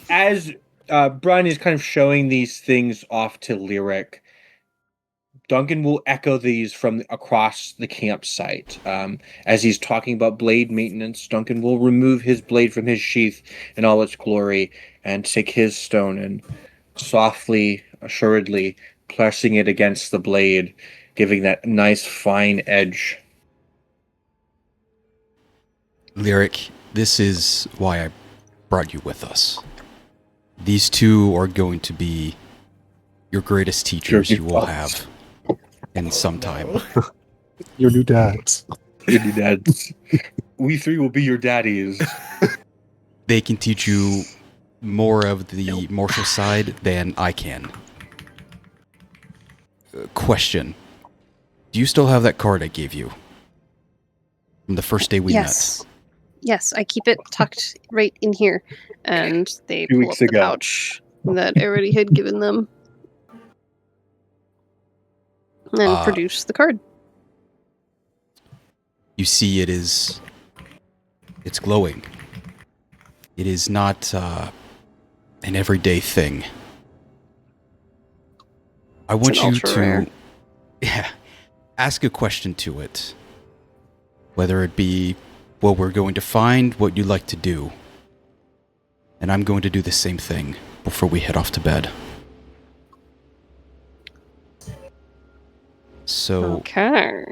as Brun is kind of showing these things off to Lyric, Duncan will echo these from across the campsite. As he's talking about blade maintenance, Duncan will remove his blade from his sheath in all its glory and take his stone and softly, assuredly, pressing it against the blade, giving that nice fine edge. Lyric, this is why I brought you with us. These two are going to be your greatest teachers you will have in some time. Your new dads. Your new dads. We three will be your daddies. They can teach you more of the martial side than I can. Question. Do you still have that card I gave you? From the first day we met? Yes, I keep it tucked right in here. And they 2 pull weeks up the ago. pouch that Arity had given them. And produce the card. You see it's glowing. It is not an everyday thing. I want you ultra rare. to ask a question to it. Whether it be what we're going to find, what you'd like to do. And I'm going to do the same thing before we head off to bed. So, Okay.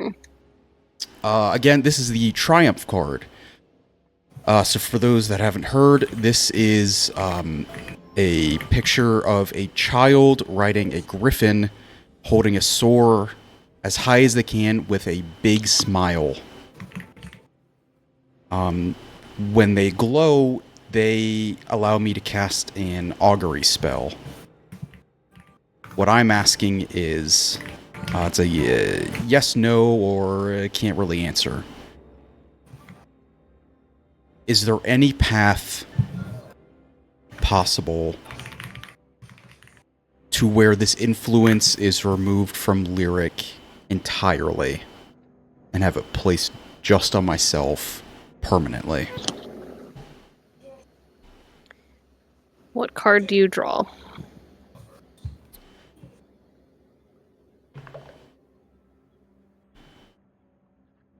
Again, this is the Triumph card. So for those that haven't heard, this is a picture of a child riding a griffin, holding a soar as high as they can with a big smile. When they glow, they allow me to cast an augury spell. What I'm asking is, it's a yes, no, or can't really answer. Is there any path possible to where this influence is removed from Lyric entirely and have it placed just on myself permanently? What card do you draw?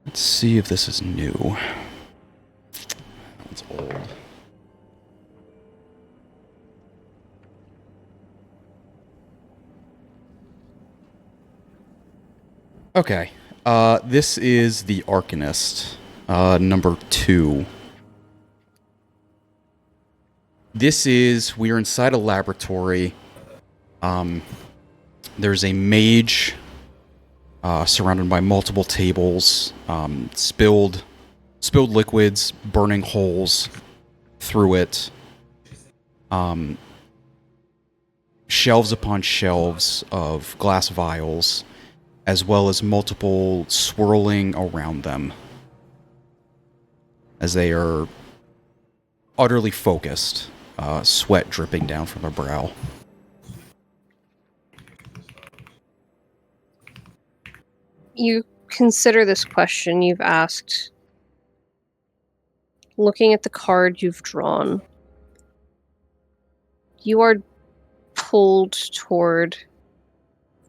Let's see if this is new. It's old. Okay. This is the Arcanist, number 2. We're inside a laboratory. There's a mage surrounded by multiple tables, spilled liquids, burning holes through it, shelves upon shelves of glass vials, as well as multiple swirling around them as they are utterly focused, sweat dripping down from their brow. You consider this question you've asked, looking at the card you've drawn. You are pulled toward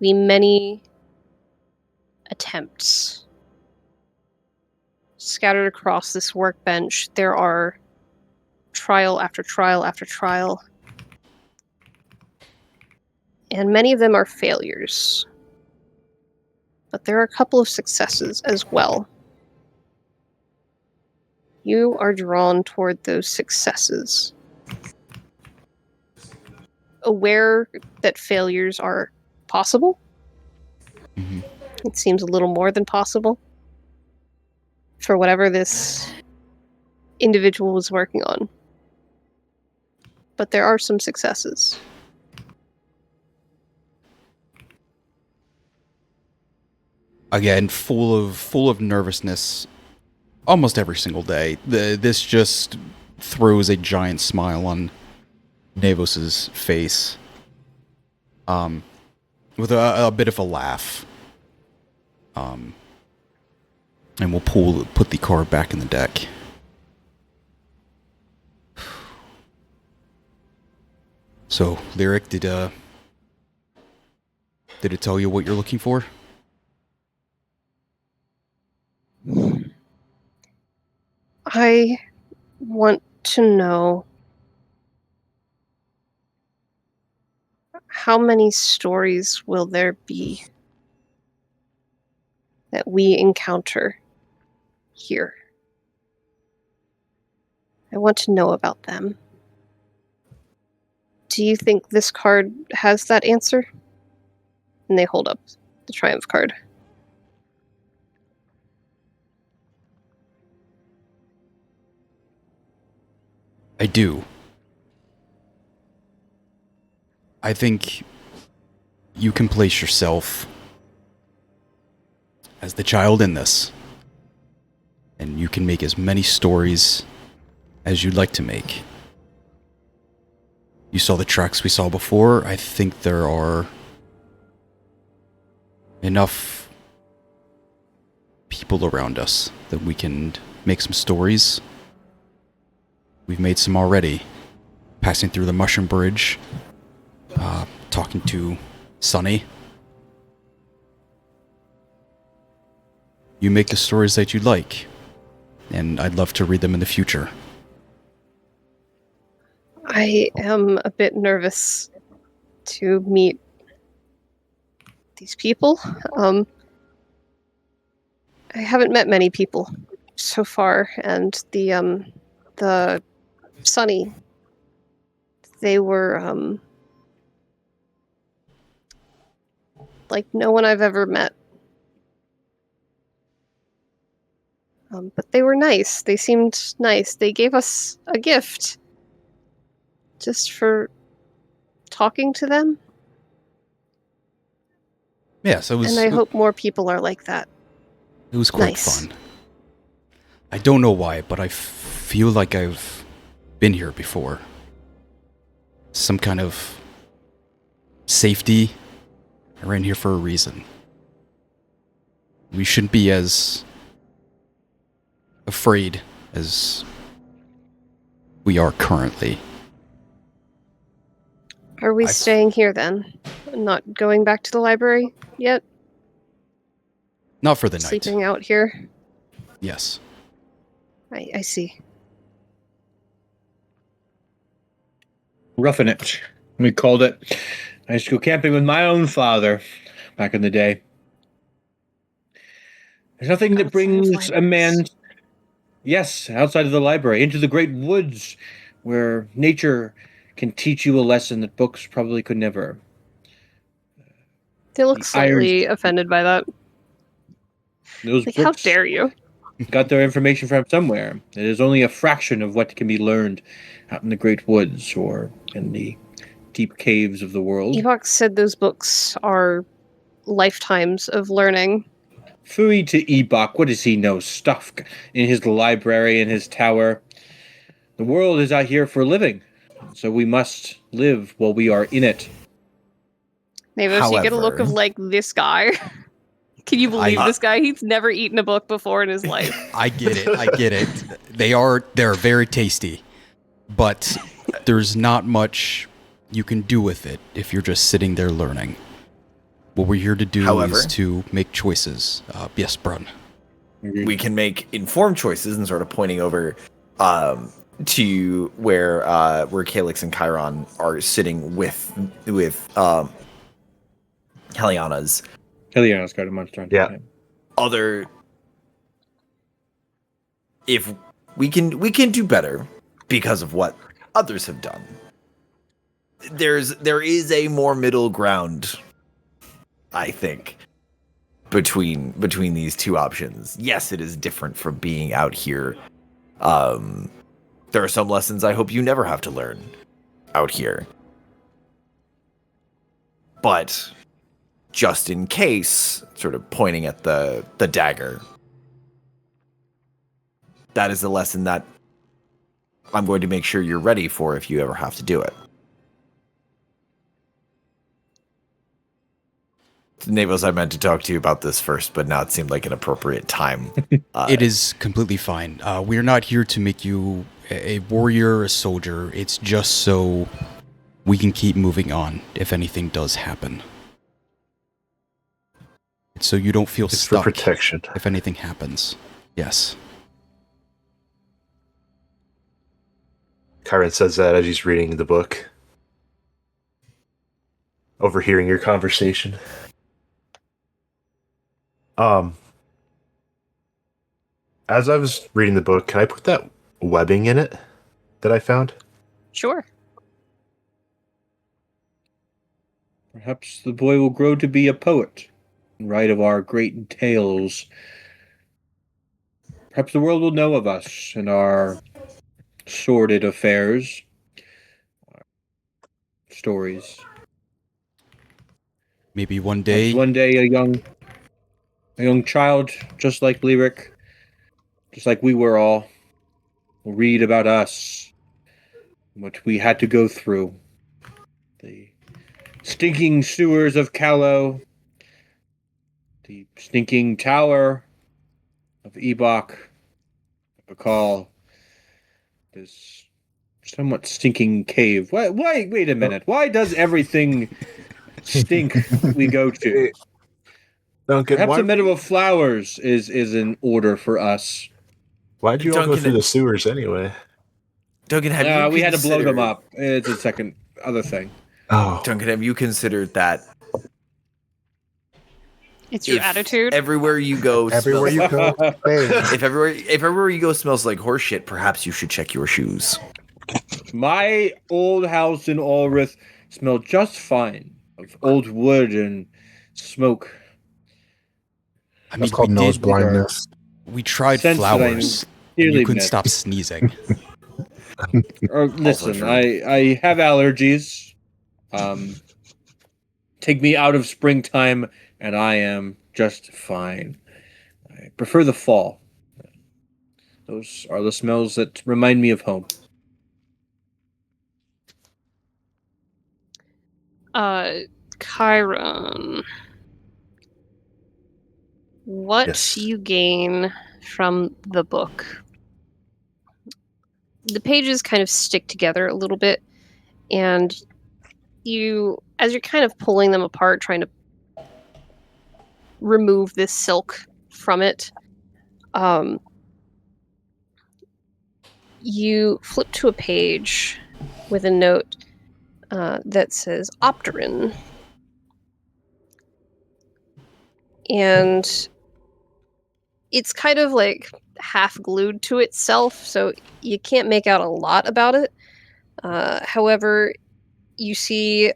the many attempts scattered across this workbench. There are trial after trial after trial, and many of them are failures. But there are a couple of successes as well. You are drawn toward those successes, aware that failures are possible. Mm-hmm. It seems a little more than possible for whatever this individual was working on. But there are some successes. Again, full of nervousness almost every single day. This just throws a giant smile on Nevos's face. With a bit of a laugh. And we'll put the card back in the deck. So, Lyric, did it tell you what you're looking for? I want to know how many stories will there be that we encounter here. I want to know about them. Do you think this card has that answer? And they hold up the Triumph card. I do. I think you can place yourself as the child in this. And you can make as many stories as you'd like to make. You saw the tracks we saw before. I think there are enough people around us that we can make some stories. We've made some already. Passing through the Mushroom Bridge, talking to Sunny. You make the stories that you'd like, and I'd love to read them in the future. I am a bit nervous to meet these people. I haven't met many people so far, and the Sunny, they were like no one I've ever met. But they were nice. They seemed nice. They gave us a gift just for talking to them. Yeah, so And I hope more people are like that. it was quite Nice. fun. I don't know why, but I feel like I've been here before. Some kind of safety. I ran here for a reason. We shouldn't be as afraid as we are currently. Are we staying here then? Not going back to the library yet? Not for the night. Sleeping out here? Yes. I see. Roughing it. We called it. I used to go camping with my own father back in the day. There's nothing that Outside of brings a man, libraries. yes, outside of the library, into the great woods where nature can teach you a lesson that books probably could never. They look The slightly offended by that. Those Like, how books dare you? got their information from somewhere. It is only a fraction of what can be learned out in the great woods or in the deep caves of the world. Evox said those books are lifetimes of learning. Fui to Ebok, what does he know? Stuff in his library, in his tower. The world is out here for living, so we must live while we are in it. Mavis, you get a look of However- like this guy. Can you believe I- this guy? He's never eaten a book before in his life. I get it. I get it. They're very tasty, but there's not much you can do with it if you're just sitting there learning. What we're here to do However- is to make choices. Yes, Brun. We can make informed choices and sort of pointing over to where Calyx and Chiron are sitting with Heliana's Heliana's got a monster hunter. Yeah. other. If we can do better because of what others have done. There is a more middle ground, I think, between these two options. Yes, it is different from being out here. There are some lessons I hope you never have to learn out here. But just in case, sort of pointing at the dagger, that is the lesson that I'm going to make sure you're ready for if you ever have to do it. Navos, I meant to talk to you about this first, but now it seemed like an appropriate time. It is completely fine. We're not here to make you a warrior, a soldier. It's just so we can keep moving on if anything does happen. It's so you don't feel It's for stuck protection. if anything happens. Yes. Chiron says that as he's reading the book. Overhearing your conversation. As I was reading the book, can I put that webbing in it that I found? Sure. Perhaps the boy will grow to be a poet and write of our great tales. Perhaps the world will know of us and our sordid affairs, stories. Maybe one day. One day, a young child, just like Lyric, just like we were all, will read about us, what we had to go through. The stinking sewers of Callow, the stinking tower of Ebok, Bakal, this somewhat stinking cave. Why? Wait a minute. Why does everything stink we go to? Duncan, Perhaps a meadow of flowers is in order for us. why'd you all go Duncan, through the sewers anyway? Duncan, have you We had to blow them considered- up. It's a second other thing. Oh, Duncan, have you considered that It's your If attitude. Everywhere you go, Everywhere smells you go, hey. if everywhere you go smells like horse shit, perhaps you should check your shoes. My old house in Ulrith smelled just fine of old wood and smoke. I mean, That's called nose blindness. we tried Sense that I flowers, and clearly you couldn't missed. stop sneezing. Or listen, true. I have allergies. Take me out of springtime, and I am just fine. I prefer the fall. Those are the smells that remind me of home. Chiron. What Yes. you gain from the book? The pages kind of stick together a little bit, and you, as you're kind of pulling them apart, trying to remove this silk from it, you flip to a page with a note that says Opterin. And it's kind of like half glued to itself, so you can't make out a lot about it. However, you see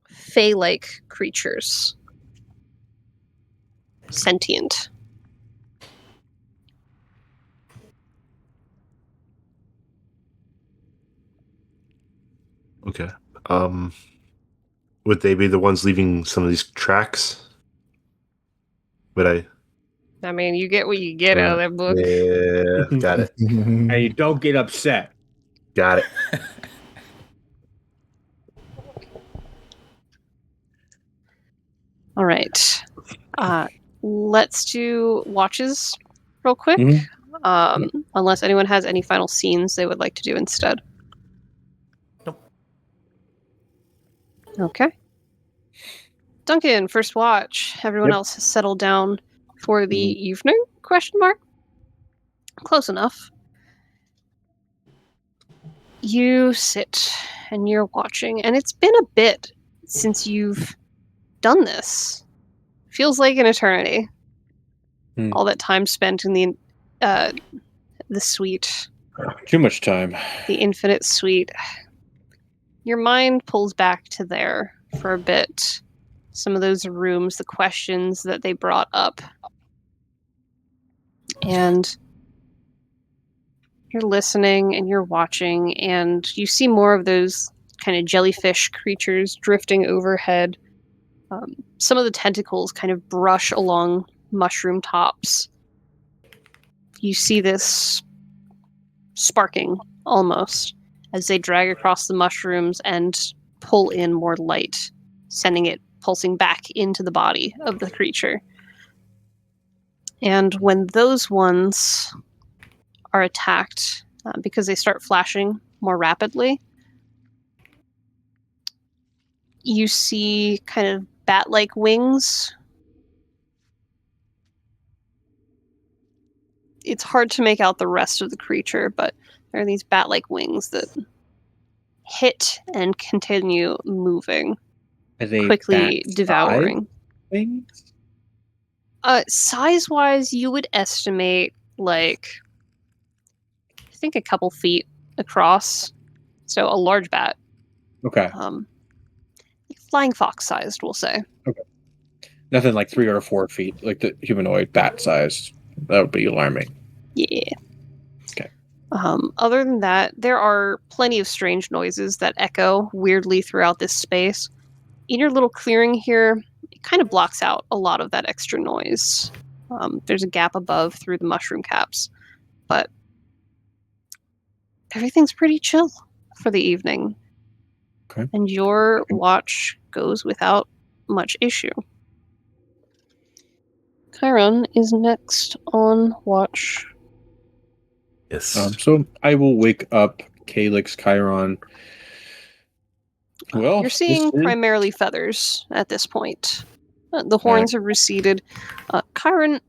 Fey-like creatures. Sentient. Okay. Would they be the ones leaving some of these tracks? Would I? I mean, you get what you get out of that book. Yeah, got it. Hey, don't get upset. Got it. All right. Let's do watches real quick. Mhm. Unless anyone has any final scenes they would like to do instead. Nope. Okay. Duncan, first watch. Everyone Yep. else has settled down for the evening? Question mark. Close enough. You sit and you're watching, and it's been a bit since you've done this. Feels like an eternity. All that time spent in the suite, Too much time. the infinite suite. Your mind pulls back to there for a bit. Some of those rooms, the questions that they brought up. And you're listening and you're watching, and you see more of those kind of jellyfish creatures drifting overhead. Some of the tentacles kind of brush along mushroom tops. You see this sparking almost as they drag across the mushrooms and pull in more light, sending it pulsing back into the body of the creature. And when those ones are attacked, because they start flashing more rapidly, you see kind of bat-like wings. It's hard to make out the rest of the creature, but there are these bat-like wings that hit and continue moving, Are they quickly bat devouring. wings? Size-wise, you would estimate, like, I think a couple feet across. So a large bat. Okay. Flying fox-sized, we'll say. Nothing like 3 or 4 feet, like the humanoid bat size. That would be alarming. Yeah. Okay. Other than that, there are plenty of strange noises that echo weirdly throughout this space. In your little clearing here, it kind of blocks out a lot of that extra noise. There's a gap above through the mushroom caps, but everything's pretty chill for the evening. Okay. And your watch goes without much issue. Chiron is next on watch. Yes. So I will wake up Calyx Chiron. Well, You're seeing this is- primarily feathers at this point. The horns have receded. Chiron,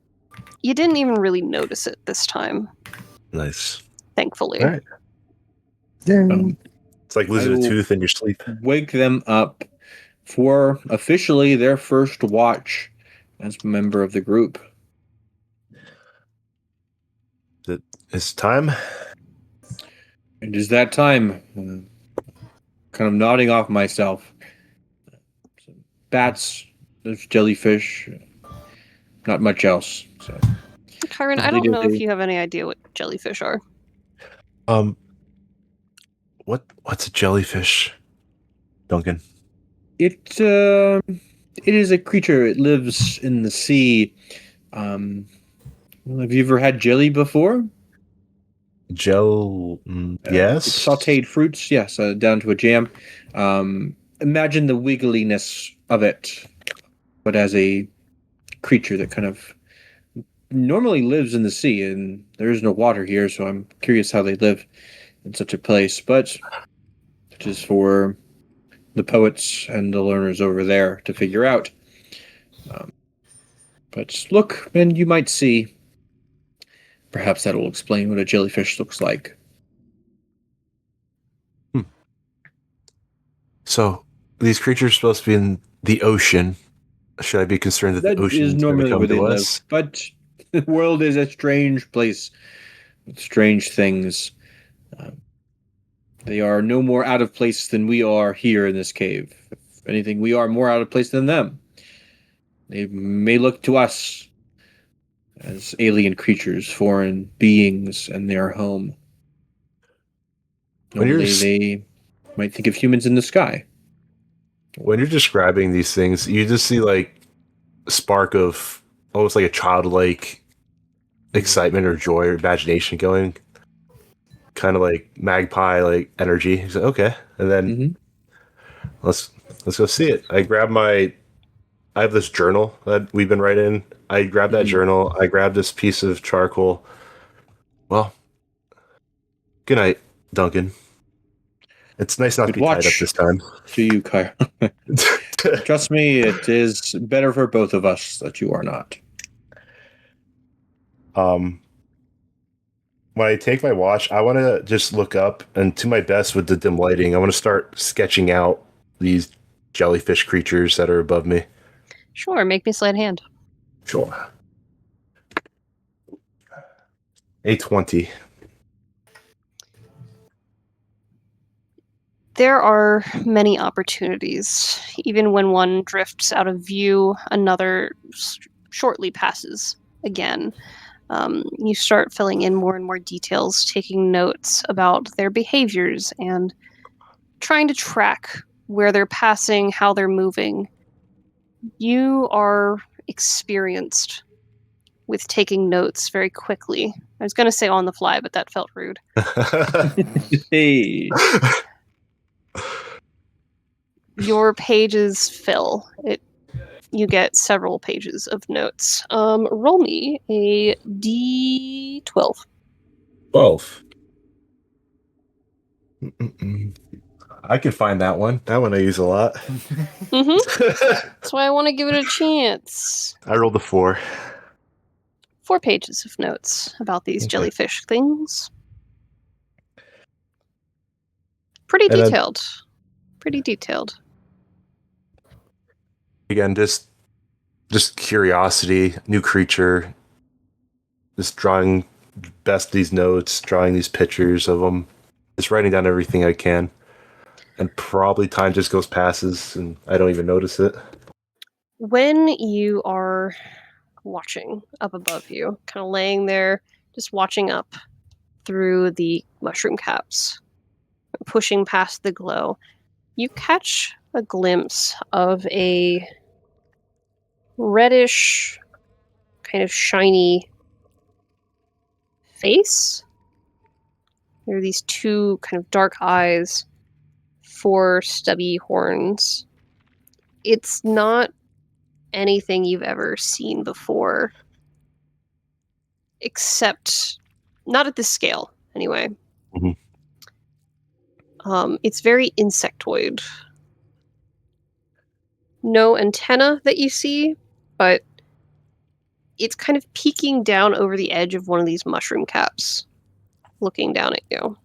you didn't even really notice it this time, Nice. thankfully. All right. Yeah. It's like losing I a will- tooth in your sleep. wake them up for officially their first watch as a member of the group. It's time. It is that time. Kind of nodding off myself. Bats, there's jellyfish, not much else. So Kyron, I don't know if you have any idea what jellyfish are. What's a jellyfish, Duncan? It is a creature. It lives in the sea. Have you ever had jelly before? Yes. Sauteed fruits, yes, down to a jam. Imagine the wiggliness of it, but as a creature that kind of normally lives in the sea, and there is no water here, so I'm curious how they live in such a place. But it is for the poets and the learners over there to figure out. But look, and you might see. Perhaps that will explain what a jellyfish looks like. So these creatures are supposed to be in the ocean. Should I be concerned that the ocean is normally where they live? us? But the world is a strange place with strange things. They are no more out of place than we are here in this cave. If anything, we are more out of place than them. They may look to us as alien creatures, foreign beings, and their home. Normally, they might think of humans in the sky. When you're describing these things, you just see like a spark of almost like a childlike excitement or joy or imagination going, kind of like magpie like energy. He's like, okay, and then let's go see it. I have this journal that we've been writing. I grabbed that journal. I grabbed this piece of charcoal. Well, good night, Duncan. It's nice not to be tied up this time. To you, Kyle. Trust me, it is better for both of us that you are not. When I take my watch, I want to just look up and to my best with the dim lighting, I want to start sketching out these jellyfish creatures that are above me. Sure, make me sleight of hand. Sure. A 20. There are many opportunities. Even when one drifts out of view, another shortly passes again. You start filling in more and more details, taking notes about their behaviors and trying to track where they're passing, how they're moving. You are experienced with taking notes very quickly. I was going to say on the fly, but that felt rude. Hey. Your pages fill. You get several pages of notes. Roll me a D12. 12. I can find that one. That one I use a lot. That's why I want to give it a chance. I rolled a 4. 4 pages of notes about these jellyfish things. Pretty detailed. Pretty detailed. Again, just curiosity, new creature. Just drawing best these notes, drawing these pictures of them. Just writing down everything I can. And probably time just passes and I don't even notice it. When you are watching up above you, kind of laying there, just watching up through the mushroom caps, pushing past the glow, you catch a glimpse of a reddish, kind of shiny face. There are these 2 kind of dark eyes, 4 stubby horns. It's not anything you've ever seen before, except not at this scale, anyway. It's very insectoid. No antenna that you see, but it's kind of peeking down over the edge of one of these mushroom caps, looking down at you.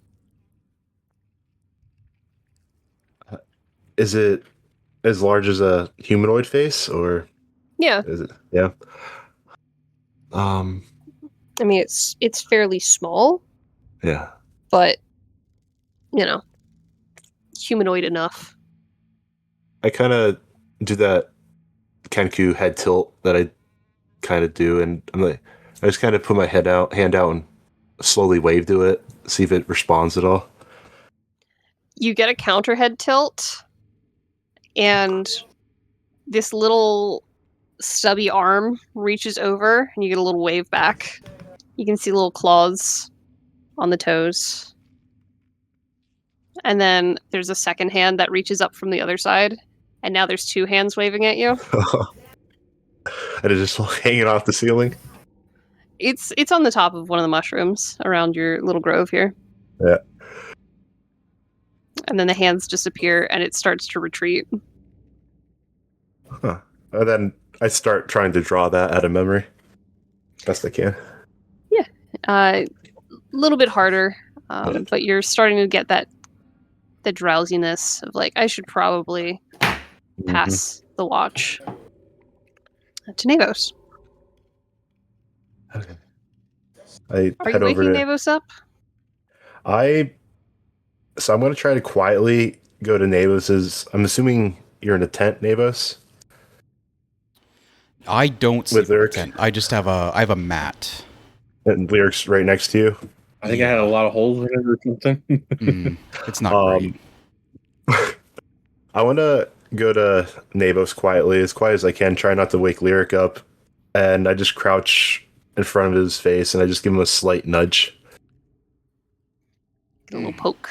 Is it as large as a humanoid face, or Yeah, is it? Yeah. I mean it's fairly small, Yeah. but you know, humanoid enough. I kind of do that Kenku head tilt that I kind of do, and I'm like, I just kind of put my hand out, and slowly wave to it, see if it responds at all. You get a counter head tilt, and this little stubby arm reaches over, and you get a little wave back. You can see little claws on the toes. And then there's a second hand that reaches up from the other side, and now there's two hands waving at you. And it's just hanging off the ceiling. It's on the top of one of the mushrooms around your little grove here. Yeah. And then the hands disappear, and it starts to retreat. Huh. And then I start trying to draw that out of memory, best I can. A little bit harder, but you're starting to get the drowsiness of like, I should probably pass the watch to Navos. Okay. I Are you head over waking to. Navos up? So I'm going to try to quietly go to Navos's. I'm assuming you're in a tent, Navos. I don't sleep With in a Lyric? tent. I have a mat. And Lyric's right next to you. I think I had a lot of holes in it or something. It's not great. I want to go to Navos quietly, as quiet as I can, try not to wake Lyric up. And I just crouch in front of his face and I just give him a slight nudge, Get a little poke.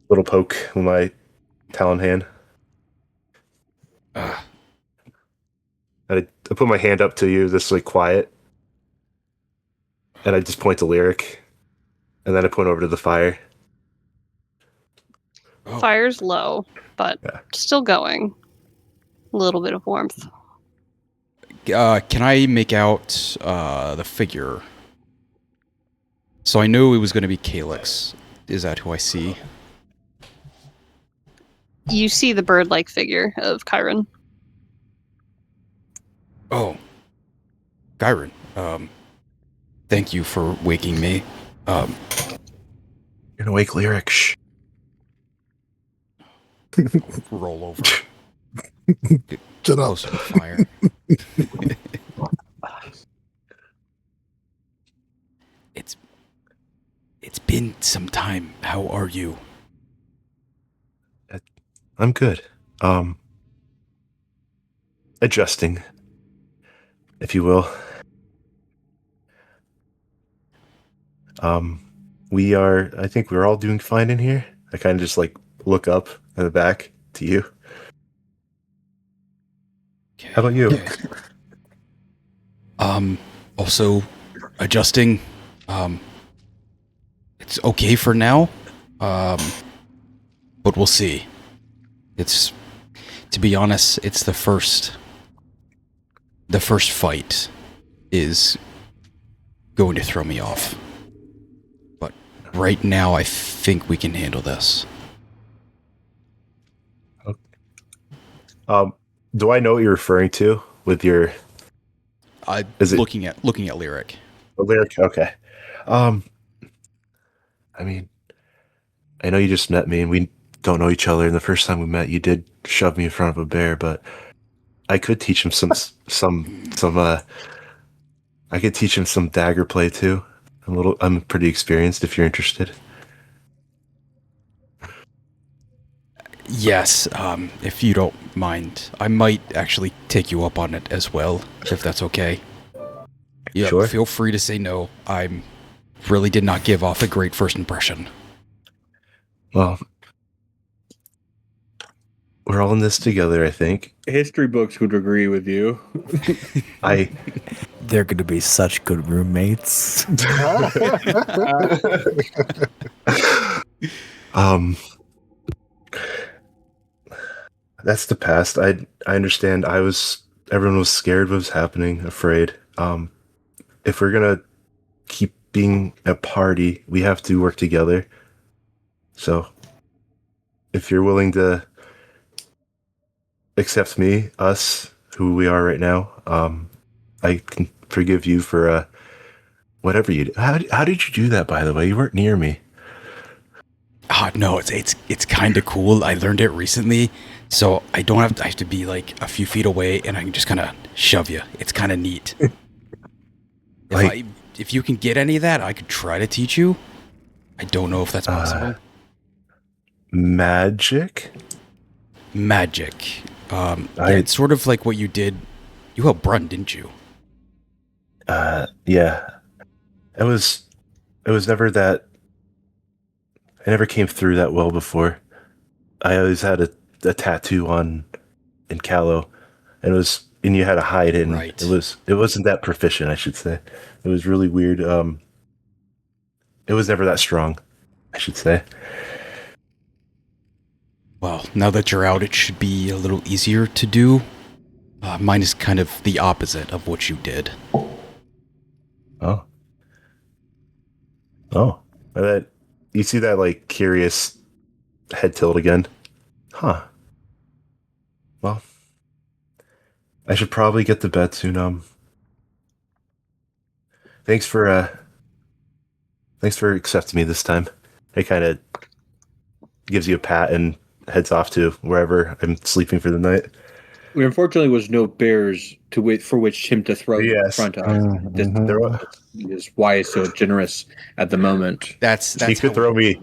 little poke with my talon hand. Ugh. I put my hand up to you, this like quiet. And I just point to Lyric. And then I point over to the fire. Oh. Fire's low, but Yeah. still going. A little bit of warmth. Can I make out the figure? So I knew it was going to be Calyx. Is that who I see? You see the bird-like figure of Chiron. Oh, Gyron. Thank you for waking me. You're gonna wake Lyric. Shh. Roll over. Get Shut up. close to the fire. It's been some time. How are you? I'm good. Adjusting, if you will. I think we're all doing fine in here. I kind of just like look up in the back to you. Okay. How about you? Also adjusting. It's okay for now. But we'll see. To be honest, it's the first fight is going to throw me off. But right now, I think we can handle this. Do I know what you're referring to with your Is it- Looking at Lyric. Lyric? Okay. I mean, I know you just met me and we don't know each other. And the first time we met, you did shove me in front of a bear, but I could teach him I could teach him some dagger play too. I'm pretty experienced if you're interested. Yes, if you don't mind, I might actually take you up on it as well, if that's okay. Yeah, Sure. Feel free to say no. I really did not give off a great first impression. Well, we're all in this together, I think. History books would agree with you. They're going to be such good roommates. That's the past. I understand. Everyone was scared of what was happening, afraid. If we're gonna keep being a party, we have to work together. So, if you're willing to accept me, us, who we are right now, I can forgive you for whatever you did. How did you do that, by the way? You weren't near me. No, it's kind of cool. I learned it recently, so I don't have I have to be like a few feet away, and I can just kind of shove you. It's kind of neat. If you can get any of that, I could try to teach you. I don't know if that's possible. Magic? Magic. Yeah, it's sort of like what you did. You helped Brun, didn't you? Yeah. It was never that. I never came through that well before. I always had a tattoo in Callow, and you had to hide it. And Right. It wasn't that proficient, I should say. It was really weird. It was never that strong, I should say. Well, now that you're out, it should be a little easier to do. Mine is kind of the opposite of what you did. Oh. That you see that like curious head tilt again. Huh. Well, I should probably get to bed soon. Thanks for accepting me this time. It kind of gives you a pat and heads off to wherever I'm sleeping for the night. There unfortunately was no bears for which him to throw in front of. Mhm. This is why he's so generous at the moment. That's He could throw me.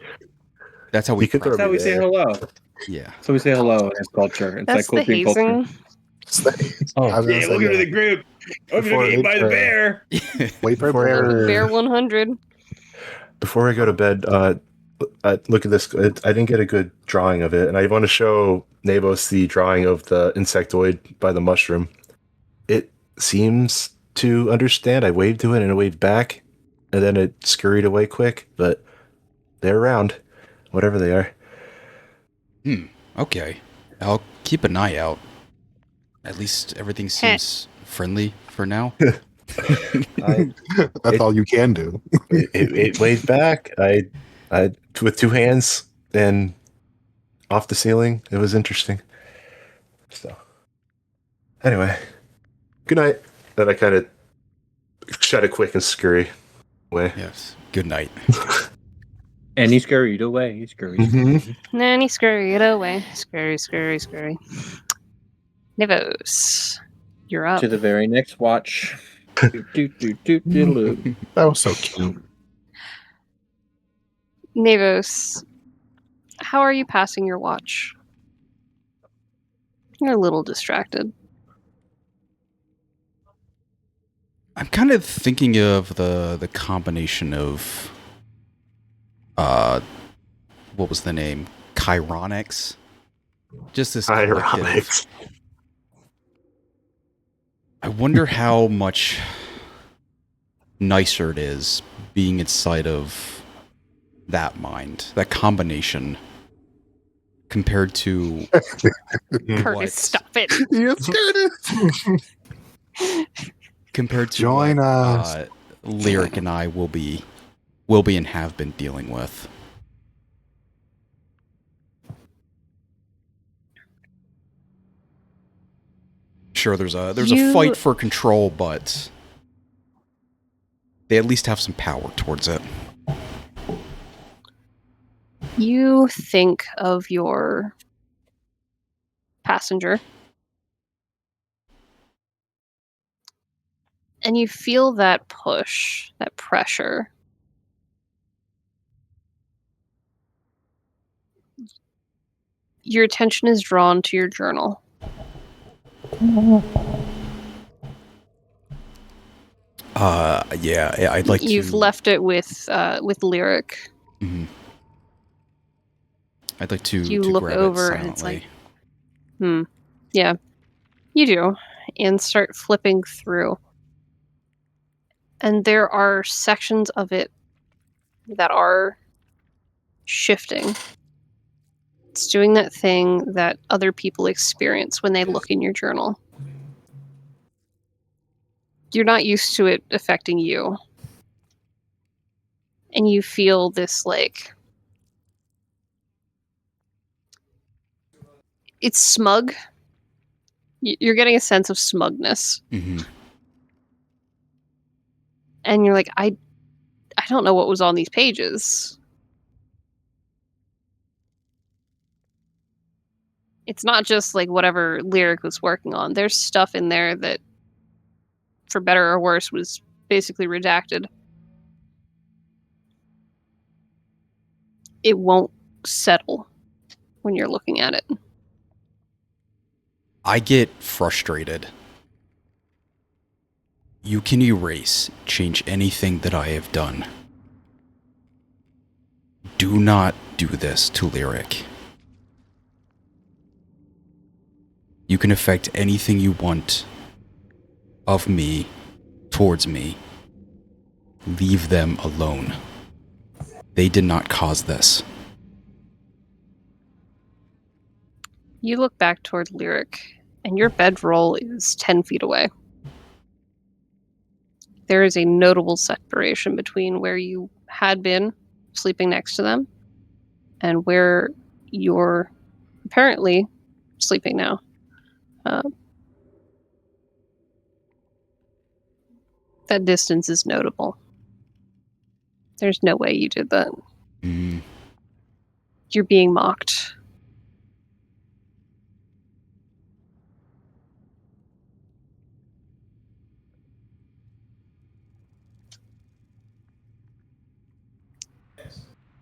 That's how we. He could throw That's how me we say there. hello. Yeah. So we say hello in his culture. It's That's the like Copian culture. hazing. I was gonna Yeah, say, welcome to yeah. the group. I'm Before gonna get eaten by the it, bear. Wait for Before- bear. Bear 100. Before I go to bed, look at this. I didn't get a good drawing of it, and I want to show Navos the drawing of the insectoid by the mushroom. It seems to understand. I waved to it, and it waved back, and then it scurried away quick, but they're around, whatever they are. Okay. I'll keep an eye out. At least everything seems friendly for now. That's all you can do. It waved back. I with two hands and off the ceiling. It was interesting. So, anyway, good night. Then I kind of shut it quick and scurry away. Yes. Good night. And he scurried away. He scurried. Nanny scurry it away. Scurry, scurry, scurry. Nivos, you're up. To the very next watch. Do. That was so cute. Navos, how are you passing your watch? You're a little distracted. I'm kind of thinking of the combination of what was the name? Chironics. Just this collective. Ironics. I wonder how much nicer it is being inside of that mind, that combination, compared to Curtis, what? stop it. You scared it. Compared to Join what, us. Lyric and I will be and have been dealing with. Sure, there's a fight for control, but they at least have some power towards it. You think of your passenger, and you feel that push, that pressure. Your attention is drawn to your journal. Yeah, I'd like You've to. left it with Lyric. Mhm. I'd like to. You to look grab over it and it's silently. Yeah, you do, and start flipping through. And there are sections of it that are shifting. It's doing that thing that other people experience when they look in your journal. You're not used to it affecting you. And you feel this, like, it's smug, You're getting a sense of smugness. Mm-hmm. And you're like, I don't know what was on these pages. It's not just like whatever Lyric was working on. There's stuff in there that, for better or worse, was basically redacted. It won't settle when you're looking at it. I get frustrated. You can erase, change anything that I have done. Do not do this to Lyric. You can affect anything you want of me, towards me. Leave them alone. They did not cause this. You look back toward Lyric, and your bedroll is 10 feet away. There is a notable separation between where you had been sleeping next to them and where you're apparently sleeping now. That distance is notable. There's no way you did that. Mm. You're being mocked.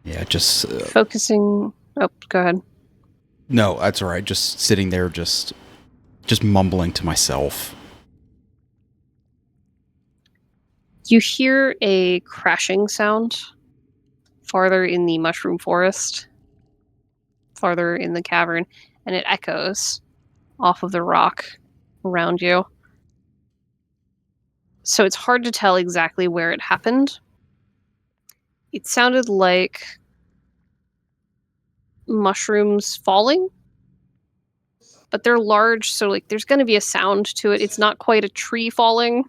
Yeah, just... Focusing... Oh, go ahead. No, that's all right. Just sitting there, just mumbling to myself. You hear a crashing sound farther in the mushroom forest, farther in the cavern, and it echoes off of the rock around you. So it's hard to tell exactly where it happened. It sounded like mushrooms falling, but they're large, so like there's going to be a sound to it. It's not quite a tree falling.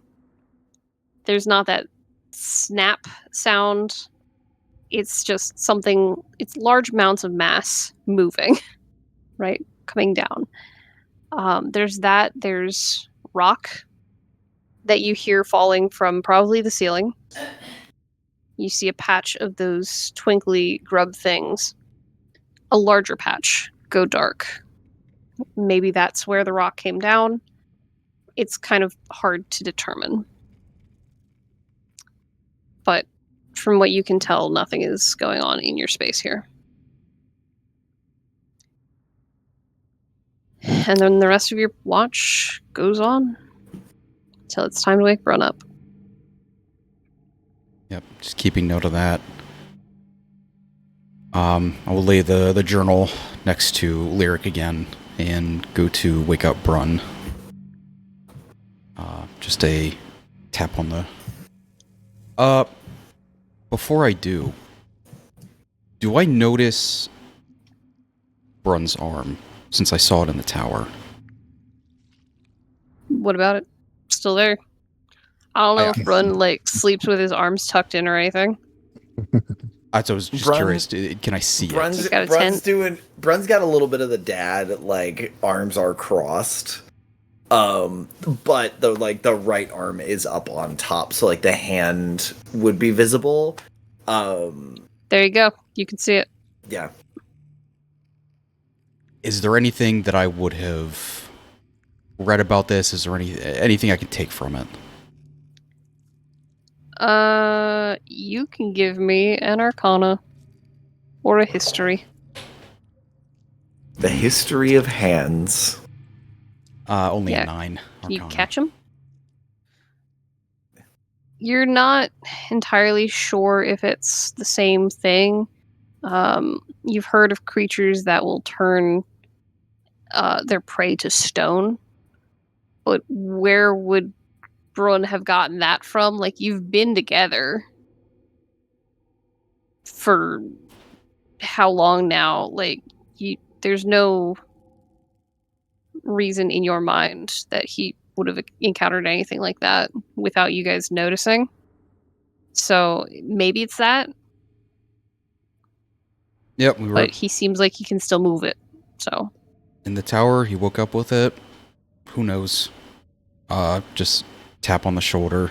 There's not that snap sound. It's just something, it's large amounts of mass moving, right? Coming down. There's that, there's rock that you hear falling from probably the ceiling. You see a patch of those twinkly grub things. A larger patch go dark. Maybe that's where the rock came down. It's kind of hard to determine. But from what you can tell, nothing is going on in your space here. And then the rest of your watch goes on until it's time to wake Brun up. Yep, just keeping note of that. I will lay the journal next to Lyric again and go to wake up Brun. Just a tap on the... Before I do I notice Brun's arm, since I saw it in the tower? What about it? Still there. I don't know if Brun like sleeps with his arms tucked in or anything. I was just curious. Can I see Brun's, it? He's got a Brun's got a little bit of the dad, like arms are crossed. But the right arm is up on top, so like the hand would be visible. There you go. You can see it. Yeah. Is there anything that I would have read about this? Is there anything I can take from it? You can give me an Arcana or a history. The history of hands. Only Yeah. a 9. Can you Arcana. catch him? You're not entirely sure if it's the same thing. You've heard of creatures that will turn their prey to stone, but where would Brun have gotten that from? Like, you've been together for how long now? Like, there's no reason in your mind that he would have encountered anything like that without you guys noticing. So maybe it's that. Yep, we were But he seems like he can still move it. So in the tower. He woke up with it. who knows? Just tap on the shoulder.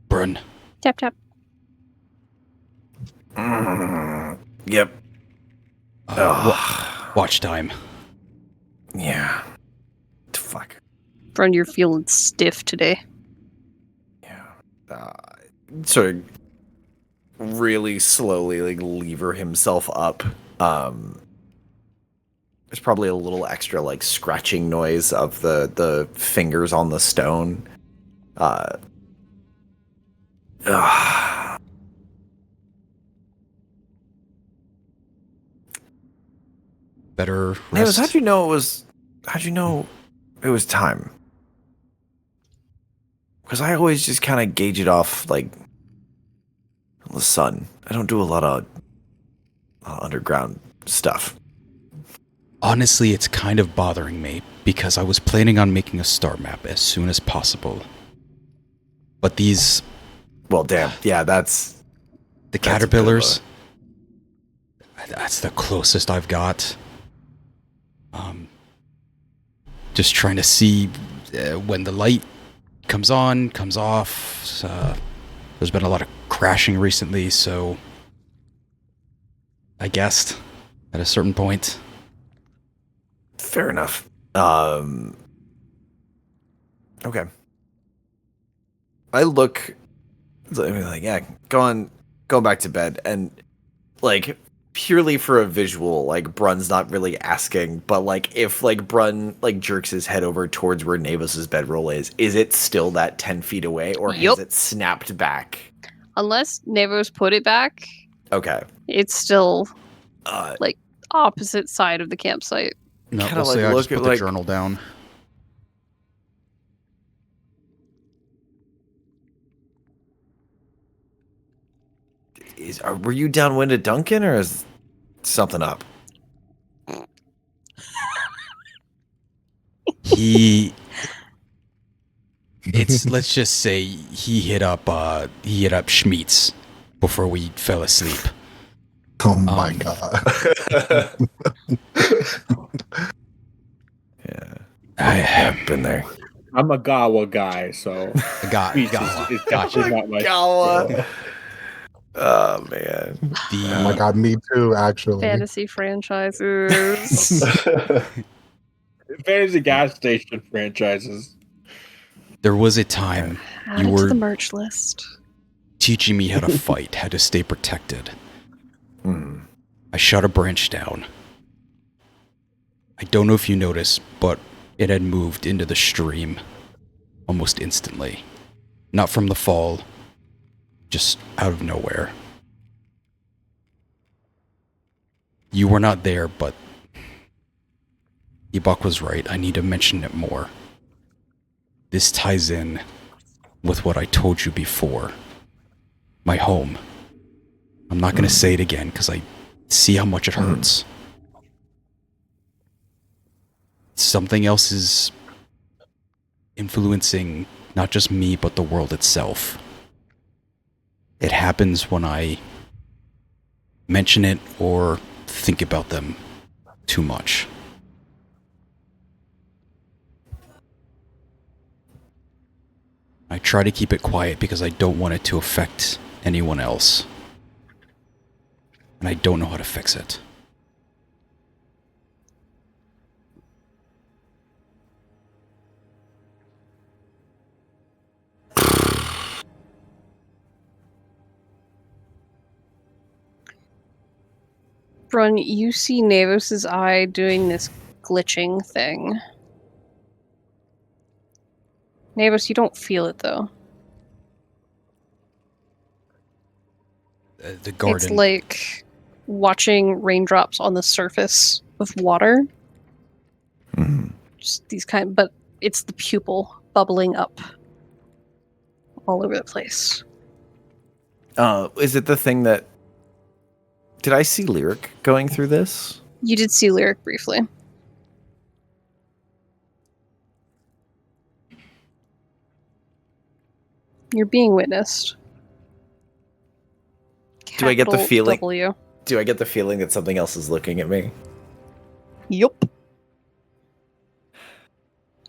Brun. Tap tap. Yep. Watch time. Yeah. Fuck. Brun, you're feeling stiff today. Yeah. Sort of really slowly like lever himself up. There's probably a little extra like scratching noise of the fingers on the stone. Better Navis, rest. how'd you know it was time? Because I always just kind of gauge it off like the sun. I don't do a lot of underground stuff. Honestly, it's kind of bothering me because I was planning on making a star map as soon as possible. But these... Well, damn. Yeah, that's... The caterpillars... That's the closest I've got. Just trying to see when the light comes on, comes off. There's been a lot of crashing recently, so... I guessed at a certain point. Fair enough. Okay. I look like, yeah, go back to bed. And like purely for a visual, like Brun's not really asking, but like if like Brun like jerks his head over towards where Navis's bedroll is it still that 10 feet away or Yup. has it snapped back? Unless Nevos put it back, Okay. it's still Uh like opposite side of the campsite. No, Kinda we'll say like I look just at, put the like- journal down. were you downwind Duncan or is something up? Let's just say he hit up Schmeats before we fell asleep. Oh my Um, god. Yeah. I I've been there. I'm a Gawa guy, so got Beats got is gotcha. definitely not my Gawa. Oh man. Oh my The god, me too, actually. Fantasy franchises. fantasy gas station franchises. there was a time Add You it to were- the merch list. teaching me how to fight, how to stay protected. Mm. I shot a branch down. I don't know if you noticed, but it had moved into the stream almost instantly. Not from the fall, just out of nowhere. You were not there, but Ebok was right. I need to mention it more. This ties in with what I told you before. My home. I'm not going to say it again because I see how much it hurts. Something else is influencing not just me, but the world itself. It happens when I mention it or think about them too much. I try to keep it quiet because I don't want it to affect anyone else. And I don't know how to fix it. Brun, you see Navos's eye doing this glitching thing. Navos, you don't feel it though. The garden. It's like watching raindrops on the surface of water. Mhm. Just these but it's the pupil bubbling up all over the place. Is it the thing that... Did I see Lyric going through this? You did see Lyric briefly. You're being witnessed. Do I get the Capital feeling- W. Do I get the feeling that something else is looking at me? Yup.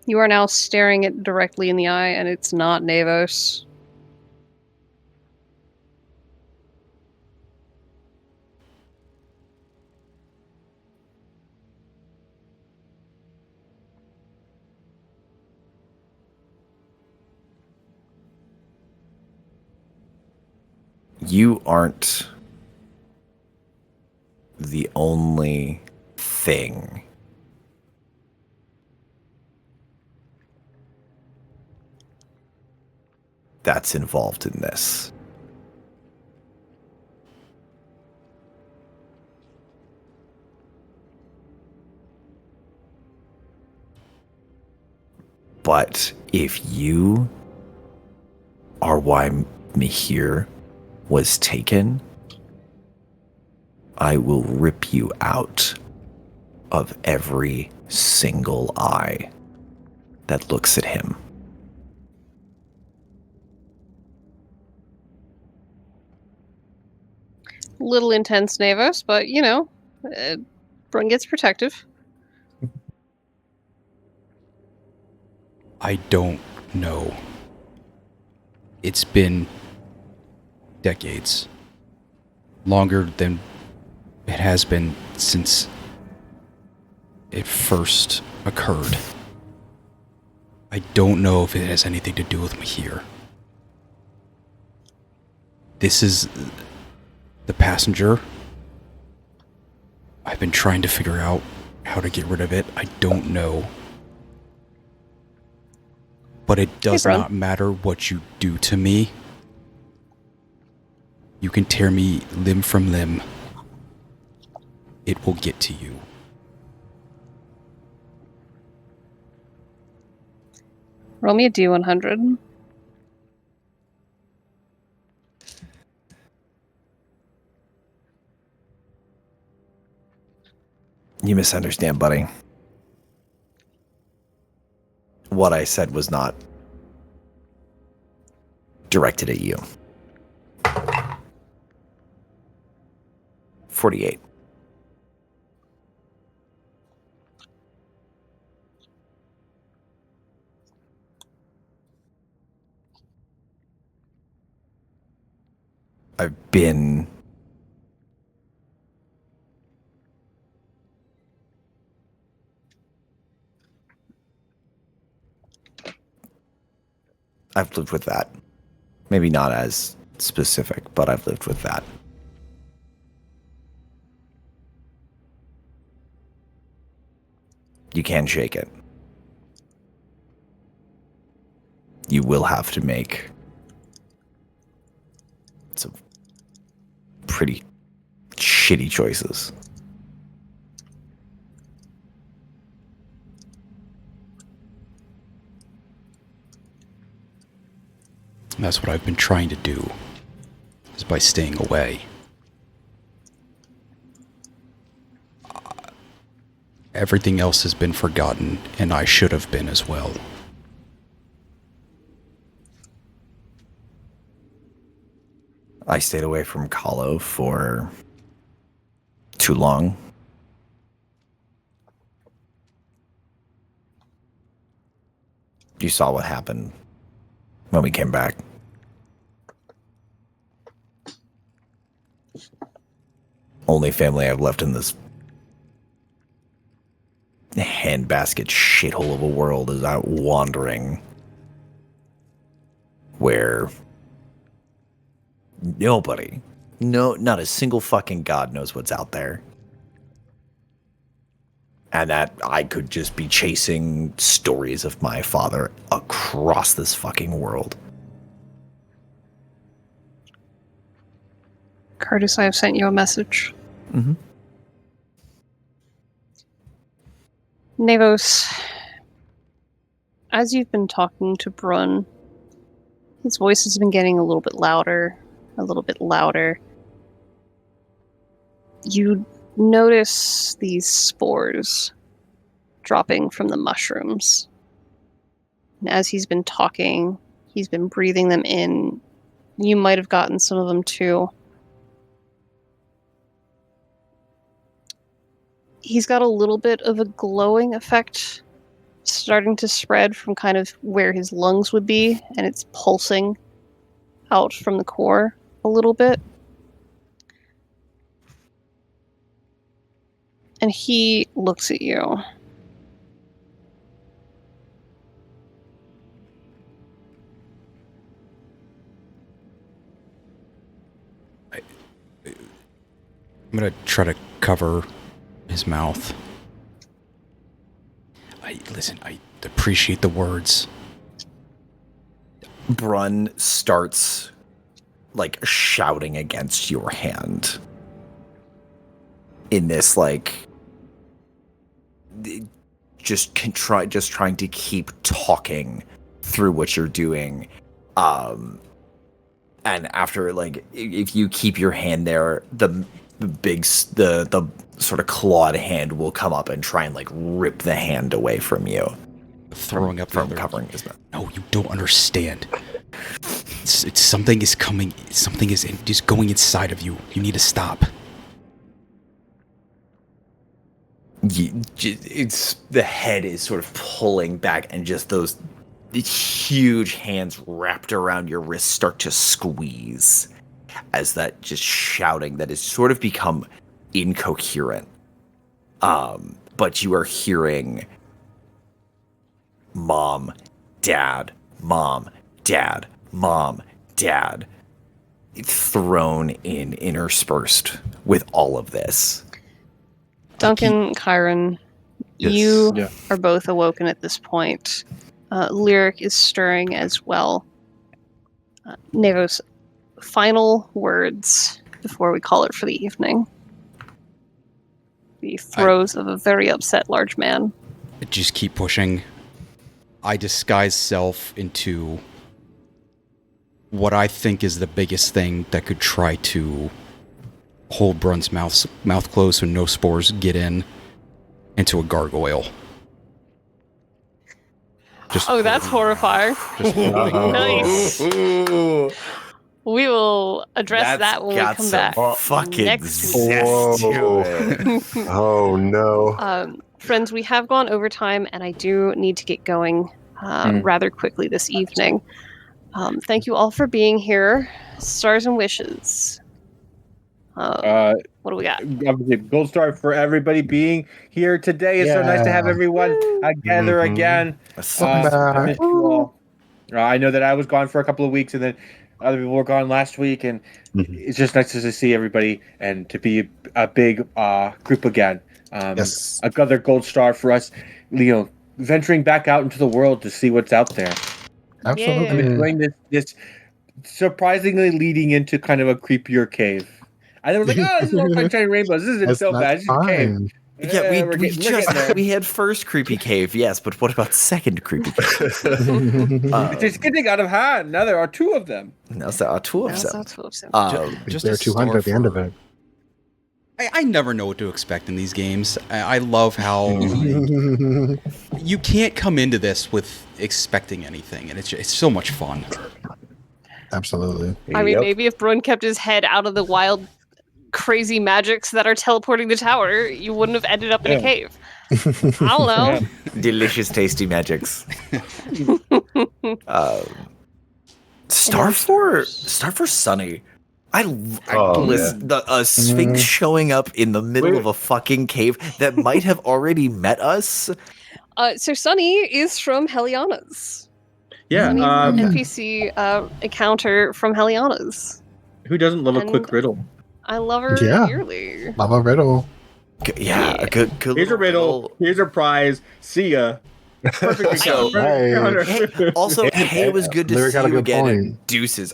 You are now staring it directly in the eye, and it's not Navos. You aren't the only thing that's involved in this. But if you are why Mihir was taken, I will rip you out of every single eye that looks at him. Little intense, Navos, but Brun gets protective. I don't know. It's been decades. Longer than it has been since it first occurred. I don't know if it has anything to do with Mihir. This is the passenger. I've been trying to figure out how to get rid of it. I don't know. But it does not matter what you do to me. You can tear me limb from limb. It will get to you. Roll me a D100. You misunderstand, buddy. What I said was not directed at you. 48. I've lived with that. Maybe not as specific, but I've lived with that. You can shake it. You will have to make some pretty shitty choices. And that's what I've been trying to do, is by staying away. Everything else has been forgotten, and I should have been as well. I stayed away from Kahlo for too long. You saw what happened when we came back. Only family I've left in this handbasket shithole of a world is out wandering where nobody, not a single fucking god knows what's out there. And that I could just be chasing stories of my father across this fucking world. Curtis, I have sent you a message. Mm-hmm. Navos, as you've been talking to Brun, his voice has been getting a little bit louder, a little bit louder. You notice these spores dropping from the mushrooms. And as he's been talking, he's been breathing them in. You might have gotten some of them too. He's got a little bit of a glowing effect starting to spread from kind of where his lungs would be, and it's pulsing out from the core a little bit. And he looks at you. I'm gonna try to cover his mouth. I appreciate the words. Brun starts like shouting against your hand in this like just trying to keep talking through what you're doing. And after like if you keep your hand there, the sort of clawed hand will come up and try and like rip the hand away from you. Throwing up from the other- covering his mouth. No, you don't understand. It's something is coming. Something is just going inside of you. You need to stop. It's the head is sort of pulling back, and just those huge hands wrapped around your wrist start to squeeze as that just shouting that has sort of become incoherent. But you are hearing mom, dad, mom, dad, mom, dad, thrown in, interspersed with all of this. Duncan, Chiron, Yes. you Yeah. are both awoken at this point. Lyric is stirring as well. Nevos, final words before we call it for the evening. The throes of a very upset large man. Just keep pushing. I disguise self into what I think is the biggest thing that could try to hold Brun's mouth closed so no spores get into a gargoyle. Oh, that's horrifying. Nice. We will address that when we come back. Fucking next zest to it. Oh no. Friends, we have gone over time, and I do need to get going rather quickly this evening. Thank you all for being here. Stars and wishes. What do we got? Obviously, gold star for everybody being here today. It's so nice to have Yeah. everyone together Mhm. again. Welcome I back. missed you all. I know that I was gone for a couple of weeks, and then other people were gone last week, and it's just nice to see everybody and to be a big group again. Yes. Another gold star for us, venturing back out into the world to see what's out there. Absolutely. I'm enjoying this surprisingly leading into kind of a creepier cave. I was like, oh, this is all sunshine and rainbows. This isn't That's so bad. It's just a cave. fine. Yeah, we're getting there. we had first creepy cave, yes, but what about second creepy cave? It's just getting out of hand. Now there are two of them. Now there are two of That's them. not 12 cents. Just They're a 200 at the end of star it. I never know what to expect in these games. I love how you can't come into this with expecting anything, and it's so much fun. Absolutely. I mean, Yep. maybe if Brun kept his head out of the wild, crazy magics that are teleporting the tower, you wouldn't have ended up in a cave. I don't know. Delicious, tasty magics. Star for Sunny. Listen, a sphinx showing up in the middle of a fucking cave that might have already met us. So Sunny is from Heliana's. Yeah. Sunny is an NPC encounter from Heliana's. Who doesn't love a quick And- riddle? I love her Yeah. dearly. Lava riddle. Yeah, a good Here's a little riddle. Here's a prize. See ya. Perfect So- encounter. Hey, also, hey, it was good to Lyric see had a you good again. point. And deuces.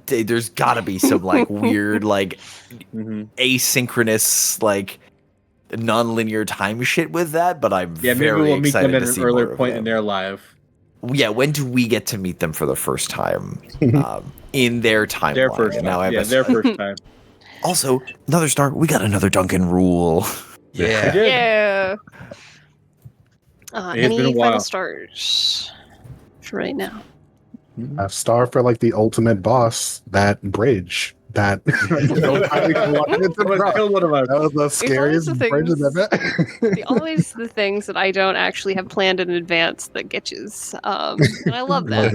There's gotta be some like weird, like Mhm. asynchronous, like non-linear time shit with that. But I'm Yeah, maybe very we'll meet excited them at to an see earlier more of point them. in their life. Yeah, when do we get to meet them for the first time in their timeline? Their first And now I time. have Yeah, a- their first time. Also, another star. We got another Duncan rule. Yeah. did. Yeah. It has Any been a final while. stars for right now? A star for like the ultimate boss, that bridge that. Kill one of us. That was the scariest the version of things- it. Always the things that I don't actually have planned in advance that get yous. And I love that.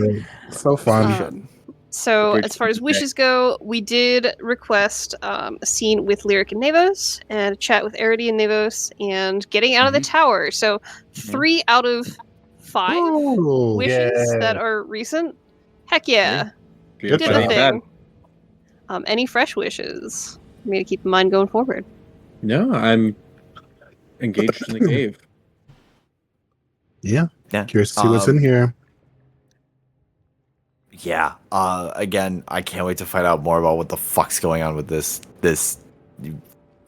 So fun. So Great as far as feedback. wishes go, we did request a scene with Lyric and Navos and a chat with Arity and Navos and getting out of the tower. So 3 out of 5 Ooh, wishes yeah. that are recent. Heck yeah. Good Did for the me. thing. Any fresh wishes? For me to keep in mind going forward. No, I'm engaged in the cave. Yeah. Yeah. Curious to see what's in here. Yeah. Again, I can't wait to find out more about what the fuck's going on with this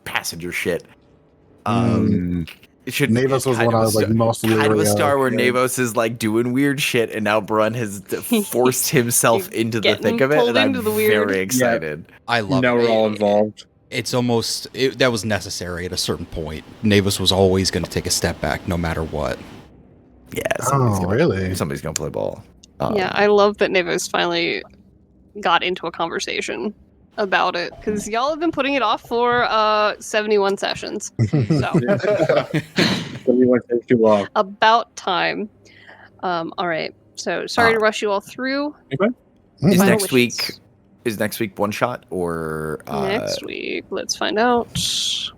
passenger shit. It should Navos was kind one of I was like most kind of a leery star of, where yeah. Navos is like doing weird shit, and now Brun has forced himself into the Getting thick of it, pulled and I'm into the weird. very excited. I love Now it. we're all involved. It's almost that was necessary at a certain point. Navis was always going to take a step back, no matter what. Yeah. Oh, really? Somebody's gonna play ball. Yeah, I love that Navos finally got into a conversation about it because y'all have been putting it off for 71 sessions. So Everyone takes too long. about time. All right. So sorry to rush you all through. Is Final next wishes. week one shot or Next week, let's find out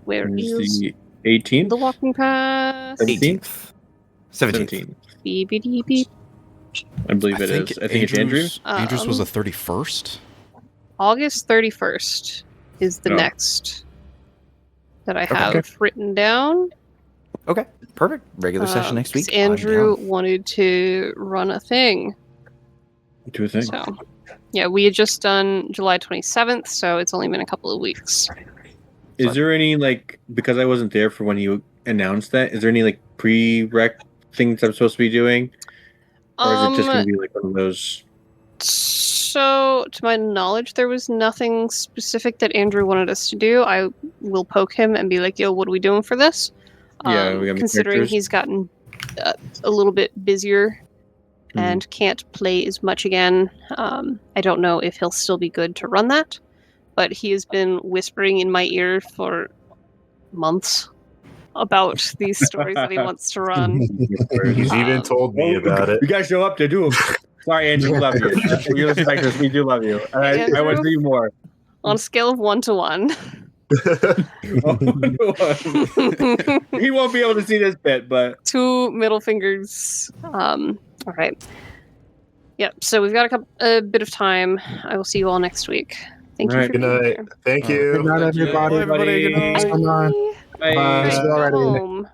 where is The 18th, the walking path. 17th, 17th? 17th. Beep, beep, beep, beep. I believe it is. I think it's Andrew. Andrews was the 31st. August 31st is the Oh. next that I have written down. Okay, perfect. Regular session next 'Cause week. I'm Andrew down. wanted to run a thing. Do a thing. So, yeah, we had just done July 27th, so it's only been a couple of weeks. Is there any because I wasn't there for when you announced that? Is there any prereq things I'm supposed to be doing, or is it just going to be one of those? So, to my knowledge, there was nothing specific that Andrew wanted us to do. I will poke him and be like, "Yo, what are we doing for this?" Yeah, we got considering characters. he's gotten a little bit busier and can't play as much again. I don't know if he'll still be good to run that, but he has been whispering in my ear for months about these stories that he wants to run. He's even told me about it. You guys show up to do them. Sorry, Andrew, we love you. You're listening back to us. We do love you. And I want to see you more. On a scale of 1 to 1. He won't be able to see this bit, but 2 middle fingers. All right. Yep. So we've got a bit of time. I will see you all next week. Thank you All right, for Good being night. here. Thank you. Good night, everybody. everybody. Thanks so much. Bye. Bye. Go See you already. home.